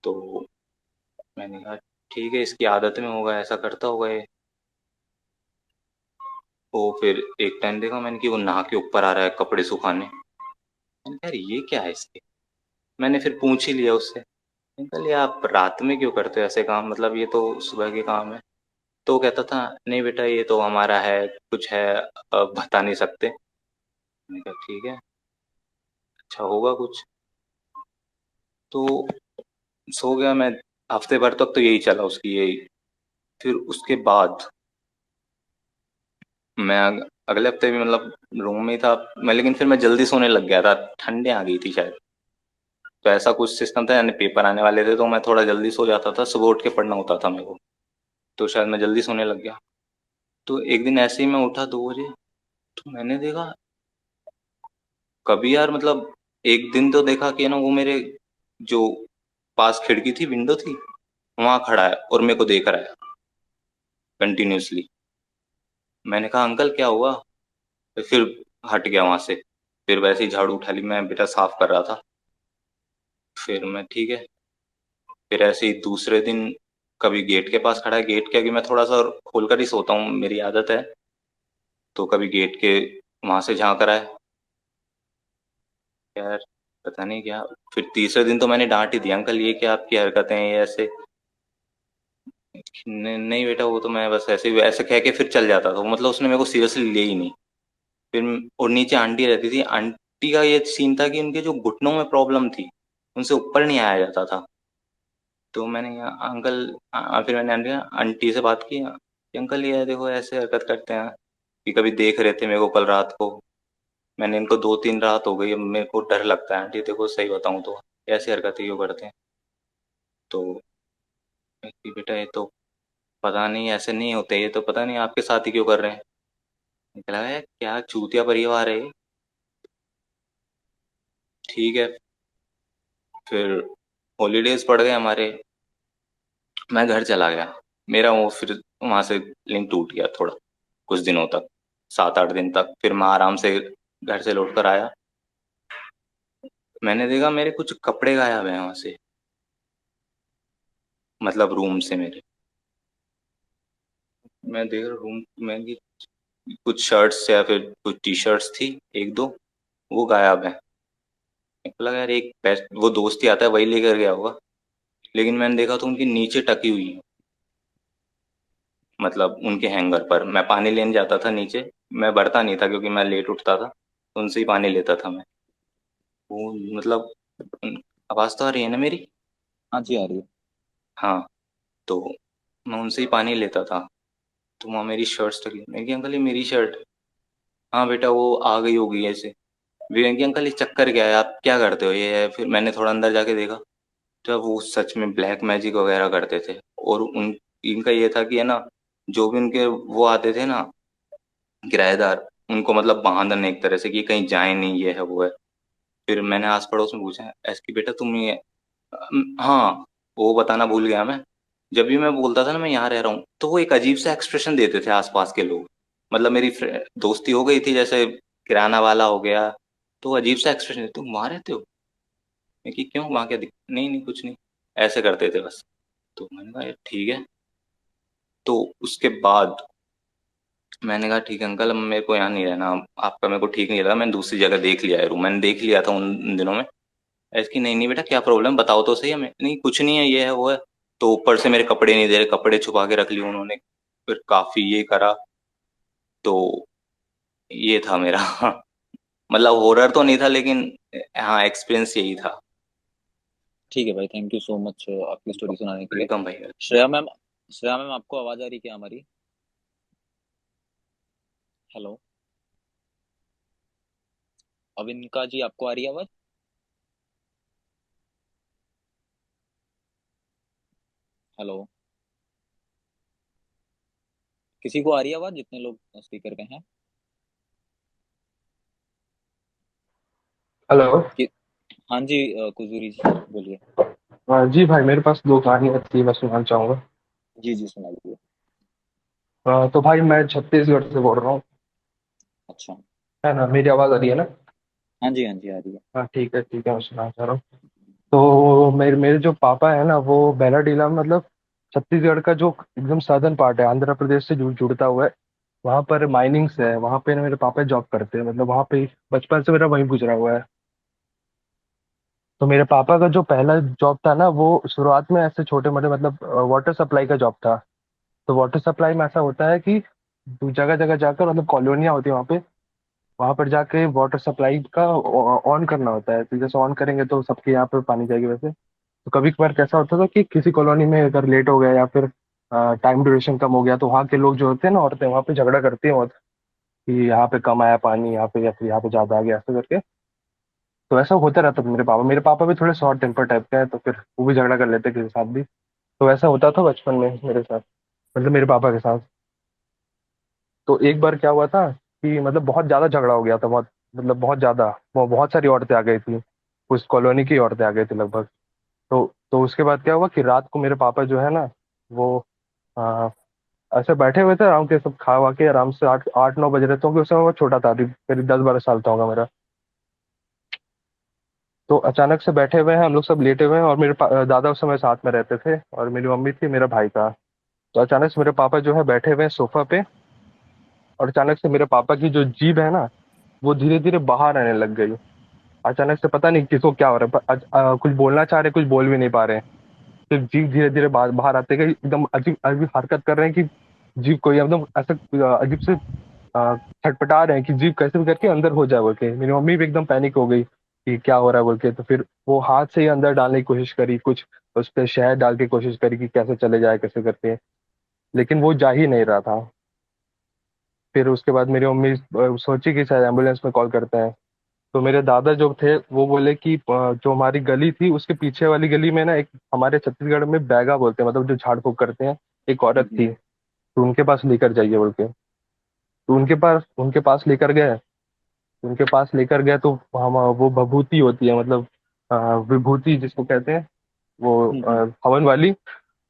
तो मैंने कहा ठीक है इसकी आदत में होगा, ऐसा करता होगा ये। तो फिर एक टाइम देखा मैंने कि वो नहा के ऊपर आ रहा है कपड़े सुखाने। मैंने कहा यार ये क्या है इसके। मैंने फिर पूछ ही लिया उससे, मैंने कहा ये आप रात में क्यों करते हो ऐसे काम, मतलब ये तो सुबह के काम है। तो वो कहता था नहीं बेटा ये तो हमारा है, कुछ है बता नहीं सकते। मैंने कहा ठीक है, अच्छा होगा कुछ। तो सो गया मैं। हफ्ते भर तक तो यही चला उसकी यही। फिर उसके बाद मैं अगले हफ्ते भी मतलब रूम में ही था मैं, लेकिन फिर मैं जल्दी सोने लग गया था, ठंडे आ गई थी शायद। तो ऐसा कुछ सिस्टम था, यानी पेपर आने वाले थे तो मैं थोड़ा जल्दी सो जाता था, सुबह उठ के पढ़ना होता था मेरे को। तो शायद मैं जल्दी सोने लग गया। तो एक दिन ऐसे ही मैं उठा 2 बजे, तो मैंने देखा कभी यार, मतलब एक दिन तो देखा कि ना वो मेरे जो पास खिड़की थी, विंडो थी, वहां खड़ा है और मेरे को देख रहा है कंटिन्यूअसली। मैंने कहा अंकल क्या हुआ। तो फिर हट गया वहां से। फिर वैसे ही झाड़ू उठा ली, मैं बेटा साफ कर रहा था। फिर मैं ठीक है। फिर ऐसे ही दूसरे दिन कभी गेट के पास खड़ा है, गेट के आगे मैं थोड़ा सा खोल कर ही सोता हूँ, मेरी आदत है। तो कभी गेट के वहां से झांक रहा है यार, पता नहीं क्या। फिर तीसरे दिन तो मैंने डांट ही दिया, अंकल ये क्या आपकी हरकतें हैं ये ऐसे। नहीं बेटा वो तो मैं बस ऐसे ऐसे कह के फिर चल जाता था, मतलब उसने मेरे को सीरियसली लिया ही नहीं। फिर और नीचे आंटी रहती थी, आंटी का ये सीन था कि उनके जो घुटनों में प्रॉब्लम थी, उनसे ऊपर नहीं आया जाता था। तो मैंने अंकल फिर मैंने आंटी से बात की कि अंकल ये देखो ऐसे हरकत करते हैं, कि कभी देख रहे थे मेरे को कल रात को। मैंने इनको 2-3 रात हो गई, अब मेरे को डर लगता है आंटी, देखो सही बताऊं तो ऐसी हरकतें क्यों करते हैं। तो कि बेटा ये तो पता नहीं ऐसे नहीं होते, ये तो पता नहीं आपके साथ ही क्यों कर रहे हैं। निकला है क्या चूतिया परिवार है ये। ठीक है। फिर हॉलीडेज पड़ गए हमारे, मैं घर चला गया। मेरा वो फिर वहां से लिंक टूट गया थोड़ा, कुछ दिनों तक, 7-8 दिन तक। फिर मैं आराम से घर से लौट कर आया। मैंने देखा मेरे कुछ कपड़े गायब हैं वहां से, मतलब रूम से मेरे। मैं देख रहा रूम में कि कुछ शर्ट्स या फिर कुछ टी शर्ट्स थी, एक दो, वो गायब है। मेरे को लगा यार एक वो दोस्त ही आता है वही लेकर गया होगा, लेकिन मैंने देखा तो उनकी नीचे टकी हुई है, मतलब उनके हैंगर पर। मैं पानी लेने जाता था नीचे, मैं भरता नहीं था क्योंकि मैं लेट उठता था, तो उनसे ही पानी लेता था मैं। वो मतलब आवाज़ तो आ रही है ना मेरी? हाँ जी, आ रही है। हाँ, तो मैं उनसे ही पानी लेता था, तो वहाँ मेरी शर्ट्स टकी। मैं कि अंकल ये मेरी शर्ट। हाँ बेटा वो आ गई होगी ऐसे। वे कि अंकल ये चक्कर क्या है, आप क्या करते हो ये है? फिर मैंने थोड़ा अंदर जाके देखा, तो वो सच में ब्लैक मैजिक वगैरह करते थे। और उन इनका ये था कि है ना, जो भी उनके वो आते थे ना किराएदार, उनको मतलब बांधने एक तरह से कि कहीं जाए नहीं, ये है वो है। फिर मैंने आस पड़ोस में पूछा, ऐसे कि बेटा तुम ये हाँ, वो बताना भूल गया मैं। जब भी मैं बोलता था ना मैं यहाँ रह रहा हूँ, तो वो एक अजीब सा एक्सप्रेशन देते थे आसपास के लोग। मतलब मेरी दोस्ती हो गई थी, जैसे किराना वाला हो गया, तो वो अजीब सा एक्सप्रेशन देते, तुम वहाँ रहते हो? मैं कि क्यों, वहाँ क्या नहीं नहीं कुछ नहीं, ऐसे करते थे बस। तो मैंने कहा यार ठीक है। तो उसके बाद मैंने कहा ठीक है अंकल, अब मेरे को यहाँ नहीं रहना, आपका मेरे को ठीक नहीं लगा, मैंने दूसरी जगह देख लिया है रूम, मैंने देख लिया था उन दिनों में। ऐसे कि नहीं नहीं बेटा क्या प्रॉब्लम, बताओ तो सही हमें। नहीं कुछ नहीं है, ये है वो है। तो ऊपर से मेरे कपड़े नहीं दे रहे, कपड़े छुपा के रख लिए उन्होंने। फिर काफी ये करा, तो ये था मेरा मतलब हॉरर तो नहीं था, लेकिन हाँ एक्सपीरियंस यही था। ठीक है भाई, थैंक यू सो मच आपकी स्टोरी सुनाने के लिए। वेलकम भाई। श्रेया मैम आपको आवाज आ रही क्या हमारी? हेलो, अविनका जी आपको आ रही है आवाज? हेलो, किसी को आ रही है आवाज, जितने लोग स्पीकर पे हैं? हेलो। हाँ जी, कुजूरी जी बोलिए। जी भाई, मेरे पास दो कहानियाँ थी, मैं सुनाना चाहूँगा। जी जी, सुनाइए। तो भाई मैं छत्तीसगढ़ से बोल रहा हूँ। अच्छा। है ना, मेरी आवाज़ आ रही है ना? हाँ जी, हाँ जी, आ रही है। हाँ ठीक है, मैं सुनाना चाह रहा हूँ। तो मेरे मेरे जो पापा है ना, वो बैलाडीला में, मतलब छत्तीसगढ़ का जो एकदम सदर्न पार्ट है, आंध्र प्रदेश से जुड़ता हुआ है। वहाँ पर माइनिंग्स है, वहाँ पे ना मेरे पापा जॉब करते हैं, मतलब वहाँ पे बचपन से मेरा वहीं गुजरा हुआ है। तो मेरे पापा का जो पहला जॉब था ना, वो शुरुआत में ऐसे छोटे मोटे, मतलब वाटर सप्लाई का जॉब था। तो वाटर सप्लाई में ऐसा होता है कि जगह जगह जाकर, मतलब कॉलोनियाँ होती है वहाँ पे, वहाँ पर जाके वाटर सप्लाई का ऑन करना होता है। तो जैसे ऑन करेंगे तो सबके यहाँ पे पानी जाएगी वैसे। तो कभी कभार कैसा होता था कि किसी कॉलोनी में अगर लेट हो गया या फिर टाइम ड्यूरेशन कम हो गया, तो वहाँ के लोग जो होते हैं ना, औरतें वहाँ पे झगड़ा करती हैं बहुत, कि यहाँ पे कम आया पानी, यहाँ पे, या फिर यहाँ पे ज्यादा आ गया, ऐसा करके। तो ऐसा होता रहता था। मेरे पापा भी थोड़े शॉर्ट टेम्पर टाइप का है, तो फिर वो भी झगड़ा कर लेते किसी के साथ भी। तो ऐसा होता था बचपन में मेरे साथ, मतलब मेरे पापा के साथ। तो एक बार क्या हुआ था कि मतलब बहुत ज्यादा झगड़ा हो गया था, बहुत, मतलब बहुत ज्यादा। वो बहुत सारी औरतें आ गई थी, उस कॉलोनी की औरतें आ गई थी लगभग। तो उसके बाद क्या हुआ कि रात को मेरे पापा जो है ना, वो आ, ऐसे बैठे हुए थे आराम के, सब खा वा के आराम से, 8 8 9 बज रहे थे, क्योंकि उस समय मैं छोटा था, अभी करीब 10 12 साल का होगा मेरा। तो अचानक से बैठे हुए हैं हम लोग, सब लेटे हुए हैं, और मेरे दादा उस समय साथ में रहते थे, और मेरी मम्मी थी, मेरा भाई था। तो अचानक से मेरे पापा जो है बैठे हुए हैं सोफा पे, और अचानक से मेरे पापा की जो जीभ है ना, वो धीरे धीरे बाहर आने लग गई। अचानक से पता नहीं किसको क्या हो रहा है, कुछ बोलना चाह रहे, कुछ बोल भी नहीं पा रहे हैं। फिर जीभ धीरे धीरे बाहर बाहर आते गए, एकदम अजीब अजीब हरकत कर रहे हैं कि जीभ को एकदम ऐसा अजीब से छटपटा रहे हैं कि जीभ कैसे भी करके अंदर हो जाए बोल के। मेरी मम्मी भी एकदम पैनिक हो गई कि क्या हो रहा है बोल के। तो फिर वो हाथ से ही अंदर डालने की कोशिश करी, कुछ उस पर शहद डाल के कोशिश करी कि कैसे चले जाए, कैसे करके, लेकिन वो जा ही नहीं रहा था। फिर उसके बाद मेरी मम्मी सोची कि शायद एम्बुलेंस में कॉल करते हैं। तो मेरे दादा जो थे, वो बोले कि जो हमारी गली थी, उसके पीछे वाली गली में ना, एक हमारे छत्तीसगढ़ में बैगा बोलते हैं, मतलब जो झाड़ फूक करते हैं, एक औरत थी। तो उनके पास लेकर जाइए बोल के। तो उनके पास लेकर गए। उनके पास लेकर गए तो हम, वो भभूति होती है, मतलब विभूति जिसको कहते हैं, वो हवन वाली,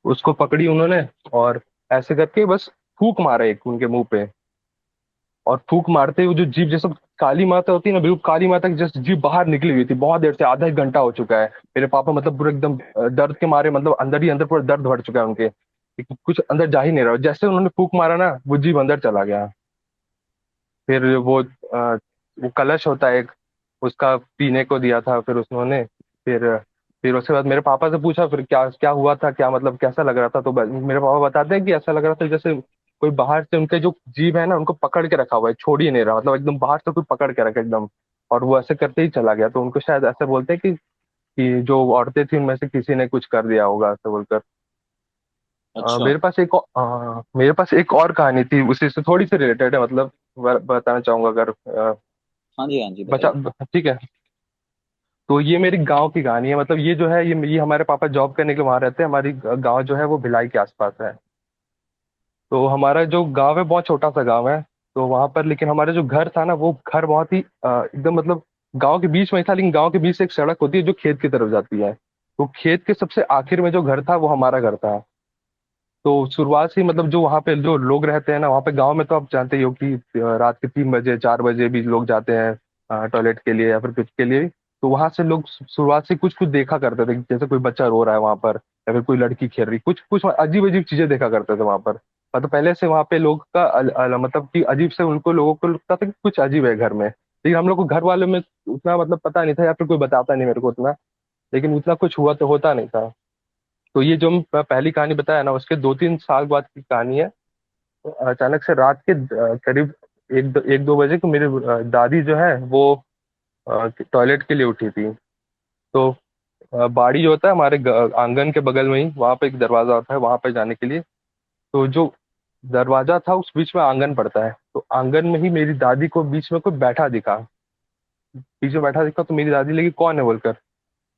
उसको पकड़ी उन्होंने, और ऐसे करके बस फूक मारा एक उनके मुंह पे। और फूक मारते हुए जो जीभ, जैसे काली माता होती है ना, बिल्कुल काली माता की जैसे जीभ बाहर निकली हुई थी, बहुत देर से, आधा 1 घंटा हो चुका है। मेरे पापा मतलब पूरा एकदम दर्द के मारे, मतलब अंदर ही अंदर पूरा दर्द भर चुका है उनके, कि कुछ अंदर जा ही नहीं रहा। जैसे उन्होंने फूक मारा ना, वो जीभ अंदर चला गया। फिर वो कलश होता है एक, उसका पीने को दिया था फिर उन्होंने। फिर फिर उसके बाद मेरे पापा से पूछा फिर क्या क्या हुआ था, क्या मतलब कैसा लग रहा था, तो मेरे पापा बताते हैं कि ऐसा लग रहा था जैसे कोई बाहर से उनके जो जीभ है ना उनको पकड़ के रखा हुआ है, छोड़ ही नहीं रहा, मतलब एकदम बाहर से कोई पकड़ के रखा एकदम। और वो ऐसे करते ही चला गया, तो उनको शायद ऐसे बोलते हैं कि जो औरतें थी उनमें से किसी ने कुछ कर दिया होगा ऐसे बोलकर। अच्छा। मेरे पास एक और कहानी थी, उसी से थोड़ी सी रिलेटेड है, मतलब बताना चाहूंगा अगर हाँ जी, हाँ जी, बचा। बताइए। ठीक है, तो ये मेरी गांव की कहानी है। मतलब ये जो है ये हमारे पापा जॉब करने के लिए वहां रहते हैं, हमारी गांव जो है वो भिलाई के आसपास है। तो हमारा जो गांव है बहुत छोटा सा गांव है। तो वहां पर लेकिन हमारा जो घर था ना वो घर बहुत ही एकदम मतलब गांव के बीच में था, लेकिन गांव के बीच से एक सड़क होती है जो खेत की तरफ जाती है। तो खेत के सबसे आखिर में जो घर था वो हमारा घर था। तो शुरुआत से ही मतलब जो वहाँ पे जो लोग रहते हैं ना वहाँ पे गांव में, तो आप जानते ही हो कि रात के 3 बजे 4 बजे भी लोग जाते हैं टॉयलेट के लिए या फिर कुछ के लिए। तो वहां से लोग शुरुआत से कुछ कुछ देखा करते थे, जैसे कोई बच्चा रो रहा है वहां पर या फिर कोई लड़की खेल रही, कुछ कुछ अजीब अजीब चीजें देखा करते थे वहां पर। मतलब पहले से वहां पे लोग का मतलब कि अजीब से उनको लोगों को लगता था कि कुछ अजीब है घर में, लेकिन हम लोग को घर वालों में उतना मतलब पता नहीं था या फिर कोई बताता नहीं मेरे को उतना, लेकिन उतना कुछ हुआ तो होता नहीं था। तो ये जो मैं पहली कहानी बताया ना उसके 2-3 साल बाद की कहानी है। तो अचानक से रात के करीब 1-2 बजे को मेरी दादी जो है वो टॉयलेट के लिए उठी थी। तो बाड़ी जो होता है हमारे आंगन के बगल में ही वहां पे एक दरवाजा होता है वहां पे जाने के लिए। तो जो दरवाजा था उस बीच में आंगन पड़ता है, तो आंगन में ही मेरी दादी को बीच में कोई बैठा दिखा। बीच में बैठा दिखा तो मेरी दादी लगी कौन है बोलकर,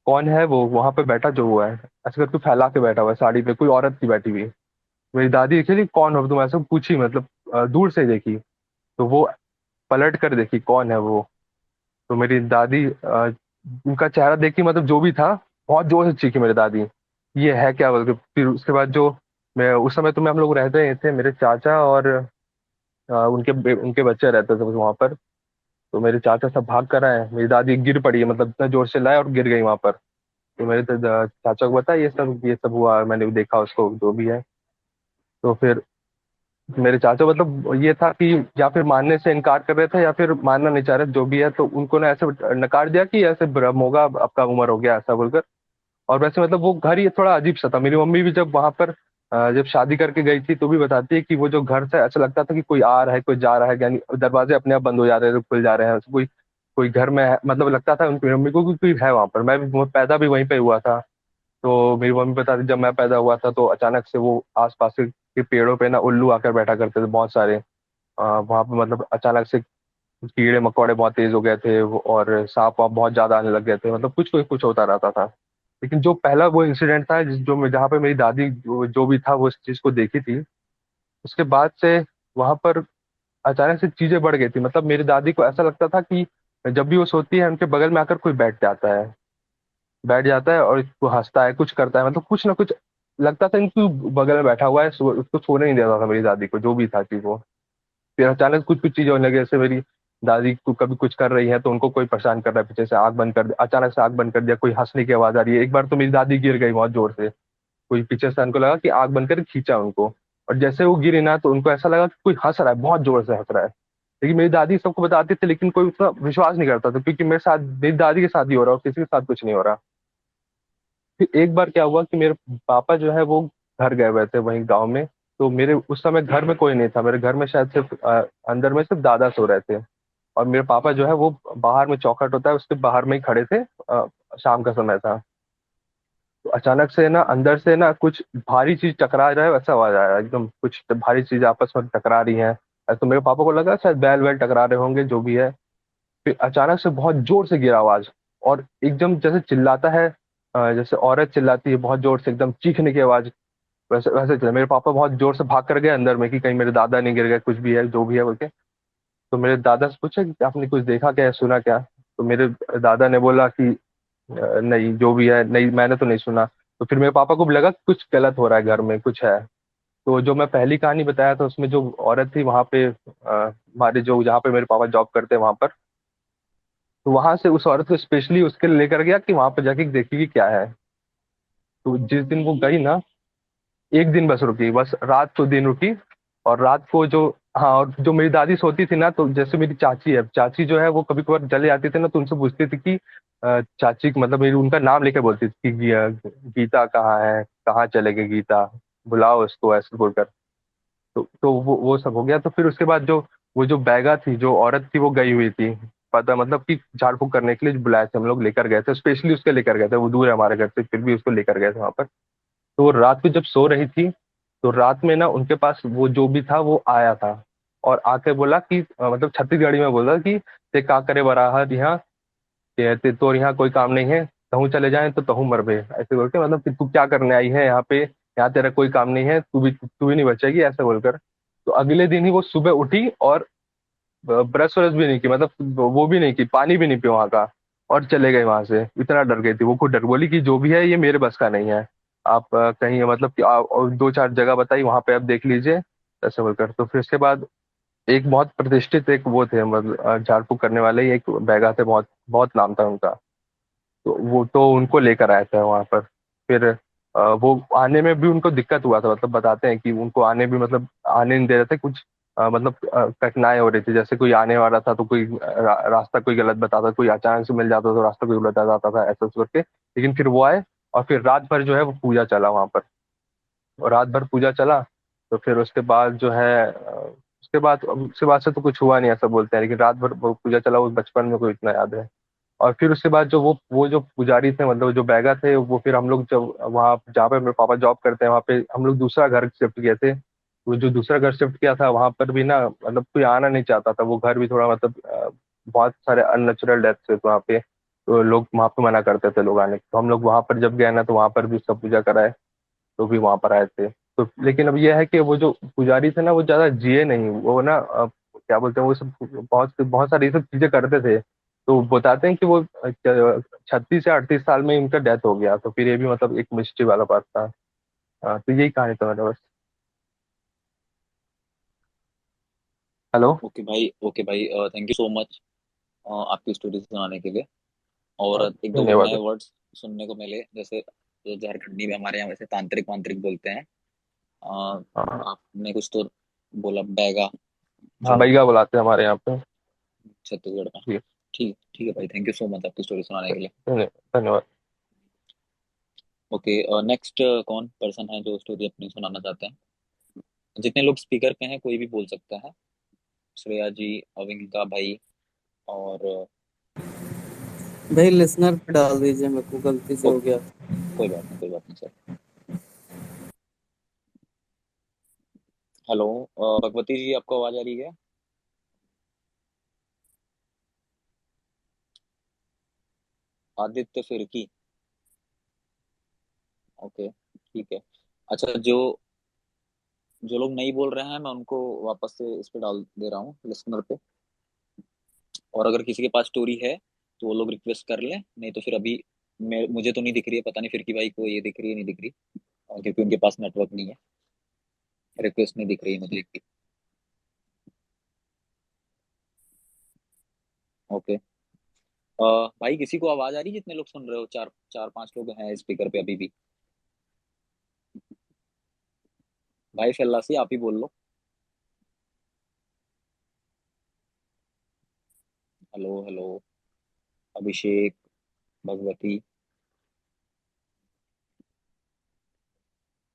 कौन है वो वहां पे बैठा जो हुआ है, ऐसे करके फैला के बैठा हुआ है साड़ी पे, कोई औरत की बैठी हुई। मेरी दादी देखी कौन हो तुम, ऐसे पूछी, मतलब दूर से देखी। तो वो पलट कर देखी कौन है वो। तो मेरी दादी उनका चेहरा देखी, मतलब जो भी था, बहुत जोर से चीखी मेरी दादी, ये है क्या बोल के। फिर उसके बाद जो मैं उस समय तो मैं हम लोग रहते ही थे, मेरे चाचा और उनके बच्चे रहते थे वहां पर। तो मेरे चाचा सब भाग कर आए, मेरी दादी गिर पड़ी है, मतलब इतना जोर से लाए और गिर गई वहां पर। तो मेरे चाचा को बताया ये सब हुआ, मैंने देखा उसको जो भी है। तो फिर मेरे चाचा मतलब ये था कि या फिर मानने से इनकार कर रहे थे या फिर मानना नहीं चाह रहे, जो भी है। तो उनको ना ऐसे नकार दिया कि ऐसे भ्रम होगा, आपका उम्र हो गया ऐसा बोलकर। और वैसे मतलब वो घर ही थोड़ा अजीब सा था। मेरी मम्मी भी जब वहां पर जब शादी करके गई थी तो भी बताती है कि वो जो घर था ऐसा लगता था कि कोई आ रहा है कोई जा रहा है, यानी दरवाजे अपने आप बंद हो जा रहे हैं खुल जा रहे हैं, कोई कोई घर में है, मतलब लगता था उनकी मम्मी को कि कोई है वहां पर। मैं पैदा भी वहीं पे हुआ था। तो मेरी मम्मी बताती जब मैं पैदा हुआ था तो अचानक से वो आसपास के पेड़ों पे ना उल्लू आकर बैठा करते थे बहुत सारे। वहां पे मतलब अचानक से कीड़े मकोड़े बहुत तेज हो गए थे और सांप वाप बहुत ज्यादा आने लग गए थे, मतलब कुछ कुछ कुछ होता रहता था। लेकिन जो पहला वो इंसिडेंट था जहाँ पे मेरी दादी जो भी था वो इस चीज को देखी थी, उसके बाद से वहां पर अचानक से चीजें बढ़ गई थी। मतलब मेरी दादी को ऐसा लगता था कि जब भी वो सोती है उनके बगल में आकर कोई बैठ जाता है और वो हंसता है कुछ करता है, मतलब कुछ ना कुछ लगता था इनकी बगल में बैठा हुआ है, उसको सोने नहीं देता था मेरी दादी को जो भी था चीज वो। फिर अचानक कुछ कुछ चीजें होने लगी, जैसे मेरी दादी को कभी कुछ कर रही है तो उनको कोई परेशान कर रहा है पीछे से, आग बंद कर दिया, अचानक से आग बंद कर दिया, कोई हंसने की आवाज आ रही है। एक बार तो मेरी दादी गिर गई बहुत जोर से, कोई पीछे से उनको लगा कि आग बंद कर खींचा उनको। और जैसे वो गिरी ना तो उनको ऐसा लगा कि कोई हंस रहा है, बहुत जोर से हंस रहा है। लेकिन मेरी दादी सबको बताती थी लेकिन कोई उतना विश्वास नहीं करता था, क्योंकि मेरे साथ मेरी दादी के साथ ही हो रहा और किसी के साथ कुछ नहीं हो रहा। फिर एक बार क्या हुआ कि मेरे पापा जो है वो घर गए हुए थे वहीं गाँव में। तो मेरे उस समय घर में कोई नहीं था, मेरे घर में शायद सिर्फ अंदर में सिर्फ दादा सो रहे थे। और मेरे पापा जो है वो बाहर में चौखट होता है उसके बाहर में ही खड़े थे। शाम का समय था। तो अचानक से ना अंदर से ना कुछ भारी चीज टकरा रहा है वैसा आवाज आया, एकदम कुछ भारी चीज आपस में टकरा रही है। तो मेरे पापा को लगा शायद बैल वैल टकरा रहे होंगे जो भी है। फिर अचानक से बहुत जोर से गिरा आवाज, और एकदम जैसे चिल्लाता है, जैसे औरत चिल्लाती है बहुत जोर से एकदम चीखने की आवाज, वैसे वैसे चला। मेरे पापा बहुत जोर से भाग कर गए अंदर में कि कहीं मेरे दादा नहीं गिर गए, कुछ भी है जो भी है बोल के। तो मेरे दादा से पूछा कि आपने कुछ देखा क्या, सुना क्या। तो मेरे दादा ने बोला कि नहीं जो भी है नहीं, मैंने तो नहीं सुना। तो फिर मेरे पापा को भी लगा कि कुछ गलत हो रहा है घर में, कुछ है। तो जो मैं पहली कहानी बताया था उसमें जो औरत थी वहां पे हमारे जो जहाँ पे मेरे पापा जॉब करते हैं वहां पर, तो वहां से उस औरत को स्पेशली उसके लिए लेकर गया कि वहां पे जाके देखेगी क्या है। तो जिस दिन वो गई ना, एक दिन बस रुकी, बस रात को दिन रुकी। और रात को जो हाँ, और जो मेरी दादी सोती थी ना, तो जैसे मेरी चाची है, चाची जो है वो कभी कभार चले जाती थी ना, तो उनसे पूछती थी कि चाची मतलब मेरी उनका नाम लेके बोलती थी कि गीता कहाँ है, कहाँ चले गई गीता, बुलाओ उसको, ऐसे बोलकर। तो वो सब हो गया। तो फिर उसके बाद जो वो जो बैगा थी, जो औरत थी, वो गई हुई थी, पता मतलब कि झाड़ फूक करने के लिए जो बुलाए थे, हम लोग लेकर गए थे, स्पेशली उसके लेकर गए थे, वो दूर है हमारे घर से, फिर भी उसको लेकर गए थे वहां पर। तो वो रात को जब सो रही थी, तो रात में ना उनके पास वो जो भी था वो आया था, और आके बोला कि मतलब छत्तीसगढ़ी में बोला कि ते का करे बराहर यहाँ, ते तो यहाँ कोई काम नहीं है, तहू चले जाए तो तहू मर बे, ऐसे बोल के, मतलब कि तू क्या करने आई है यहाँ पे, यहाँ तेरा कोई काम नहीं है, तू भी नहीं बचेगी, ऐसे बोलकर। तो अगले दिन ही वो सुबह उठी और ब्रश व्रश भी नहीं की, मतलब वो भी नहीं की, पानी भी नहीं पिया वहां का, और चले गए वहां से। इतना डर गई थी वो, खुद डर बोली कि जो भी है ये मेरे बस का नहीं है, आप कहीं मतलब कि और दो चार जगह बताई, वहां पे आप देख लीजिए, ऐसे बोलकर। तो फिर उसके बाद एक बहुत प्रतिष्ठित एक वो थे, मतलब झाड़ फूक करने वाले ही एक बैगा थे, बहुत बहुत नाम था उनका। तो वो तो उनको लेकर आया था वहां पर। फिर वो आने में भी उनको दिक्कत हुआ था, मतलब बताते हैं कि उनको आने भी, मतलब आने नहीं दे रहे थे कुछ, मतलब कठिनाई हो रही थी, जैसे कोई आने वाला था तो कोई रास्ता कोई गलत बताता, कोई अचानक से मिल जाता तो रास्ता कोई उलट जाता था, ऐसा करके। लेकिन फिर वो आए, और फिर रात भर जो है वो पूजा चला वहां पर, और रात भर पूजा चला। तो फिर उसके बाद जो है उसके बाद से तो कुछ हुआ नहीं, ऐसा बोलते हैं, लेकिन रात भर वो पूजा चला, वो बचपन में कोई इतना याद है। और फिर उसके बाद जो वो जो पुजारी थे, मतलब जो बैगा थे, वो फिर हम लोग जब वहाँ जहाँ पे मेरे पापा जॉब करते हैं, वहाँ पे हम लोग दूसरा घर शिफ्ट किए थे। वो जो दूसरा घर शिफ्ट किया था, वहाँ पर भी ना मतलब कोई आना नहीं चाहता था, वो घर भी थोड़ा मतलब बहुत सारे अननेचुरल डेथ थे, तो वहाँ पे तो लोग वहाँ पे मना करते थे लोग आने को। तो हम लोग वहाँ पर जब गए ना, तो वहाँ पर भी सब पूजा कराए, तो भी वहाँ पर आए थे। तो लेकिन अब यह है कि वो जो पुजारी थे ना, वो ज्यादा जिए नहीं, वो ना क्या बोलते हैं, वो सब बहुत बहुत सारी ये सब चीजें करते थे। तो बताते हैं कि वो 36 से 38 साल में इनका डेथ हो गया। तो फिर ये भी मतलब एक मिस्ट्री वाला बात था। तो यही कहानी था मेरा बस। हेलो। ओके भाई, थैंक यू सो मच आपकी स्टोरी सुनाने के लिए। और एक दो धन्यवाद। नए वर्ड्स सुनने को मिले, जैसे जो झारखंडी में हमारे यहाँ वैसे तांत्रिक वांत्रिक बोलते हैं। हाँ आपने कुछ तो बोला बैगा, हाँ, जो बैगा बुलाते हैं हमारे यहाँ पे। छत्तीसगढ़ में। जी। ठीक ठीक है भाई, थैंक यू सो मच आपकी स्टोरी सुनाने के लिए। धन्यवाद। ओके, नेक्स्ट कौन पर्सन है जो स्टोरी अपनी सुनाना चाहते हैं? जितने लोग स्पीकर पे हैं कोई भी बोल सकता है। श्रेया जी, अविंका भाई, और भाई लिसनर पे डाल दीजिए, मेरे को गलती से हो गया। कोई बात नहीं सर। हेलो, भगवती जी, आपको आवाज आ रही है? आदित्य फिरकी। ओके, ठीक है। अच्छा, जो जो लोग नहीं बोल रहे हैं, मैं उनको वापस से इस पे डाल दे रहा हूँ लिसनर पे। और अगर किसी के पास स्टोरी है तो वो लोग रिक्वेस्ट कर लें, नहीं तो फिर अभी मुझे तो नहीं दिख रही है, पता नहीं फिरकी भाई को ये दिख रही है नहीं दिख रही, क्योंकि उनके पास नेटवर्क नहीं है। रिक्वेस्ट नहीं दिख रही है मुझे। ओके, भाई किसी को आवाज आ रही है? जितने लोग सुन रहे हो, चार चार पांच लोग हैं स्पीकर पे अभी भी। भाई फैलासी, आप ही बोल लो। हेलो हेलो, अभिषेक, भगवती,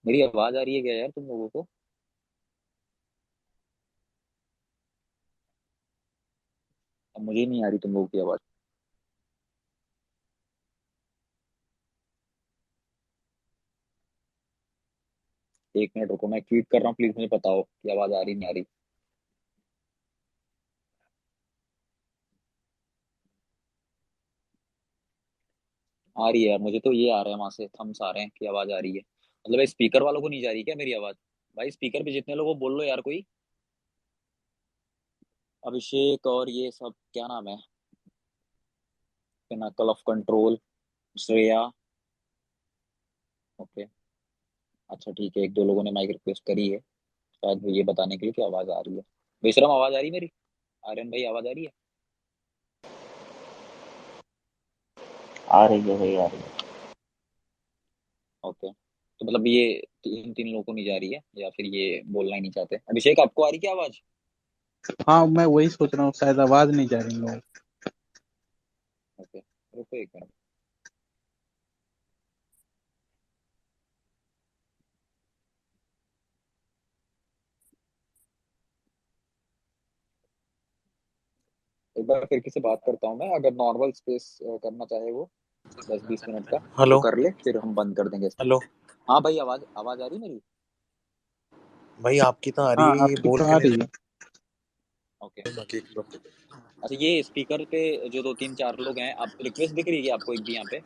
मेरी आवाज आ रही है क्या यार तुम लोगों को? अब मुझे नहीं आ रही तुम लोगों की आवाज। एक मिनट रुको, मैं ट्वीट कर रहा हूँ, प्लीज मुझे बताओ कि आवाज आ रही नहीं आ रही। आ रही है यार, मुझे तो ये आ रहा है, वहां से थम्स आ रहे हैं कि आवाज आ रही है। मतलब स्पीकर वालों को नहीं जा रही क्या मेरी आवाज? भाई स्पीकर पे जितने लोग, वो बोल लो यार कोई। अभिषेक और ये सब क्या नाम है, Pinnacle of control, Shreya. Okay, अच्छा ठीक है, एक दो लोगों ने माइक रिक्वेस्ट करी है, शायद वो ये बताने के लिए कि आवाज आ रही है। बेशरम, आवाज आ रही है मेरी? आर्यन भाई, आवाज आ रही है? आ रही है भाई, आ रही है। ओके, तो मतलब ये तीन तीन लोगों को नहीं जा रही है, या फिर ये बोलना ही नहीं चाहते? अभिषेक, आपको आ रही क्या आवाज? हाँ मैं वही सोच रहा हूँ, शायद आवाज नहीं जा रही है। ओके, रुको एक मिनट। एक बार फिर किसी बात करता हूँ मैं, अगर नॉर्मल स्पेस करना चाहे वो 10-20 मिनट का तो हेलो कर ले, फिर हम बंद कर देंगे इसको। हेलो हाँ भाई, आवाज आवाज आ रही मेरी? भाई, आपकी तो आ रही हाँ है, ये आपकी बोल तो के आ नहीं रही है। ओके। बाकी लोग। अच्छा, ये स्पीकर पे जो 2-3-4 लोग हैं, आप रिक्वेस्ट दिख रही है क्या आपको एक भी यहाँ पे?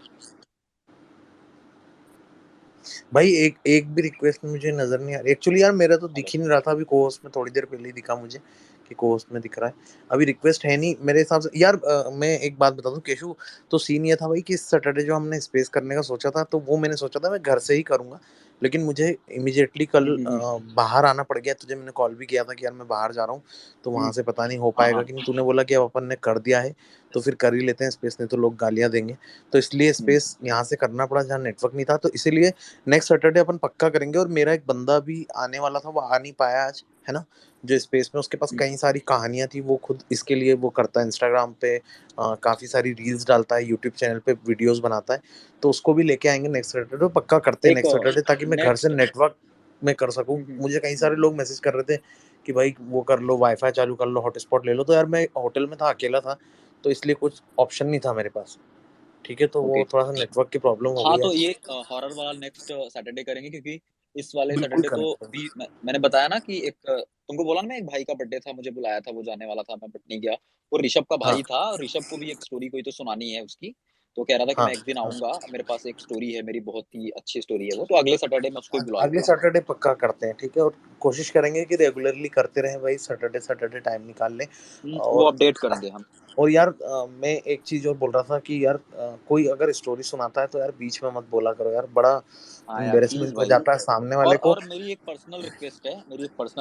भाई एक एक भी रिक्वेस्ट मुझे नजर नहीं आ रही एक्चुअली यार, मेरा तो दिख हेलो। ही नहीं रहा था। अभी कोहोस्ट में थोड़ी देर पहले ही दिखा मुझे कि कोहोस्ट में दिख रहा है। अभी रिक्वेस्ट है नहीं मेरे हिसाब से यार। मैं एक बात बता दूं केशु, तो सीन ये था भाई कि इस सैटरडे जो हमने स्पेस करने का सोचा था, तो वो मैंने सोचा था मैं घर से ही करूंगा। लेकिन मुझे इमिडिएटली कल हम्म। बाहर आना पड़ गया। तुझे मैंने कॉल भी किया था कि यार मैं बाहर जा रहा हूँ, तो हम्म, वहां से पता नहीं हो हाँ पाएगा हाँ। कि नहीं। तूने बोला कि अब अपन ने कर दिया है तो फिर कर ही लेते हैं स्पेस, नहीं तो लोग गालियां देंगे। तो इसलिए स्पेस यहाँ से करना पड़ा जहाँ नेटवर्क नहीं था, तो इसीलिए नेक्स्ट सैटरडे अपन पक्का करेंगे। और मेरा एक बंदा भी आने वाला था, वो आ नहीं पाया आज, है ना। जो स्पेस में उसके पास कई सारी कहानियां थी, वो खुद इसके लिए वो करता है इंस्टाग्राम पे, काफी सारी रील्स डालता है, यूट्यूब चैनल पे वीडियोस बनाता है। तो उसको भी लेके आएंगे नेक्स्ट सैटरडे, तो पक्का करते हैं एक नेक्स्ट सैटरडे, ताकि मैं घर से नेक्स्ट नेटवर्क में कर सकूं। मुझे कई सारे लोग मैसेज कर रहे थे कि भाई वो कर लो, वाईफाई चालू कर लो, हॉटस्पॉट ले लो। तो यार मैं होटल में था, अकेला था, तो इसलिए कुछ ऑप्शन नहीं था मेरे पास। ठीक है, तो ओके। वो थोड़ा सा नेटवर्क की प्रॉब्लम हो हाँ, गई तो आज। ये हॉरर वाला नेक्स्ट सैटरडे करेंगे, क्योंकि इस वाले बिल्कुल सैटरडे तो करेंगे। अभी मैंने बताया ना कि एक तुमको बोला ना, मैं एक भाई का बर्थडे था, मुझे बुलाया था, वो जाने वाला था, मैं बट नहीं गया। वो ऋषभ का हाँ भाई था, ऋषभ को भी एक स्टोरी कोई तो सुनानी है उसकी। तो कह रहा था कि हाँ मैं एक दिन हाँ। आऊंगा, मेरे पास एक स्टोरी है मेरी, बहुत ही अच्छी स्टोरी है वो, तो अगले सैटरडे मैं उसको ही बुला अगले लूंगा। सैटरडे पक्का करते हैं, ठीक है। और कोशिश करेंगे कि रेगुलरली करते रहें भाई, सैटरडे सैटरडे टाइम निकाल लें। वो और अपडेट करेंगे हम। यार मैं एक चीज और बोल रहा था कि यार कोई अगर स्टोरी सुनाता है तो यार बीच में मत बोला करो यार, बड़ा हाँ यार, प्लीज एम्बेरसमेंट हो भाई। जाता है सामने वाले को। और मेरी एक पर्सनल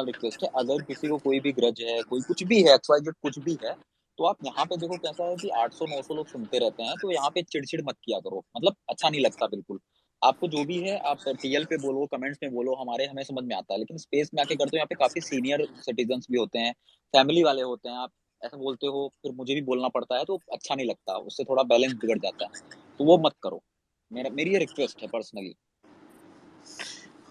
रिक्वेस्ट है, अगर किसी को कोई भी ग्रज है, कोई कुछ भी है, XYZ कुछ भी है, तो आप यहाँ पे देखो कैसा है कि 800-900 लोग सुनते रहते हैं, तो यहाँ पे चिड़चिड़ मत किया करो, मतलब अच्छा नहीं लगता बिल्कुल। आपको जो भी है आप टीएल पे बोलो, कमेंट्स में बोलो, हमें समझ में आता है, लेकिन स्पेस में आके करते हो, यहाँ पे काफी सीनियर सिटीजन्स भी होते हैं, फैमिली वाले होते हैं, आप ऐसा बोलते हो, फिर मुझे भी बोलना पड़ता है, तो अच्छा नहीं लगता, उससे थोड़ा बैलेंस बिगड़ जाता है, तो वो मत करो। मेरी ये रिक्वेस्ट है पर्सनली।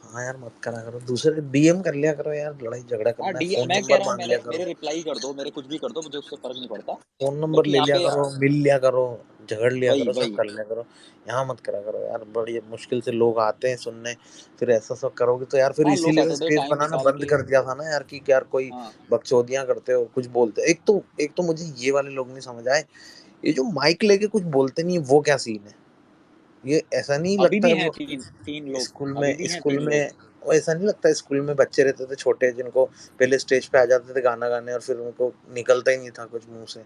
हाँ यार, मत करा करो, दूसरे डीएम कर लिया करो यार, लड़ाई झगड़ा हाँ, करना है, डी फोन मैं कह नंबर रहा हूँ, मांग लिया मेरे करो। रिप्लाई कर दो, मेरे कुछ भी कर दो, मुझे उससे फर्क नहीं पड़ता। फोन नंबर बल्कि ले यहाँ लिया पे करो, मिल लिया करो, झगड़ लिया वही करो, सब वही कर लिया करो। यहाँ मत करा करो यार, बड़ी मुश्किल से लोग आते हैं सुनने, फिर ऐसा सब करोगे तो यार, फिर हाँ, लो इसीलिए तो सैटरडे स्पेस टाइम बनाना निकाल बंद के। कर दिया था ना यार, कि यार कोई हाँ, बकचोदियां करते हो, कुछ बोलते हो। एक तो मुझे ये वाले लोग नहीं समझ आए, ये जो माइक लेके कुछ बोलते नहीं, वो क्या सीन है। ये ऐसा नहीं अभी लगता है भी हैं वो तीन तीन लोग, स्कूल अभी में भी हैं स्कूल 3 लोग। में वो ऐसा नहीं लगता है स्कूल में बच्चे रहते थे छोटे, जिनको पहले स्टेज पे आ जाते थे गाना गाने, और फिर उनको निकलता ही नहीं था कुछ मुंह से।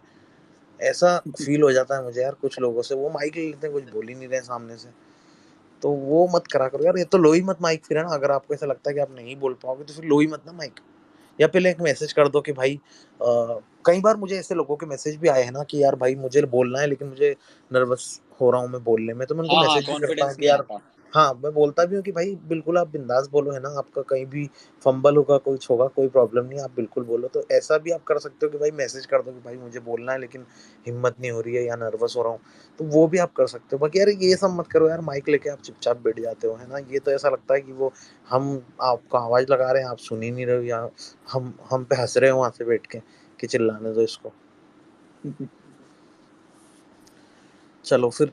ऐसा फील हो जाता है मुझे यार कुछ लोगों से, वो माइक ले लेते हैं, कुछ बोल ही नहीं रहे सामने से। तो वो मत करा करो यार, ये तो लो ही मत माइक फिर, है ना। अगर आपको ऐसा लगता है कि आप नहीं बोल पाओगे तो फिर लो ही मत ना माइक। या पहले एक मैसेज कर दो कि भाई कई बार मुझे ऐसे लोगों के मैसेज भी आए हैं ना कि यार भाई मुझे बोलना है, लेकिन मुझे नर्वस हो रहा हूँ मैं बोलने में, तो मैं उनको हाँ हाँ, मैसेज भी करता हूँ कॉन्फिडेंस कि नहीं यार, आता। हाँ मैं बोलता भी हूँ कि भाई बिल्कुल आप बिंदास बोलो, है ना। आपका कहीं भी फंबल होगा, कुछ होगा, कोई प्रॉब्लम नहीं, आप बिल्कुल बोलो। तो ऐसा भी आप कर सकते हो कि भाई मैसेज कर दो कि भाई मुझे बोलना है, लेकिन हिम्मत नहीं हो रही है या नर्वस हो रहा हूँ। तो वो भी आप कर सकते हो। बाकी यार ये सब मत करो यार, माइक लेके आप चुपचाप बैठ जाते हो, है ना। ये तो ऐसा लगता है कि वो हम आपको आवाज लगा रहे हैं, आप सुन ही नहीं रहे हो, या हम पे हंस रहे हो वहां से बैठ के कि चिल्लाने दो इसको। चलो फिर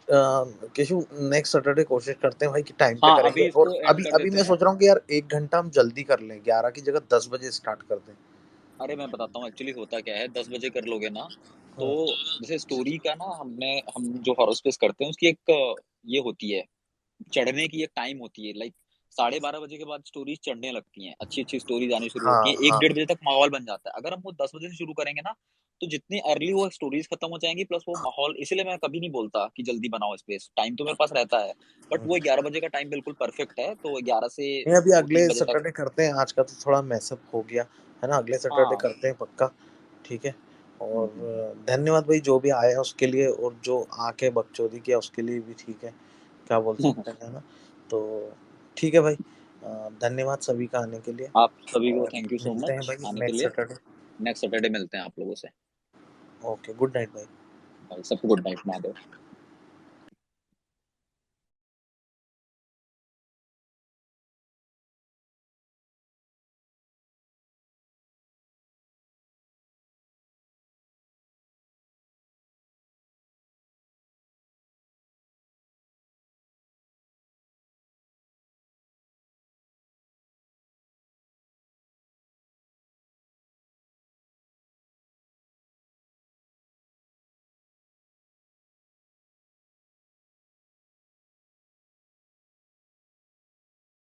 केशु, नेक्स्ट सैटरडे कोशिश करते हैं भाई कि टाइम पे हाँ, करेंगे। अभी और इसको एंड अभी कर अभी देते मैं हैं। सोच रहा हूँ कि यार 1 घंटा हम जल्दी कर लें, 11 की जगह 10 बजे स्टार्ट कर दें। अरे मैं बताता हूँ एक्चुअली होता क्या है, 10 बजे कर लोगे ना, तो हाँ जैसे स्टोरी का ना, हम जो हॉरर स्पेस करते हैं उसकी एक ये होती है, चढ़ने की एक टाइम होती है, लाइक 12:30 बजे के बाद स्टोरीज चढ़ने लगती हैं, अच्छी अच्छी स्टोरीज आनी शुरू होती हाँ हैं, एक हाँ। 1:30 बजे तक माहौल बन जाता है। अगर हम वो 10 बजे से शुरू करेंगे ना, तो जितनी अर्ली वो स्टोरीज खत्म हो जाएंगी, प्लस वो माहौल, इसीलिए मैं कभी नहीं बोलता कि जल्दी बनाओ स्पेस, टाइम तो मेरे पास रहता है, बट वो 11 बजे का टाइम बिल्कुल परफेक्ट है, तो 11 से नहीं, अभी दो अगले तीन बजे तक। सैटरडे करते हैं, आज का तो थोड़ा मैसअप हो गया, है ना। अगले सैटरडे हाँ। करते हैं पक्का, ठीक है। और धन्यवाद भाई जो भी आया उसके लिए, और जो आके बकचोदी किया उसके लिए भी, ठीक है, क्या बोल सकते हैं, है ना। तो ठीक है भाई, धन्यवाद सभी का आने के लिए, आप सभी को और थैंक यू सो मिलते हैं मच भाई आने के नेक्स्ट लिए। सैटरडे। नेक्स्ट सैटरडे मिलते हैं आप लोगों से। ओके, गुड नाइट भाई। सबको गुड नाइट, महादेव।